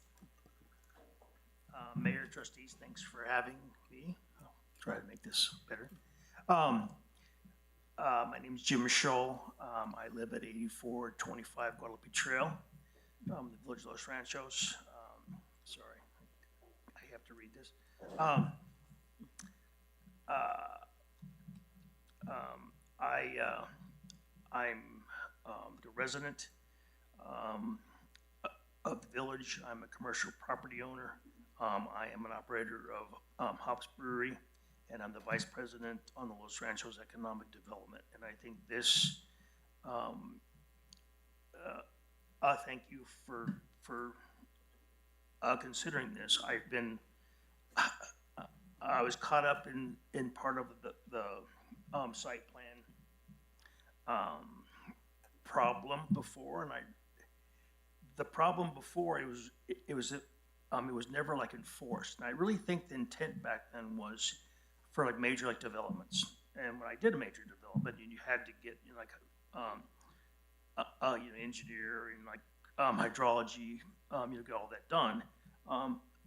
Mayor, trustees, thanks for having me. I'll try to make this better. My name is Jim Scholl. I live at 8425 Guadalupe Trail, the village of Los Ranchos. Sorry, I have to read this. I'm the resident of the village. I'm a commercial property owner. I am an operator of Hops Brewery, and I'm the vice president on the Los Ranchos Economic Development. And I think this, thank you for considering this. I was caught up in part of the site plan problem before, and the problem before it was never like enforced. And I really think the intent back then was for like major like developments. And when I did a major development, you had to get engineer and like hydrology, get all that done.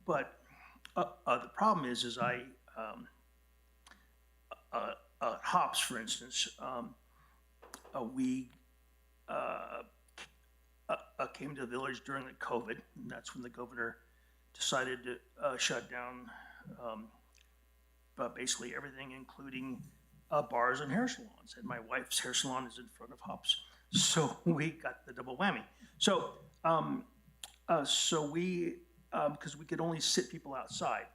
But the problem is hops, for instance, we came to the village during the COVID, and that's when the governor decided to shut down basically everything, including bars and hair salons. And my wife's hair salon is in front of hops, so we got the double whammy. So, we, because we could only sit people outside,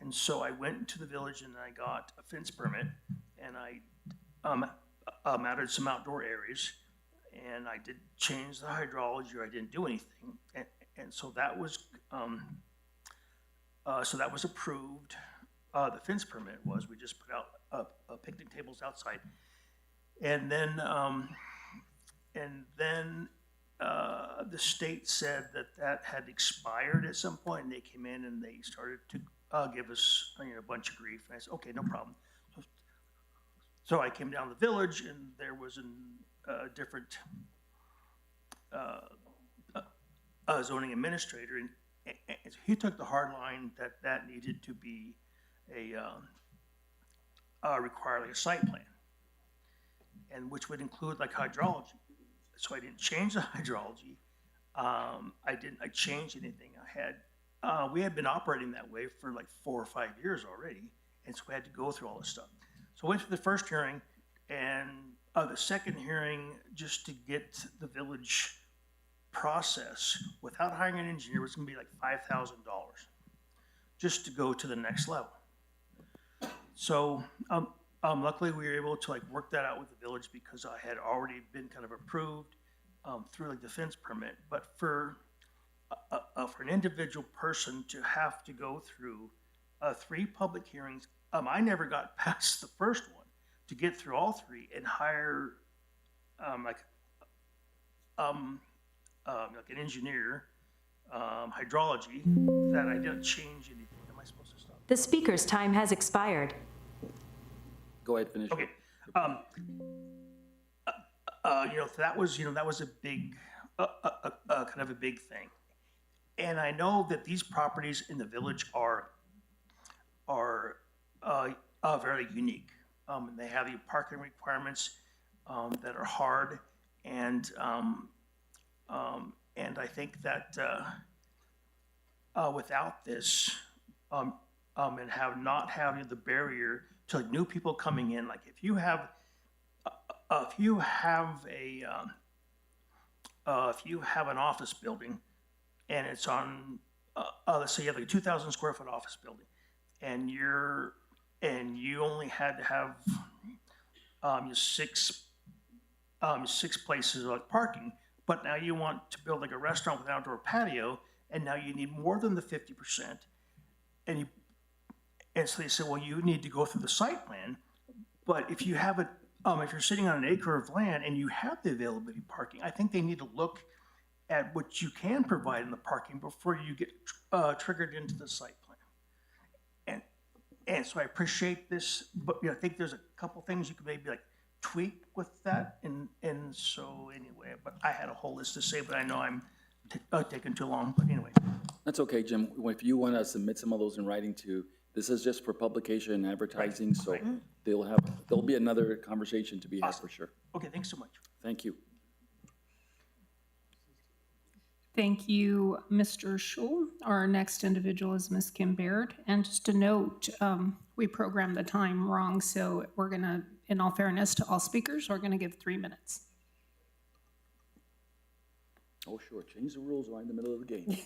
and so I went into the village and I got a fence permit, and I added some outdoor areas, and I did change the hydrology, or I didn't do anything, and so that was approved. The fence permit was, we just put out picnic tables outside, and then the state said that had expired at some point, and they came in and they started to give us a bunch of grief. And I said, okay, no problem. So I came down to the village, and there was a different zoning administrator, and he took the hard line that needed to be require like a site plan, and which would include like hydrology. So I didn't change the hydrology. I changed anything. We had been operating that way for like 4 or 5 years already, and so we had to go through all this stuff. So I went to the first hearing, and the second hearing, just to get the village process without hiring an engineer, was going to be like $5,000 just to go to the next level. So luckily we were able to like work that out with the village, because I had already been kind of approved through like the fence permit. But for an individual person to have to go through 3 public hearings, I never got past the first one, to get through all 3 and hire like an engineer, hydrology, that I didn't change anything. Am I supposed to stop? The speaker's time has expired. Go ahead, finish. Okay. That was a big, kind of a big thing. And I know that these properties in the village are very unique. And they have the parking requirements that are hard, and I think that without this, and not having the barrier to like new people coming in, like if you have an office building, and it's on, let's say you have like a 2,000 square foot office building, and you only had to have six places like parking, but now you want to build like a restaurant with an outdoor patio, and now you need more than the 50%, and so they said, well, you need to go through the site plan, but if you have if you're sitting on an acre of land and you have the availability of parking, I think they need to look at what you can provide in the parking before you get triggered into the site plan. And so I appreciate this, but I think there's a couple things you could maybe like tweak with that. And so anyway, but I had a whole list to say, but I know I'm taking too long, but anyway. That's okay, Jim. If you want to submit some of those in writing too, this is just for publication and advertising, so there'll be another conversation to be had for sure. Okay, thanks so much. Thank you. Thank you, Mr. Schul. Our next individual is Ms. Kim Baird. And just a note, we programmed the time wrong, so we're gonna, in all fairness to all speakers, we're gonna give 3 minutes. Oh, sure, change the rules right in the middle of the game.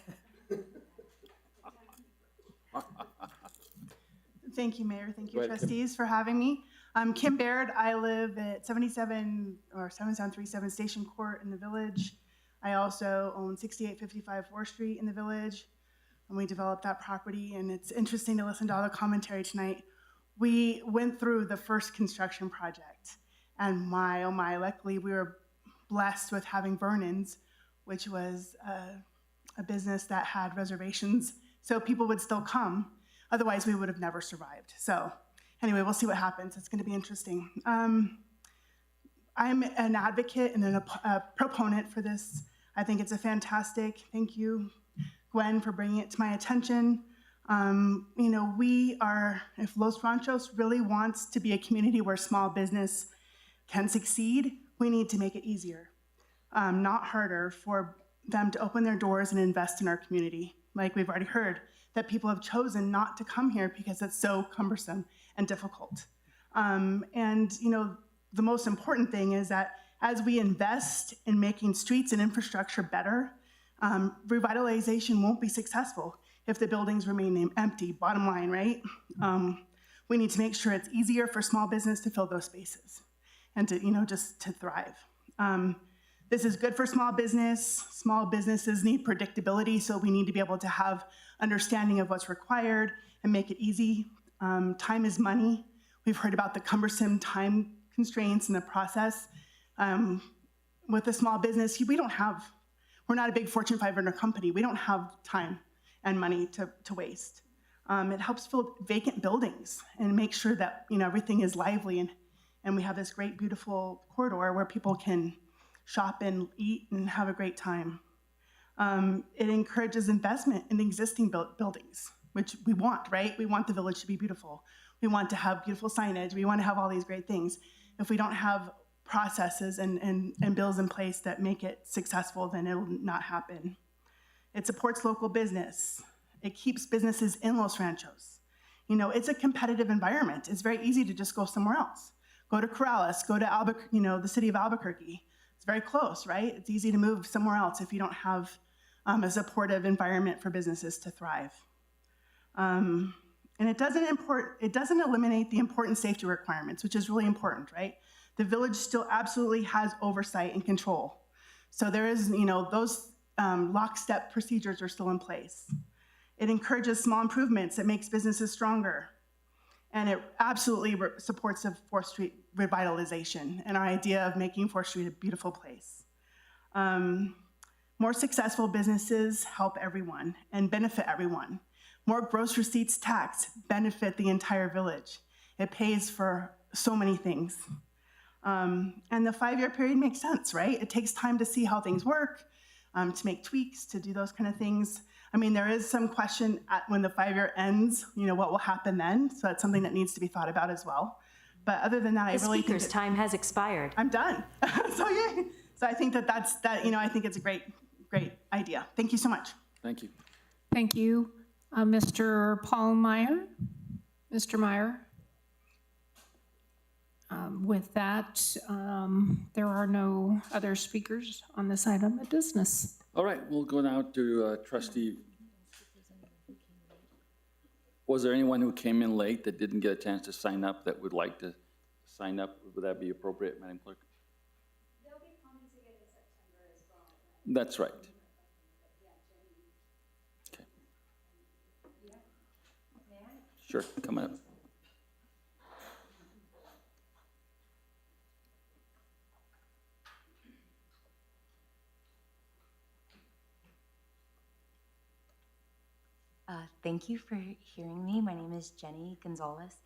Thank you, Mayor. Thank you, Go ahead, Kim. trustees, for having me. I'm Kim Baird. I live at 7737 Station Court in the Village. I also own 6855 4th Street in the Village, and we developed that property, and it's interesting to listen to all the commentary tonight. We went through the first construction project, and my, oh my, luckily we were blessed with having Vernon's, which was a business that had reservations, so people would still come. Otherwise, we would have never survived. So anyway, we'll see what happens. It's going to be interesting. I'm an advocate and a proponent for this. I think it's a fantastic, thank you, Gwen, for bringing it to my attention. You know, if Los Ranchos really wants to be a community where small business can succeed, we need to make it easier, not harder, for them to open their doors and invest in our community. Like we've already heard, that people have chosen not to come here because it's so cumbersome and difficult. And you know, the most important thing is that as we invest in making streets and infrastructure better, revitalization won't be successful if the buildings remain empty, bottom line, right? We need to make sure it's easier for small business to fill those spaces and to, you know, just to thrive. This is good for small business. Small businesses need predictability, so we need to be able to have understanding of what's required and make it easy. Time is money. We've heard about the cumbersome time constraints in the process. With a small business, we're not a big Fortune 500 company. We don't have time and money to waste. It helps fill vacant buildings and make sure that, you know, everything is lively, and we have this great, beautiful corridor where people can shop and eat and have a great time. It encourages investment in existing buildings, which we want, right? We want the village to be beautiful. We want to have beautiful signage. We want to have all these great things. If we don't have processes and bills in place that make it successful, then it'll not happen. It supports local business. It keeps businesses in Los Ranchos. You know, it's a competitive environment. It's very easy to just go somewhere else. Go to Corrales, go to Albuquerque, you know, the city of Albuquerque. It's very close, right? It's easy to move somewhere else if you don't have a supportive environment for businesses to thrive. And it doesn't eliminate the important safety requirements, which is really important, right? The village still absolutely has oversight and control. So there is, you know, those lockstep procedures are still in place. It encourages small improvements. It makes businesses stronger. And it absolutely supports the 4th Street revitalization and our idea of making 4th Street a beautiful place. More successful businesses help everyone and benefit everyone. More gross receipts tax benefit the entire village. It pays for so many things. And the 5-year period makes sense, right? It takes time to see how things work, to make tweaks, to do those kind of things. I mean, there is some question when the 5-year ends, you know, what will happen then? So that's something that needs to be thought about as well. But other than that, I really think The speaker's time has expired. I'm done. So yeah, so I think that's you know, I think it's a great idea. Thank you so much. Thank you. Thank you. Mr. Paul Meyer? Mr. Meyer? With that, there are no other speakers on this item of business. All right, we'll go now to Trustee. Was there anyone who came in late that didn't get a chance to sign up that would like to sign up? Would that be appropriate, Madam Clerk? They'll be coming to get in September as well. That's right. Okay. Sure, come on up. Thank you for hearing me. My name is Jenny Gonzalez.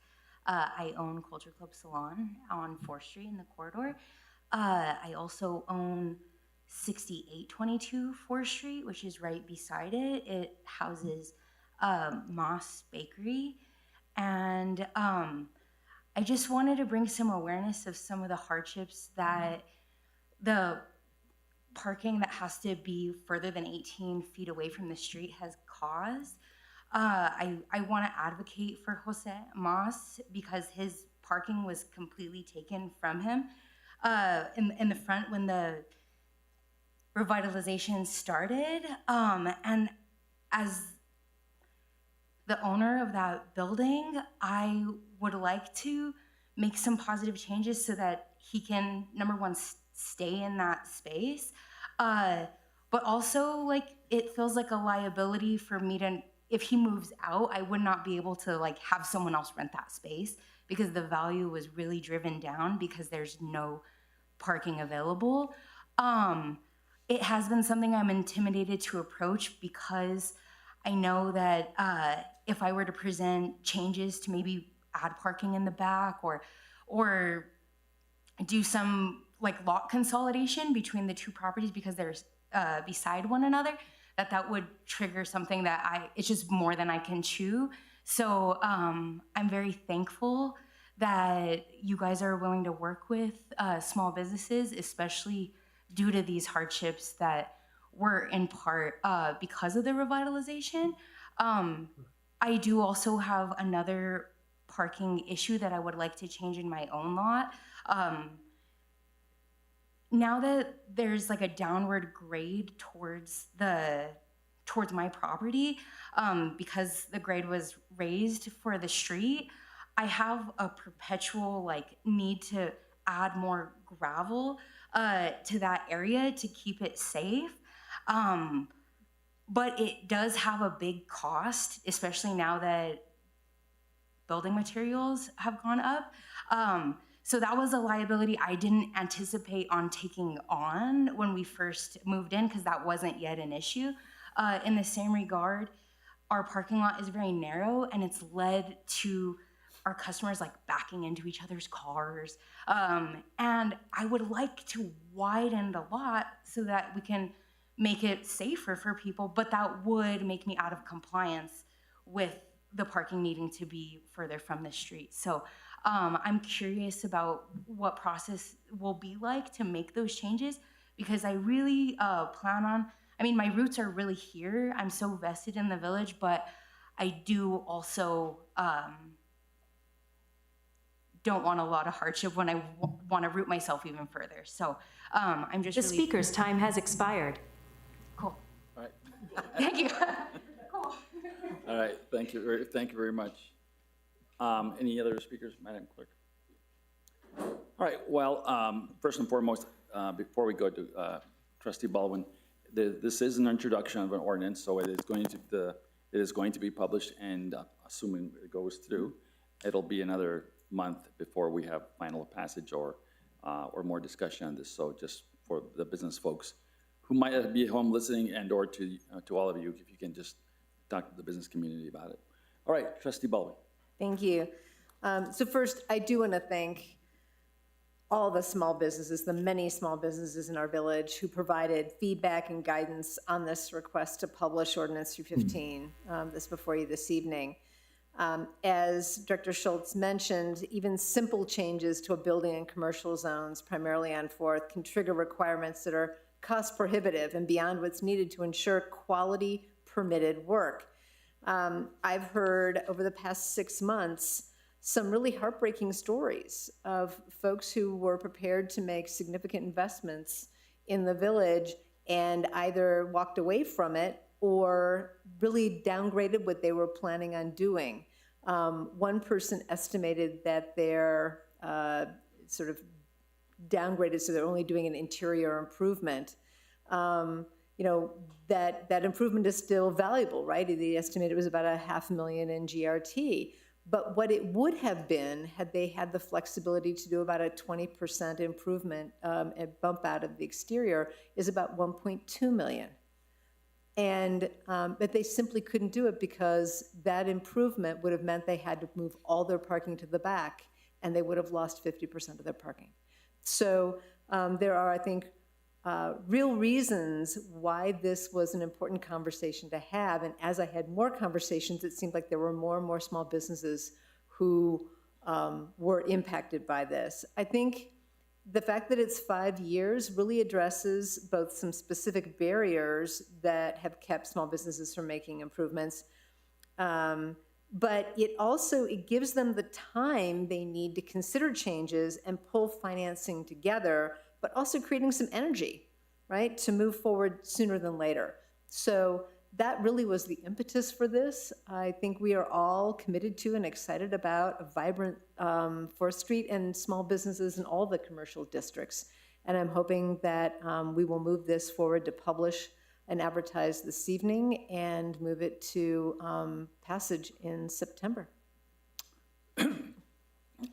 I own Culture Club Salon on 4th Street in the corridor. I also own 6822 4th Street, which is right beside it. It houses Moss Bakery. And I just wanted to bring some awareness of some of the hardships that the parking that has to be further than 18 feet away from the street has caused. I want to advocate for Jose Moss because his parking was completely taken from him in the front when the revitalization started. And as the owner of that building, I would like to make some positive changes so that he can, number one, stay in that space. But also, like, it feels like a liability for me to, if he moves out, I would not be able to, like, have someone else rent that space because the value was really driven down because there's no parking available. It has been something I'm intimidated to approach because I know that if I were to present changes to maybe add parking in the back or do some like lot consolidation between the two properties because they're beside one another, that would trigger something that it's just more than I can chew. So I'm very thankful that you guys are willing to work with small businesses, especially due to these hardships that were in part because of the revitalization. I do also have another parking issue that I would like to change in my own lot. Now that there's like a downward grade towards my property, because the grade was raised for the street, I have a perpetual like need to add more gravel to that area to keep it safe. But it does have a big cost, especially now that building materials have gone up. So that was a liability I didn't anticipate on taking on when we first moved in because that wasn't yet an issue. In the same regard, our parking lot is very narrow and it's led to our customers like backing into each other's cars. And I would like to widen the lot so that we can make it safer for people, but that would make me out of compliance with the parking needing to be further from the street. So I'm curious about what process will be like to make those changes because I really plan on, I mean, my roots are really here. I'm so vested in the village, but I do also don't want a lot of hardship when I want to root myself even further. So I'm just The really... speaker's time has expired. Cool. All right. Thank you. All right, thank you very much. Any other speakers, Madam Clerk? All right, well, first and foremost, before we go to Trustee Baldwin, this is an introduction of an ordinance, so it is going to be published, and assuming it goes through, it'll be another month before we have final passage or more discussion on this. So just for the business folks who might be at home listening and/or to all of you, if you can just talk to the business community about it. All right, Trustee Baldwin. Thank you. So first, I do want to thank all the small businesses, the many small businesses in our village who provided feedback and guidance on this request to publish Ordinance 315, this before you this evening. As Director Schultz mentioned, even simple changes to a building and commercial zones, primarily on 4th, can trigger requirements that are cost prohibitive and beyond what's needed to ensure quality permitted work. I've heard over the past 6 months some really heartbreaking stories of folks who were prepared to make significant investments in the village and either walked away from it or really downgraded what they were planning on doing. One person estimated that they're sort of downgraded, so they're only doing an interior improvement. You know, that improvement is still valuable, right? They estimated it was about $500,000 in GRT. But what it would have been had they had the flexibility to do about a 20% improvement and bump out of the exterior is about $1.2 million. And but they simply couldn't do it because that improvement would have meant they had to move all their parking to the back, and they would have lost 50% of their parking. So there are, I think, real reasons why this was an important conversation to have. And as I had more conversations, it seemed like there were more and more small businesses who were impacted by this. I think the fact that it's 5 years really addresses both some specific barriers that have kept small businesses from making improvements, but it gives them the time they need to consider changes and pull financing together, but also creating some energy, right? To move forward sooner than later. So that really was the impetus for this. I think we are all committed to and excited about a vibrant 4th Street and small businesses in all the commercial districts. And I'm hoping that we will move this forward to publish and advertise this evening and move it to passage in September.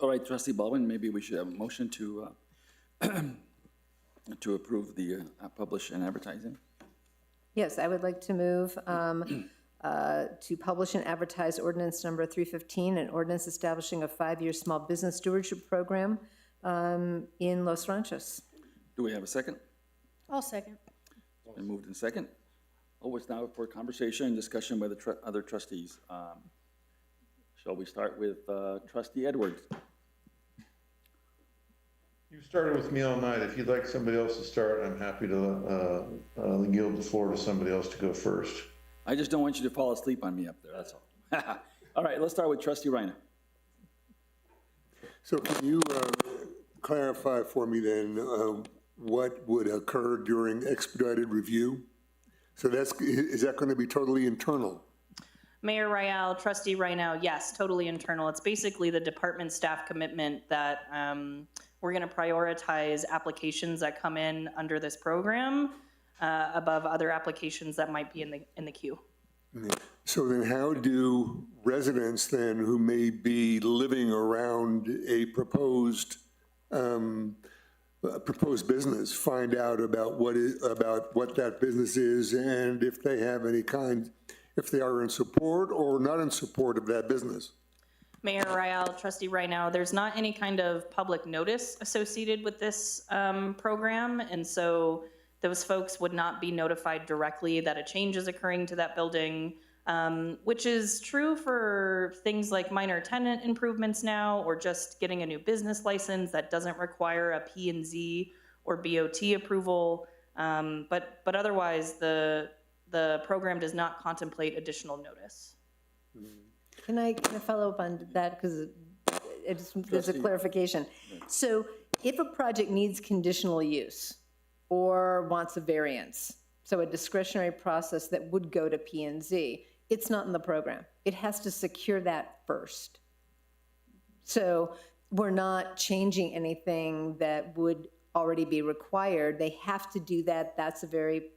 All right, Trustee Baldwin, maybe we should have a motion to to approve the publish and advertising. Yes, I would like to move to publish and advertise ordinance number 315, an ordinance establishing a 5-year small business stewardship program in Los Ranchos. Do we have a second? I'll second. It's been moved in second. Oh, it's now for conversation and discussion by the other trustees. Shall we start with Trustee Edwards? You started with me all night. If you'd like somebody else to start, I'm happy to yield the floor to somebody else to go first. I just don't want you to fall asleep on me up there, that's all. All right, let's start with Trustee Reiner. So can you clarify for me then what would occur during expedited review? So is that going to be totally internal? Mayor Royale, Trustee Reiner, yes, totally internal. It's basically the department staff commitment that we're going to prioritize applications that come in under this program above other applications that might be in the queue. So then how do residents then who may be living around a proposed business find out about what that business is, and if they have any kind, if they are in support or not in support of that business? Mayor Royale, Trustee Reiner, there's not any kind of public notice associated with this program, and so those folks would not be notified directly that a change is occurring to that building, which is true for things like minor tenant improvements now, or just getting a new business license that doesn't require a P&Z or BOT approval. But otherwise, the program does not contemplate additional notice. Can I follow up on that, because there's a clarification. So if a project needs conditional use or wants a variance, so a discretionary process that would go to P&Z, it's not in the program. It has to secure that first. So we're not changing anything that would already be required. They have to do that. That's a very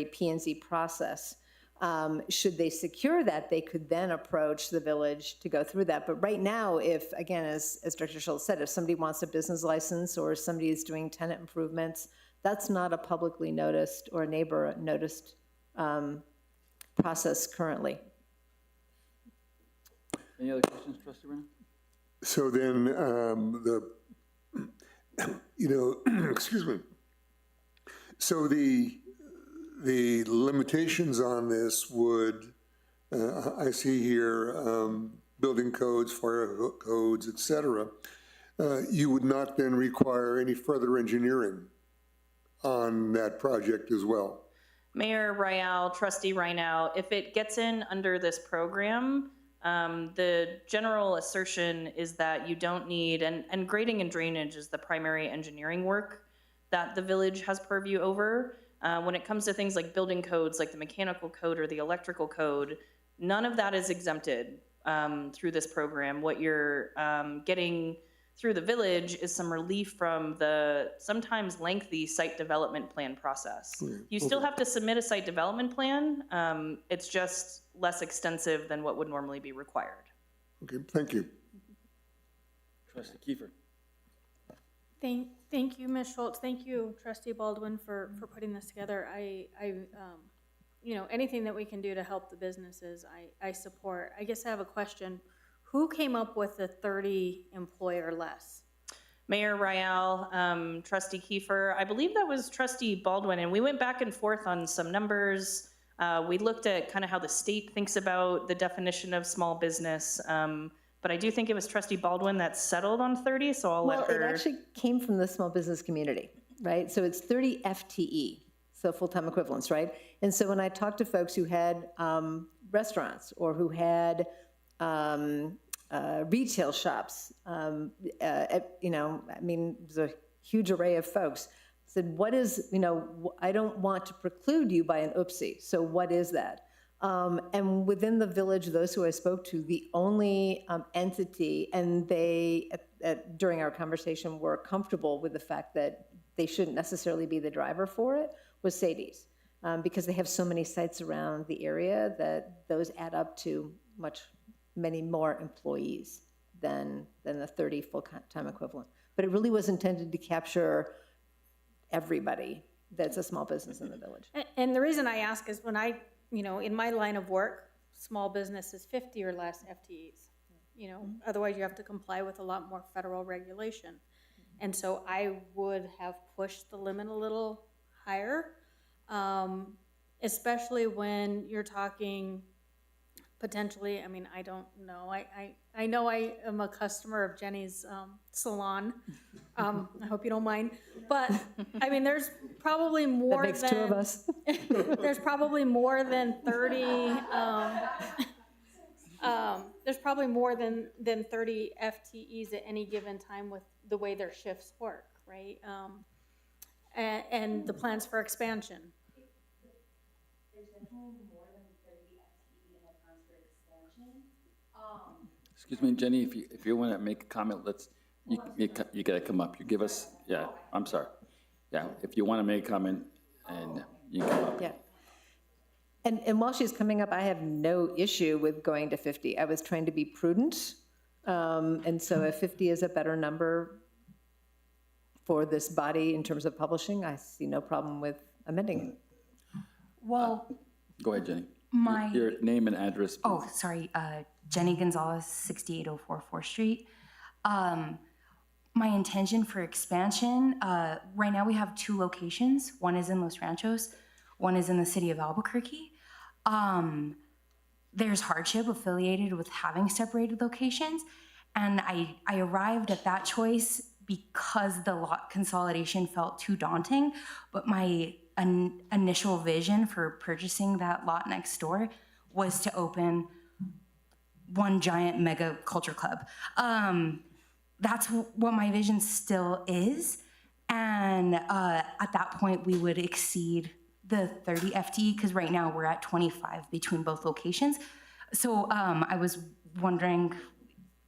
P&Z process. Should they secure that, they could then approach the village to go through that. But right now, if, again, as Director Schultz said, if somebody wants a business license or somebody is doing tenant improvements, that's not a publicly noticed or neighbor noticed process currently. Any other questions, Trustee Reiner? So then excuse me. So the limitations on this would, I see here, building codes, fire codes, et cetera. You would not then require any further engineering on that project as well? Mayor Royale, Trustee Reiner, if it gets in under this program, the general assertion is that you don't need, and grading and drainage is the primary engineering work that the village has purview over. When it comes to things like building codes, like the mechanical code or the electrical code, none of that is exempted through this program. What you're getting through the village is some relief from the sometimes lengthy site development plan process. You still have to submit a site development plan. It's just less extensive than what would normally be required. Okay, thank you. Trustee Kiefer. Thank you, Ms. Schultz. Thank you, Trustee Baldwin, for putting this together. Anything that we can do to help the businesses, I support. I guess I have a question. Who came up with the 30 employee or less? Mayor Royale, Trustee Kiefer, I believe that was Trustee Baldwin, and we went back and forth on some numbers. We looked at kind of how the state thinks about the definition of small business, but I do think it was Trustee Baldwin that settled on 30, so I'll let her. Well, it actually came from the small business community, right? So it's 30 FTE, so full-time equivalents, right? And so when I talked to folks who had restaurants or who had retail shops, there's a huge array of folks. Said, what is, I don't want to preclude you by an oopsie, so what is that? And within the village, those who I spoke to, the only entity, and they, during our conversation, were comfortable with the fact that they shouldn't necessarily be the driver for it, was Sadie's. Because they have so many sites around the area that those add up to many more employees than the 30 full-time equivalent. But it really was intended to capture everybody that's a small business in the village. And the reason I ask is when I, in my line of work, small business is 50 or less FTEs. Otherwise you have to comply with a lot more federal regulation. And so I would have pushed the limit a little higher, especially when you're talking potentially, I don't know. I know I am a customer of Jenny's salon. I hope you don't mind. But, there's probably more That makes two of us. There's probably more than 30, there's probably more than 30 FTEs at any given time with the way their shifts work, right? And the plans for expansion. There's definitely more than 30 FTE in the plans for expansion. Excuse me, Jenny, if you want to make a comment, you got to come up. You give us, yeah, I'm sorry. Yeah, if you want to make a comment, and you come up. Yeah. And while she's coming up, I have no issue with going to 50. I was trying to be prudent. And so if 50 is a better number for this body in terms of publishing, I see no problem with amending it. Well, Go ahead, Jenny. my, Your name and address, please. oh, sorry, Jenny Gonzalez, 6804 4th Street. My intention for expansion, right now we have 2 locations. One is in Los Ranchos, one is in the city of Albuquerque. There's hardship affiliated with having separated locations, and I arrived at that choice because the lot consolidation felt too daunting, but my initial vision for purchasing that lot next door was to open one giant mega culture club. That's what my vision still is, and at that point we would exceed the 30 FTE, because right now we're at 25 between both locations. So I was wondering,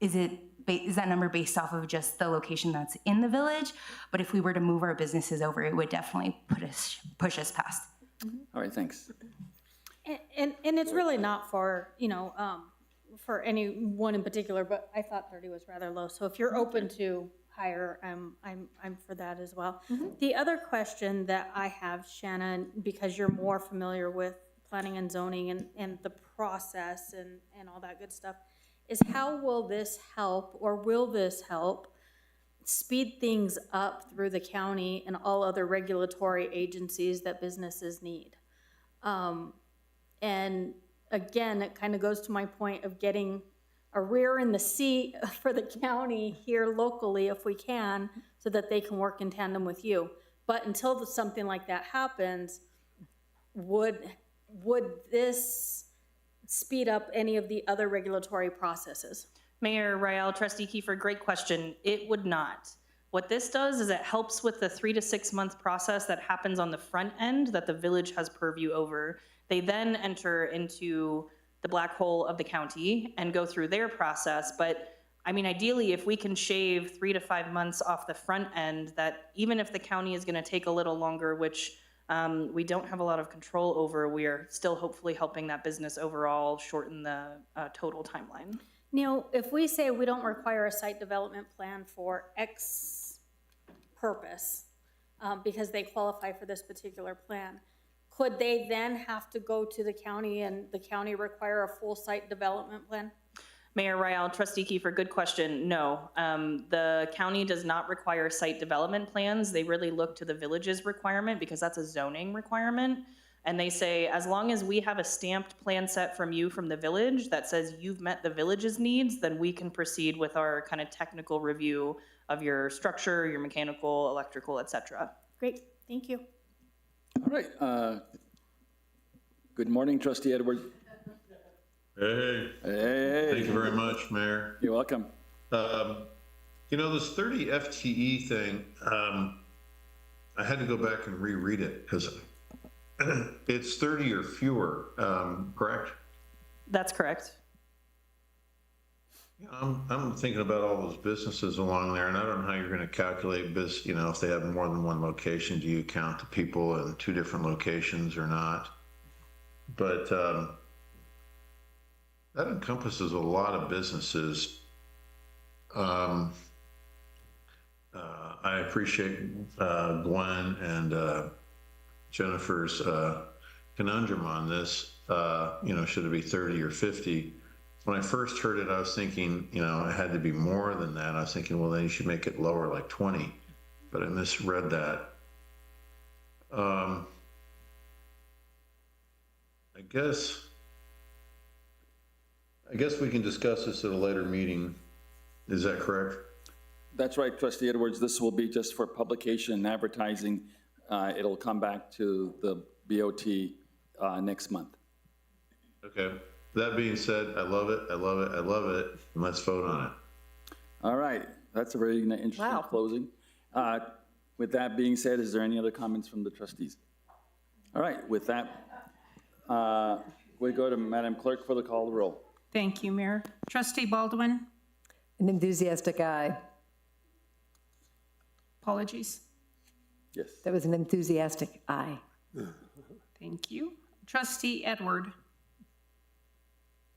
is that number based off of just the location that's in the village? But if we were to move our businesses over, it would definitely push us past. All right, thanks. And it's really not for, for any one in particular, but I thought 30 was rather low. So if you're open to higher, I'm for that as well. The other question that I have, Shannon, because you're more familiar with planning and zoning and the process and all that good stuff, is how will this help, or will this help speed things up through the county and all other regulatory agencies that businesses need? And again, it kind of goes to my point of getting a rear in the seat for the county here locally if we can, so that they can work in tandem with you. But until something like that happens, would this speed up any of the other regulatory processes? Mayor Rael, Trustee Kiefer, great question. It would not. What this does is it helps with the 3 to 6 month process that happens on the front end that the village has purview over. They then enter into the black hole of the county and go through their process. But ideally, if we can shave 3 to 5 months off the front end, that even if the county is going to take a little longer, which we don't have a lot of control over, we are still hopefully helping that business overall shorten the total timeline. Neil, if we say we don't require a site development plan for X purpose, because they qualify for this particular plan, could they then have to go to the county and the county require a full site development plan? Mayor Rael, Trustee Kiefer, good question. No, the county does not require site development plans. They really look to the village's requirement because that's a zoning requirement. And they say, as long as we have a stamped plan set from you from the village that says you've met the village's needs, then we can proceed with our kind of technical review of your structure, your mechanical, electrical, et cetera. Great, thank you. All right. Good morning, Trustee Edwards. Hey. Hey. Thank you very much, Mayor. You're welcome. This 30 FTE thing, I had to go back and reread it because it's 30 or fewer, correct? That's correct. I'm thinking about all those businesses along there, and I don't know how you're going to calculate if they have more than one location, do you count the people in two different locations or not? But that encompasses a lot of businesses. I appreciate Gwen and Jennifer's conundrum on this. Should it be 30 or 50? When I first heard it, I was thinking, it had to be more than that. I was thinking, well, then you should make it lower, like 20. But I misread that. I guess we can discuss this at a later meeting. Is that correct? That's right, Trustee Edwards. This will be just for publication and advertising. It'll come back to the BOT next month. Okay. That being said, I love it. I love it. I love it. And let's vote on it. All right. That's a very interesting closing. With that being said, is there any other comments from the trustees? All right. With that, we go to Madam Clerk for the call of the roll. Thank you, Mayor. Trustee Baldwin? An enthusiastic aye. Apologies. Yes. That was an enthusiastic aye. Thank you. Trustee Edward?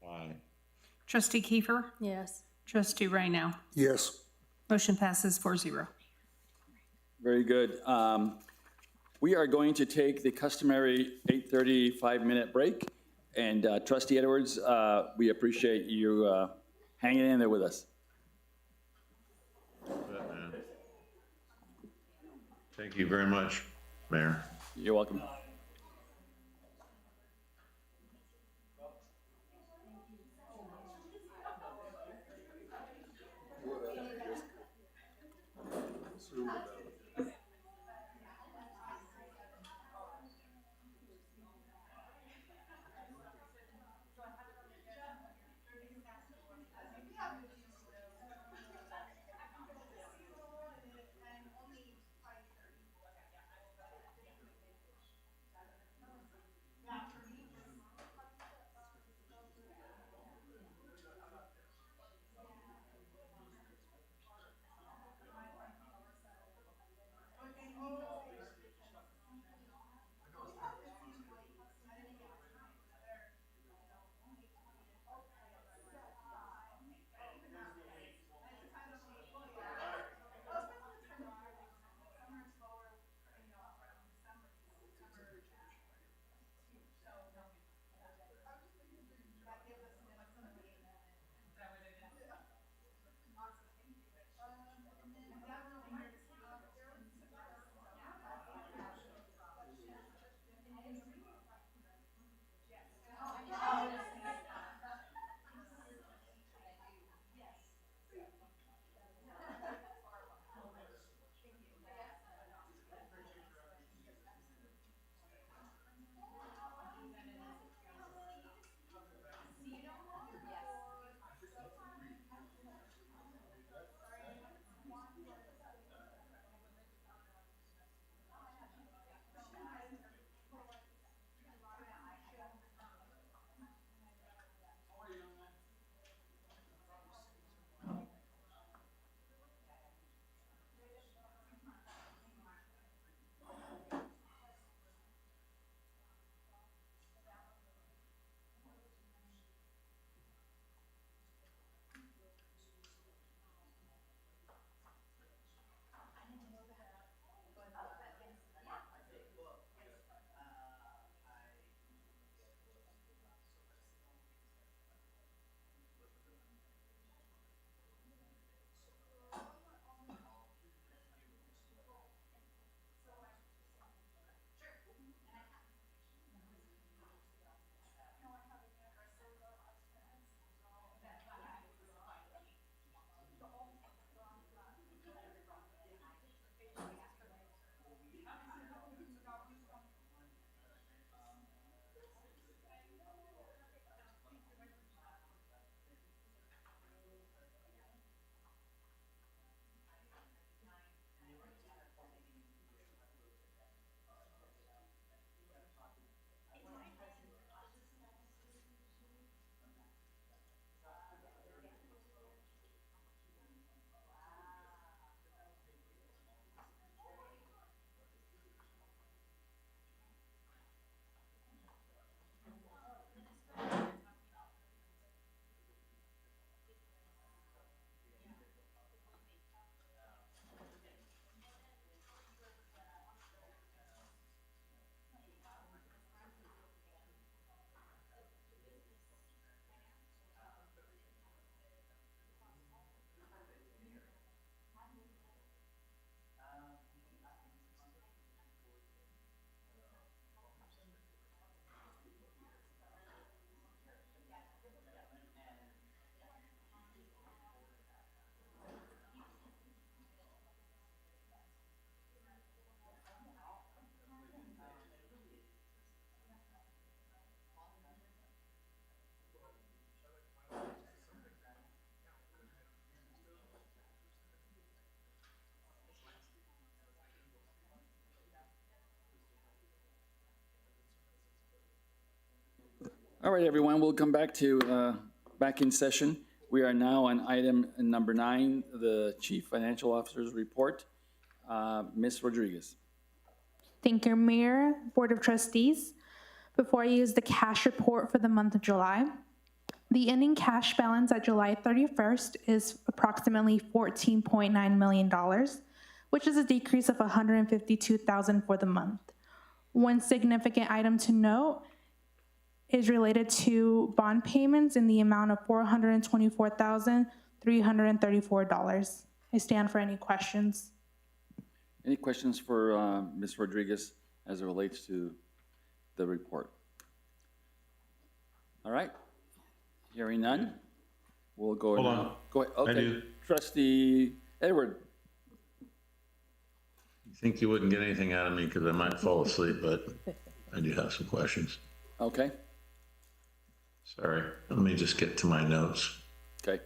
Aye. Trustee Kiefer? Yes. Trustee Rhino? Yes. Motion passes 4-0. Very good. We are going to take the customary 8:30 5-minute break. And Trustee Edwards, we appreciate you hanging in there with us. Thank you very much, Mayor. You're welcome. All right, everyone, we'll come back to, back in session. We are now on item number 9, the Chief Financial Officer's report. Ms. Rodriguez. Thank you, Mayor, Board of Trustees. Before I use the cash report for the month of July, the ending cash balance at July 31st is approximately $14.9 million, which is a decrease of $152,000 for the month. One significant item to note is related to bond payments in the amount of $424,334. I stand for any questions. Any questions for Ms. Rodriguez as it relates to the report? All right. Hearing none, we'll go. Hold on. Go ahead. I Okay. do. Trustee Edward. You think you wouldn't get anything out of me because I might fall asleep, but I do have some questions. Okay. Sorry. Let me just get to my notes. Okay.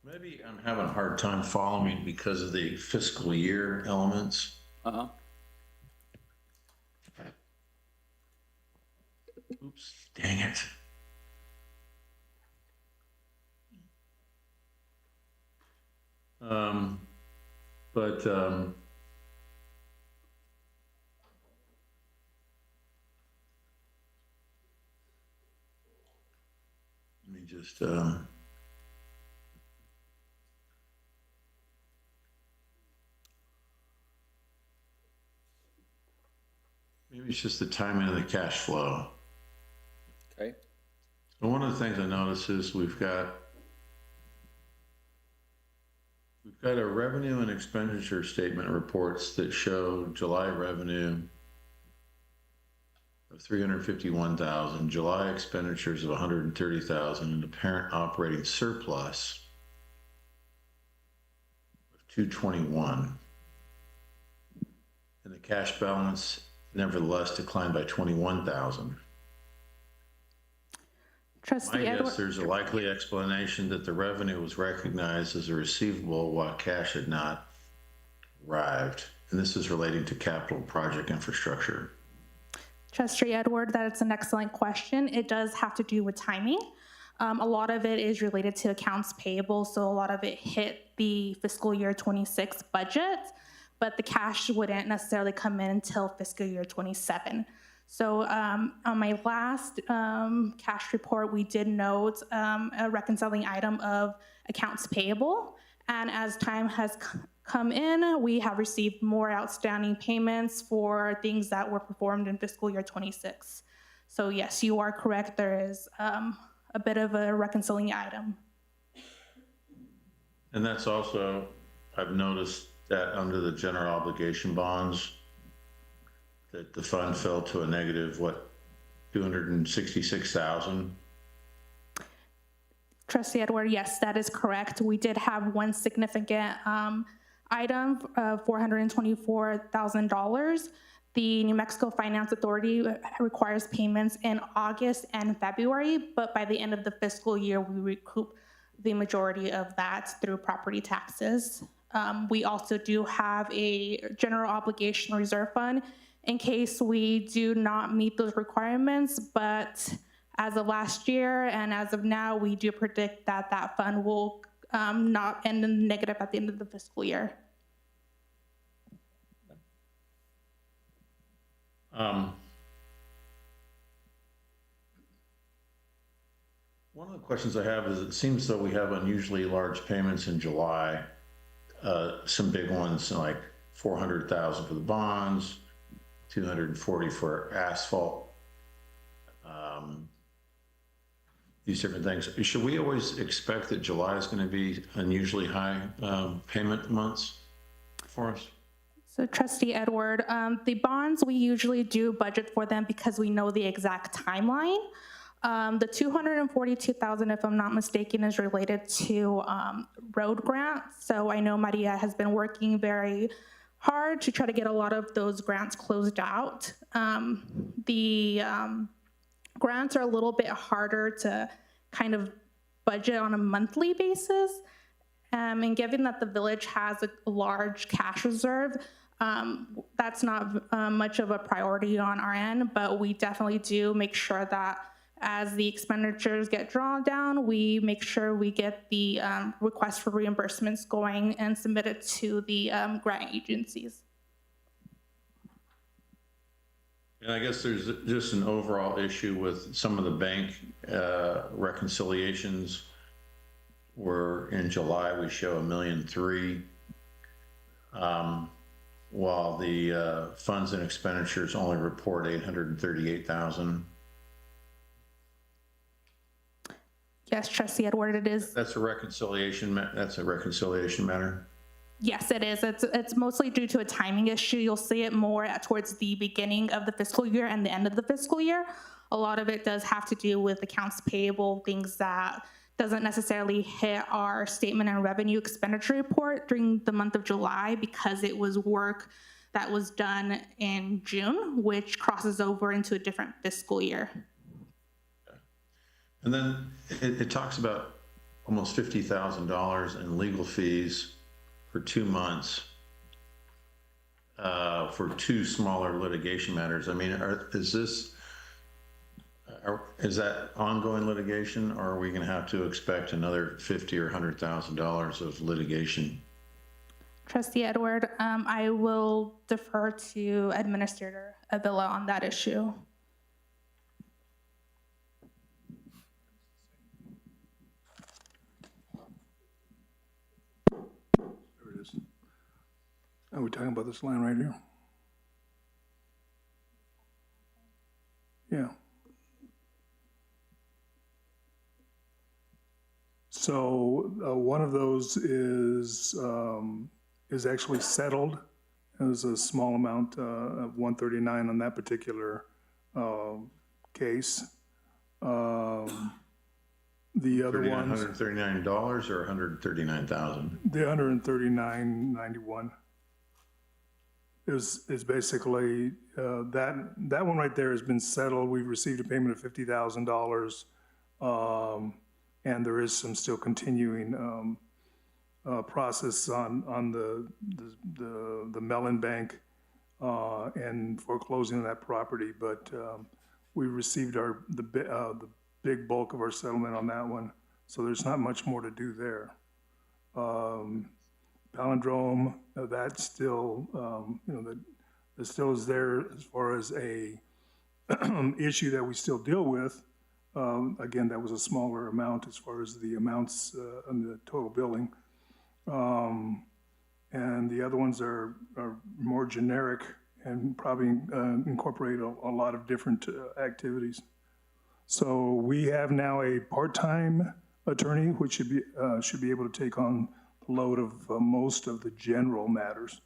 Maybe I'm having a hard time following because of the fiscal year elements. Uh-huh. Oops, dang it. But let me just maybe it's just the timing of the cash flow. Okay. So one of the things I noticed is we've got a revenue and expenditure statement reports that show July revenue of $351,000, July expenditures of $130,000, and apparent operating surplus of $221,000. And the cash balance nevertheless declined by $21,000. Trustee I Edward. guess there's a likely explanation that the revenue was recognized as a receivable while cash had not arrived. And this is relating to capital project infrastructure. Trustee Edward, that's an excellent question. It does have to do with timing. A lot of it is related to accounts payable, so a lot of it hit the fiscal year 26 budget, but the cash wouldn't necessarily come in until fiscal year 27. So on my last cash report, we did note a reconciling item of accounts payable. And as time has come in, we have received more outstanding payments for things that were performed in fiscal year 26. So yes, you are correct. There is a bit of a reconciling item. And that's also, I've noticed that under the general obligation bonds, that the fund fell to a negative, what, 266,000? Trustee Edward, yes, that is correct. We did have one significant item of $424,000. The New Mexico Finance Authority requires payments in August and February, but by the end of the fiscal year, we recoup the majority of that through property taxes. We also do have a general obligation reserve fund in case we do not meet those requirements, but as of last year and as of now, we do predict that that fund will not end in negative at the end of the fiscal year. One of the questions I have is it seems though we have unusually large payments in July, some big ones like $400,000 for the bonds, $240,000 for asphalt, these different things. Should we always expect that July is going to be unusually high payment months for us? So Trustee Edward, the bonds, we usually do budget for them because we know the exact timeline. The $242,000, if I'm not mistaken, is related to road grants. So I know Maria has been working very hard to try to get a lot of those grants closed out. The grants are a little bit harder to kind of budget on a monthly basis. And given that the village has a large cash reserve, that's not much of a priority on our end, but we definitely do make sure that as the expenditures get drawn down, we make sure we get the request for reimbursements going and submit it to the grant agencies. And I guess there's just an overall issue with some of the bank reconciliations where in July we show $1.3 million, while the funds and expenditures only report $838,000. Yes, Trustee Edward, it is. That's a reconciliation matter. Yes, it is. It's mostly due to a timing issue. You'll see it more towards the beginning of the fiscal year and the end of the fiscal year. A lot of it does have to do with accounts payable, things that doesn't necessarily hit our statement and revenue expenditure report during the month of July because it was work that was done in June, which crosses over into a different fiscal year. And then it talks about almost $50,000 in legal fees for 2 months for 2 smaller litigation matters. I mean, is that ongoing litigation, or are we going to have to expect another $50,000 or $100,000 of litigation? Trustee Edward, I will defer to Administrator Avila on that issue. There it is. Are we talking about this line right here? Yeah. So one of those is actually settled. There's a small amount of $139 on that particular case. The other ones, $139 or $139,000? the $139.91 is basically that one right there has been settled. We've received a payment of $50,000, and there is some still continuing process on the Mellon Bank and foreclosing on that property. But we received the big bulk of our settlement on that one, so there's not much more to do there. Palindrome, that's still, that still is there as far as a issue that we still deal with. Again, that was a smaller amount as far as the amounts on the total billing. And the other ones are more generic and probably incorporate a lot of different activities. So we have now a part-time attorney, which should be able to take on the load of most of the general matters.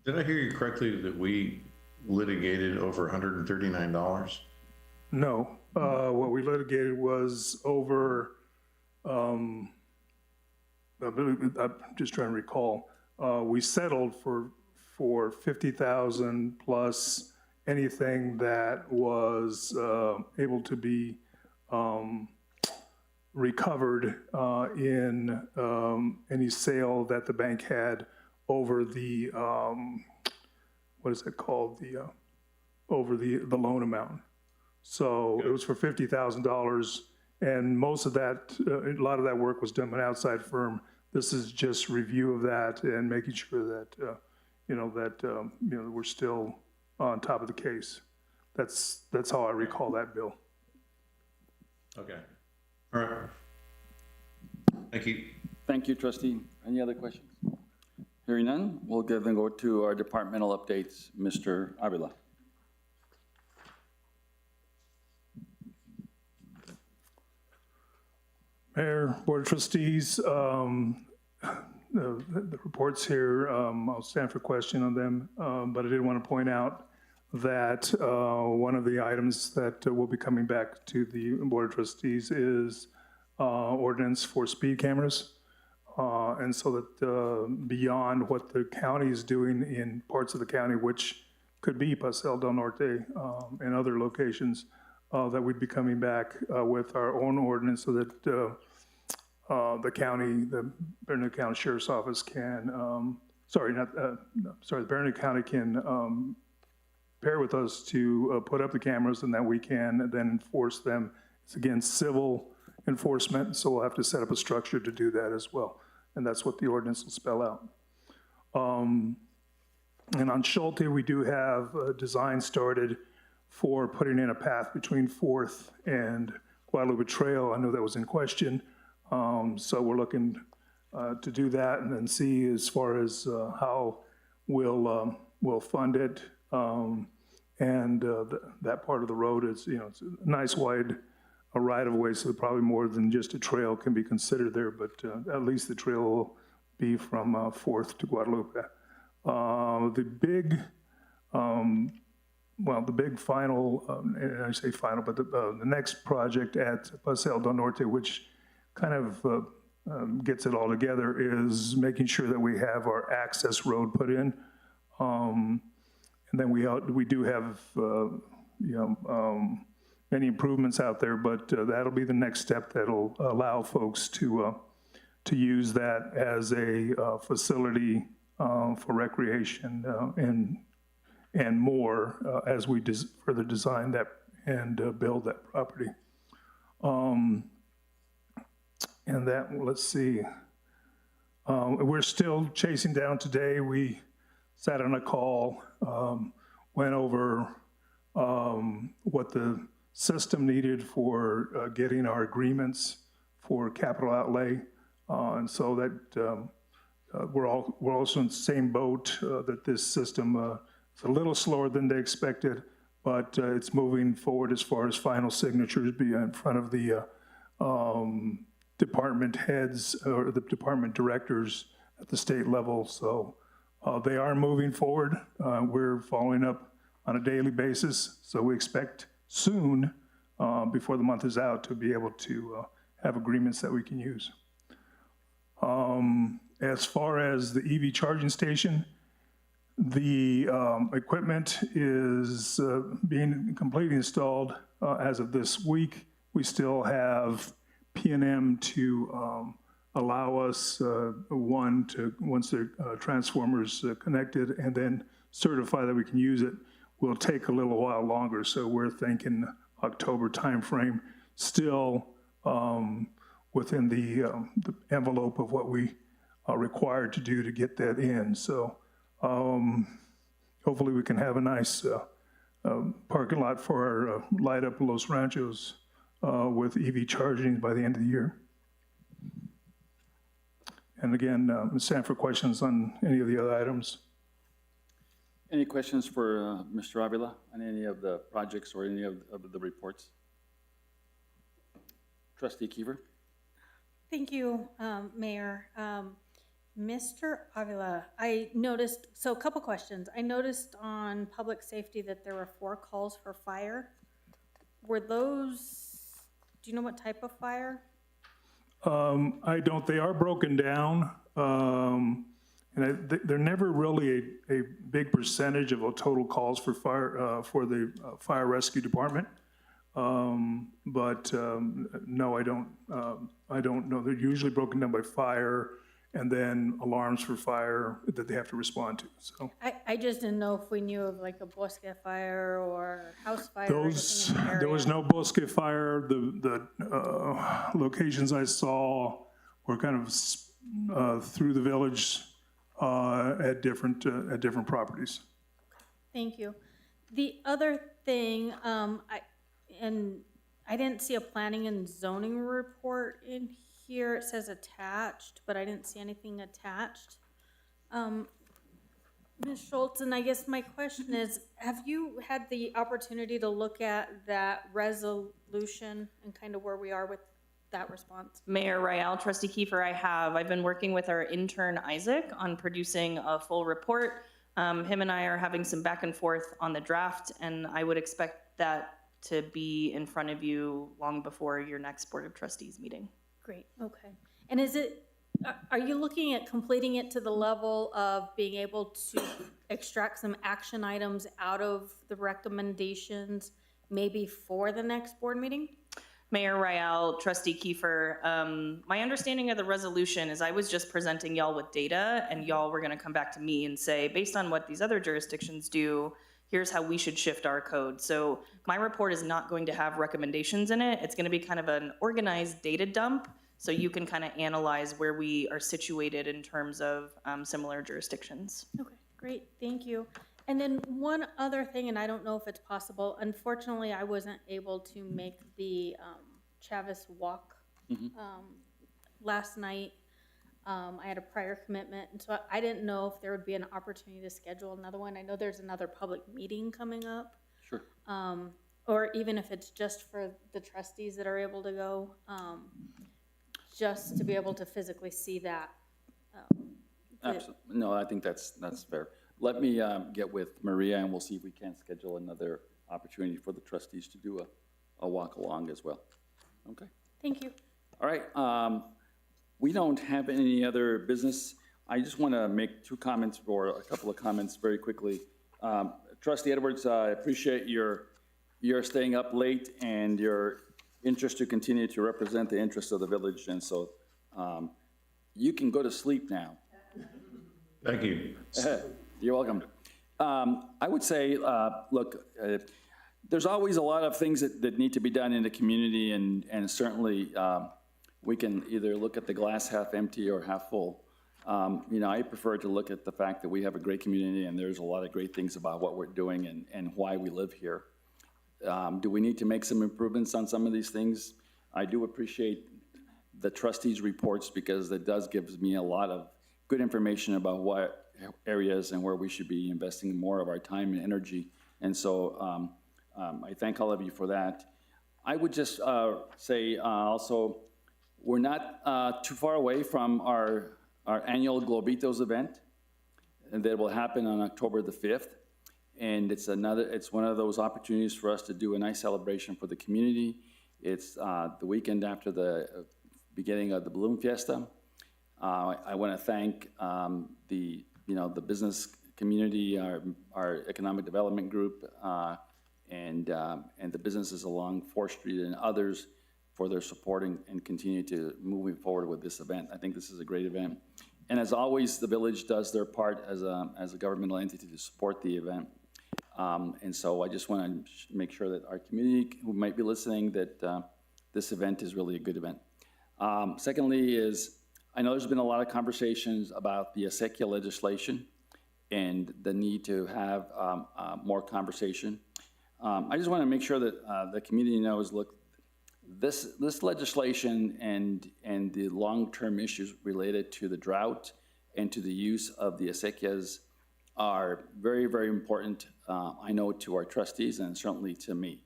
Did I hear you correctly that we litigated over $139? No, what we litigated was over, I'm just trying to recall, we settled for $50,000 plus anything that was able to be recovered in any sale that the bank had over the, what is it called, over the loan amount. So it was for $50,000, and most of that, a lot of that work was done by an outside firm. This is just review of that and making sure that, we're still on top of the case. That's how I recall that bill. Okay. All right. Thank you. Thank you, Trustee. Any other questions? Hearing none, we'll then go to our departmental updates. Mr. Avila. Mayor, Board of Trustees, the reports here, I'll stand for question on them, but I did want to point out that one of the items that will be coming back to the Board of Trustees is ordinance for speed cameras. And so that beyond what the county is doing in parts of the county, which could be Paseo del Norte and other locations, that we'd be coming back with our own ordinance so that the county, the Bernalillo County Sheriff's Office can, the Bernalillo County can pair with us to put up the cameras, and that we can then enforce them. It's again civil enforcement, so we'll have to set up a structure to do that as well. And that's what the ordinance will spell out. And on Schulte, we do have a design started for putting in a path between 4th and Guadalupe Trail. I know that was in question. So we're looking to do that and then see as far as how we'll fund it. That part of the road is, it's a nice wide right of way, so probably more than just a trail can be considered there, but at least the trail will be from 4th to Guadalupe. The big final, and I say final, but the next project at Paseo del Norte, which kind of gets it all together, is making sure that we have our access road put in. And then we do have, many improvements out there, but that'll be the next step that'll allow folks to use that as a facility for recreation and more as we further design that and build that property. And that, let's see, we're still chasing down today. We sat on a call, went over what the system needed for getting our agreements for capital outlay. And so that we're also in the same boat that this system is a little slower than they expected, but it's moving forward as far as final signatures be in front of the department heads or the department directors at the state level. So they are moving forward. We're following up on a daily basis. So we expect soon, before the month is out, to be able to have agreements that we can use. As far as the EV charging station, the equipment is being completely installed as of this week. We still have P&M to allow us, once the transformer's connected, and then certify that we can use it. Will take a little while longer, so we're thinking October timeframe, still within the envelope of what we are required to do to get that in. So hopefully we can have a nice parking lot for our Light Up Los Ranchos with EV charging by the end of the year. And again, Ms. Sanford, questions on any of the other items? Any questions for Mr. Avila on any of the projects or any of the reports? Trustee Kiefer? Thank you, Mayor. Mr. Avila, I noticed, so a couple questions. I noticed on public safety that there were 4 calls for fire. Were those, do you know what type of fire? I don't. They are broken down. And they're never really a big percentage of a total calls for fire for the fire rescue department. But no, I don't know. They're usually broken down by fire and then alarms for fire that they have to respond to. So I just didn't know if we knew of like a bosque fire or house fire. those, or anything in the area. there was no bosque fire. The locations I saw were kind of through the village. At different properties. Thank you. The other thing, I didn't see a planning and zoning report in here. It says attached, but I didn't see anything attached. Ms. Schultz, and I guess my question is, have you had the opportunity to look at that resolution and kind of where we are with that response? Mayor Rael, Trustee Kiefer, I've been working with our intern Isaac on producing a full report. Him and I are having some back and forth on the draft, and I would expect that to be in front of you long before your next Board of Trustees meeting. Great, okay. And are you looking at completing it to the level of being able to extract some action items out of the recommendations maybe for the next board meeting? Mayor Rael, Trustee Kiefer, my understanding of the resolution is I was just presenting y'all with data, and y'all were gonna come back to me and say, based on what these other jurisdictions do, here's how we should shift our code. So my report is not going to have recommendations in it. It's gonna be kind of an organized data dump, so you can kind of analyze where we are situated in terms of similar jurisdictions. Okay, great, thank you. And then one other thing, and I don't know if it's possible, unfortunately, I wasn't able to make the Chavis walk last night. I had a prior commitment, and so I didn't know if there would be an opportunity to schedule another one. I know there's another public meeting coming up. Sure. Or even if it's just for the trustees that are able to go, just to be able to physically see that. Absolutely. No, I think that's fair. Let me get with Maria, and we'll see if we can schedule another opportunity for the trustees to do a walk along as well. Okay. Thank you. All right. We don't have any other business. I just want to make two comments or a couple of comments very quickly. Trustee Edwards, I appreciate your staying up late and your interest to continue to represent the interests of the village. And so you can go to sleep now. Thank you. You're welcome. I would say, look, there's always a lot of things that need to be done in the community, and certainly we can either look at the glass half empty or half full. You know, I prefer to look at the fact that we have a great community and there's a lot of great things about what we're doing and why we live here. Do we need to make some improvements on some of these things? I do appreciate the trustees' reports because that does give me a lot of good information about what areas and where we should be investing more of our time and energy. And so I thank all of you for that. I would just say also, we're not too far away from our annual Globitos event, and that will happen on October the 5th. And it's one of those opportunities for us to do a nice celebration for the community. It's the weekend after the beginning of the Balloon Fiesta. I want to thank the business community, our economic development group, and the businesses along 4th Street and others for their support and continue to moving forward with this event. I think this is a great event. And as always, the village does their part as a governmental entity to support the event. And so I just want to make sure that our community who might be listening that this event is really a good event. Secondly is, I know there's been a lot of conversations about the acequia legislation and the need to have more conversation. I just want to make sure that the community knows, look, this legislation and the long-term issues related to the drought and to the use of the acequias are very, very important, I know, to our trustees and certainly to me.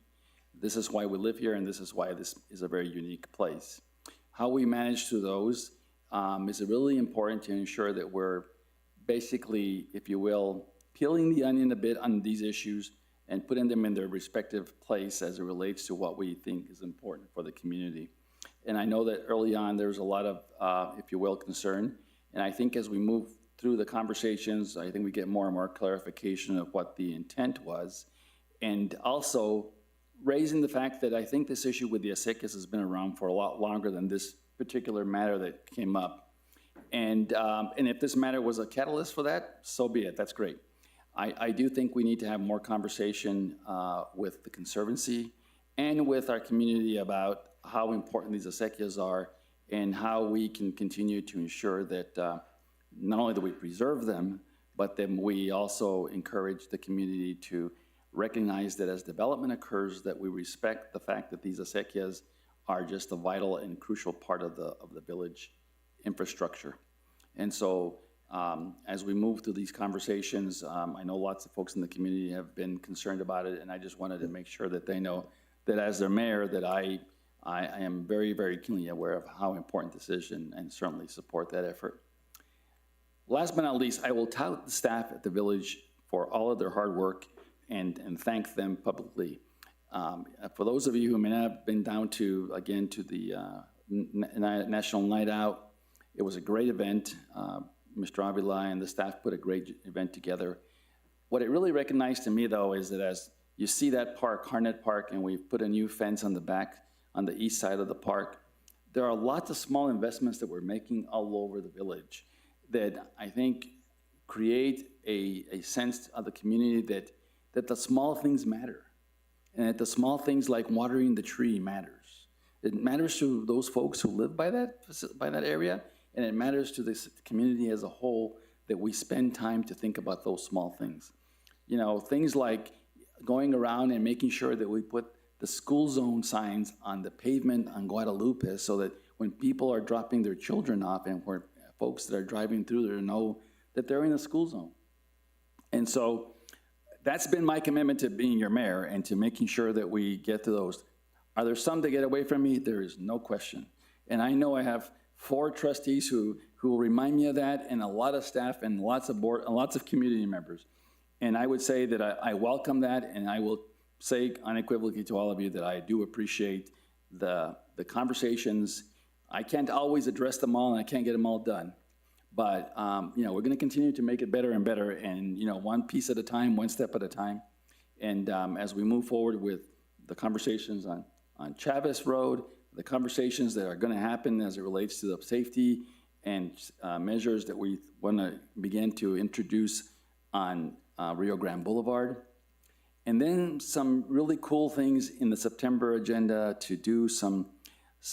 This is why we live here, and this is why this is a very unique place. How we manage through those is really important to ensure that we're basically, if you will, peeling the onion a bit on these issues and putting them in their respective place as it relates to what we think is important for the community. And I know that early on there's a lot of, if you will, concern. And I think as we move through the conversations, I think we get more and more clarification of what the intent was. And also raising the fact that I think this issue with the acequias has been around for a lot longer than this particular matter that came up. And if this matter was a catalyst for that, so be it, that's great. I do think we need to have more conversation with the Conservancy and with our community about how important these acequias are and how we can continue to ensure that not only do we preserve them, but then we also encourage the community to recognize that as development occurs, that we respect the fact that these acequias are just a vital and crucial part of the village infrastructure. And so as we move through these conversations, I know lots of folks in the community have been concerned about it, and I just wanted to make sure that they know that as their mayor, that I am very, very keenly aware of how important this is and certainly support that effort. Last but not least, I will tout the staff at the village for all of their hard work and thank them publicly. For those of you who may not have been down to, again, to the National Night Out, it was a great event. Mr. Avila and the staff put a great event together. What it really recognized to me, though, is that as you see that park, Harnett Park, and we've put a new fence on the back, on the east side of the park. There are lots of small investments that we're making all over the village that I think create a sense of the community that the small things matter. And that the small things like watering the tree matters. It matters to those folks who live by that area, and it matters to this community as a whole that we spend time to think about those small things. You know, things like going around and making sure that we put the school zone signs on the pavement on Guadalupe so that when people are dropping their children off and where folks that are driving through there know that they're in a school zone. And so that's been my commitment to being your mayor and to making sure that we get to those. Are there some that get away from me? There is no question. And I know I have 4 trustees who will remind me of that, and a lot of staff and lots of board and lots of community members. And I would say that I welcome that, and I will say unequivocally to all of you that I do appreciate the conversations. I can't always address them all, and I can't get them all done. But, you know, we're going to continue to make it better and better, and, you know, one piece at a time, one step at a time. And as we move forward with the conversations on Chavez Road, the conversations that are going to happen as it relates to the safety and measures that we want to begin to introduce on Rio Grande Boulevard. And then some really cool things in the September agenda to do some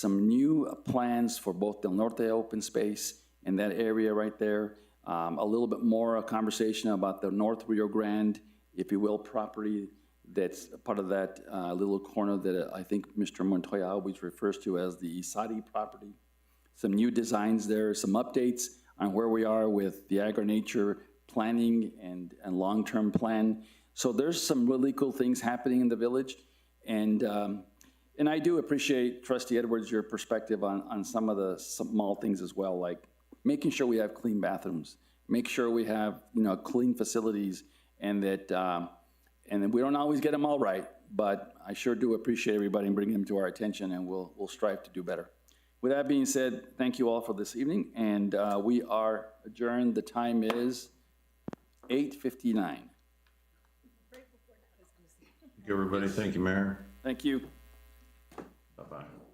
new plans for both Del Norte open space in that area right there. A little bit more a conversation about the North Rio Grande, if you will, property that's part of that little corner that I think Mr. Montoya always refers to as the Isadi property. Some new designs there, some updates on where we are with the agri-nature planning and long-term plan. So there's some really cool things happening in the village. And I do appreciate, Trustee Edwards, your perspective on some of the small things as well, like making sure we have clean bathrooms, make sure we have, you know, clean facilities, and that we don't always get them all right, but I sure do appreciate everybody bringing them to our attention, and we'll strive to do better. With that being said, thank you all for this evening, and we are adjourned. The time is 8:59. Everybody, thank you, Mayor. Thank you. Bye-bye.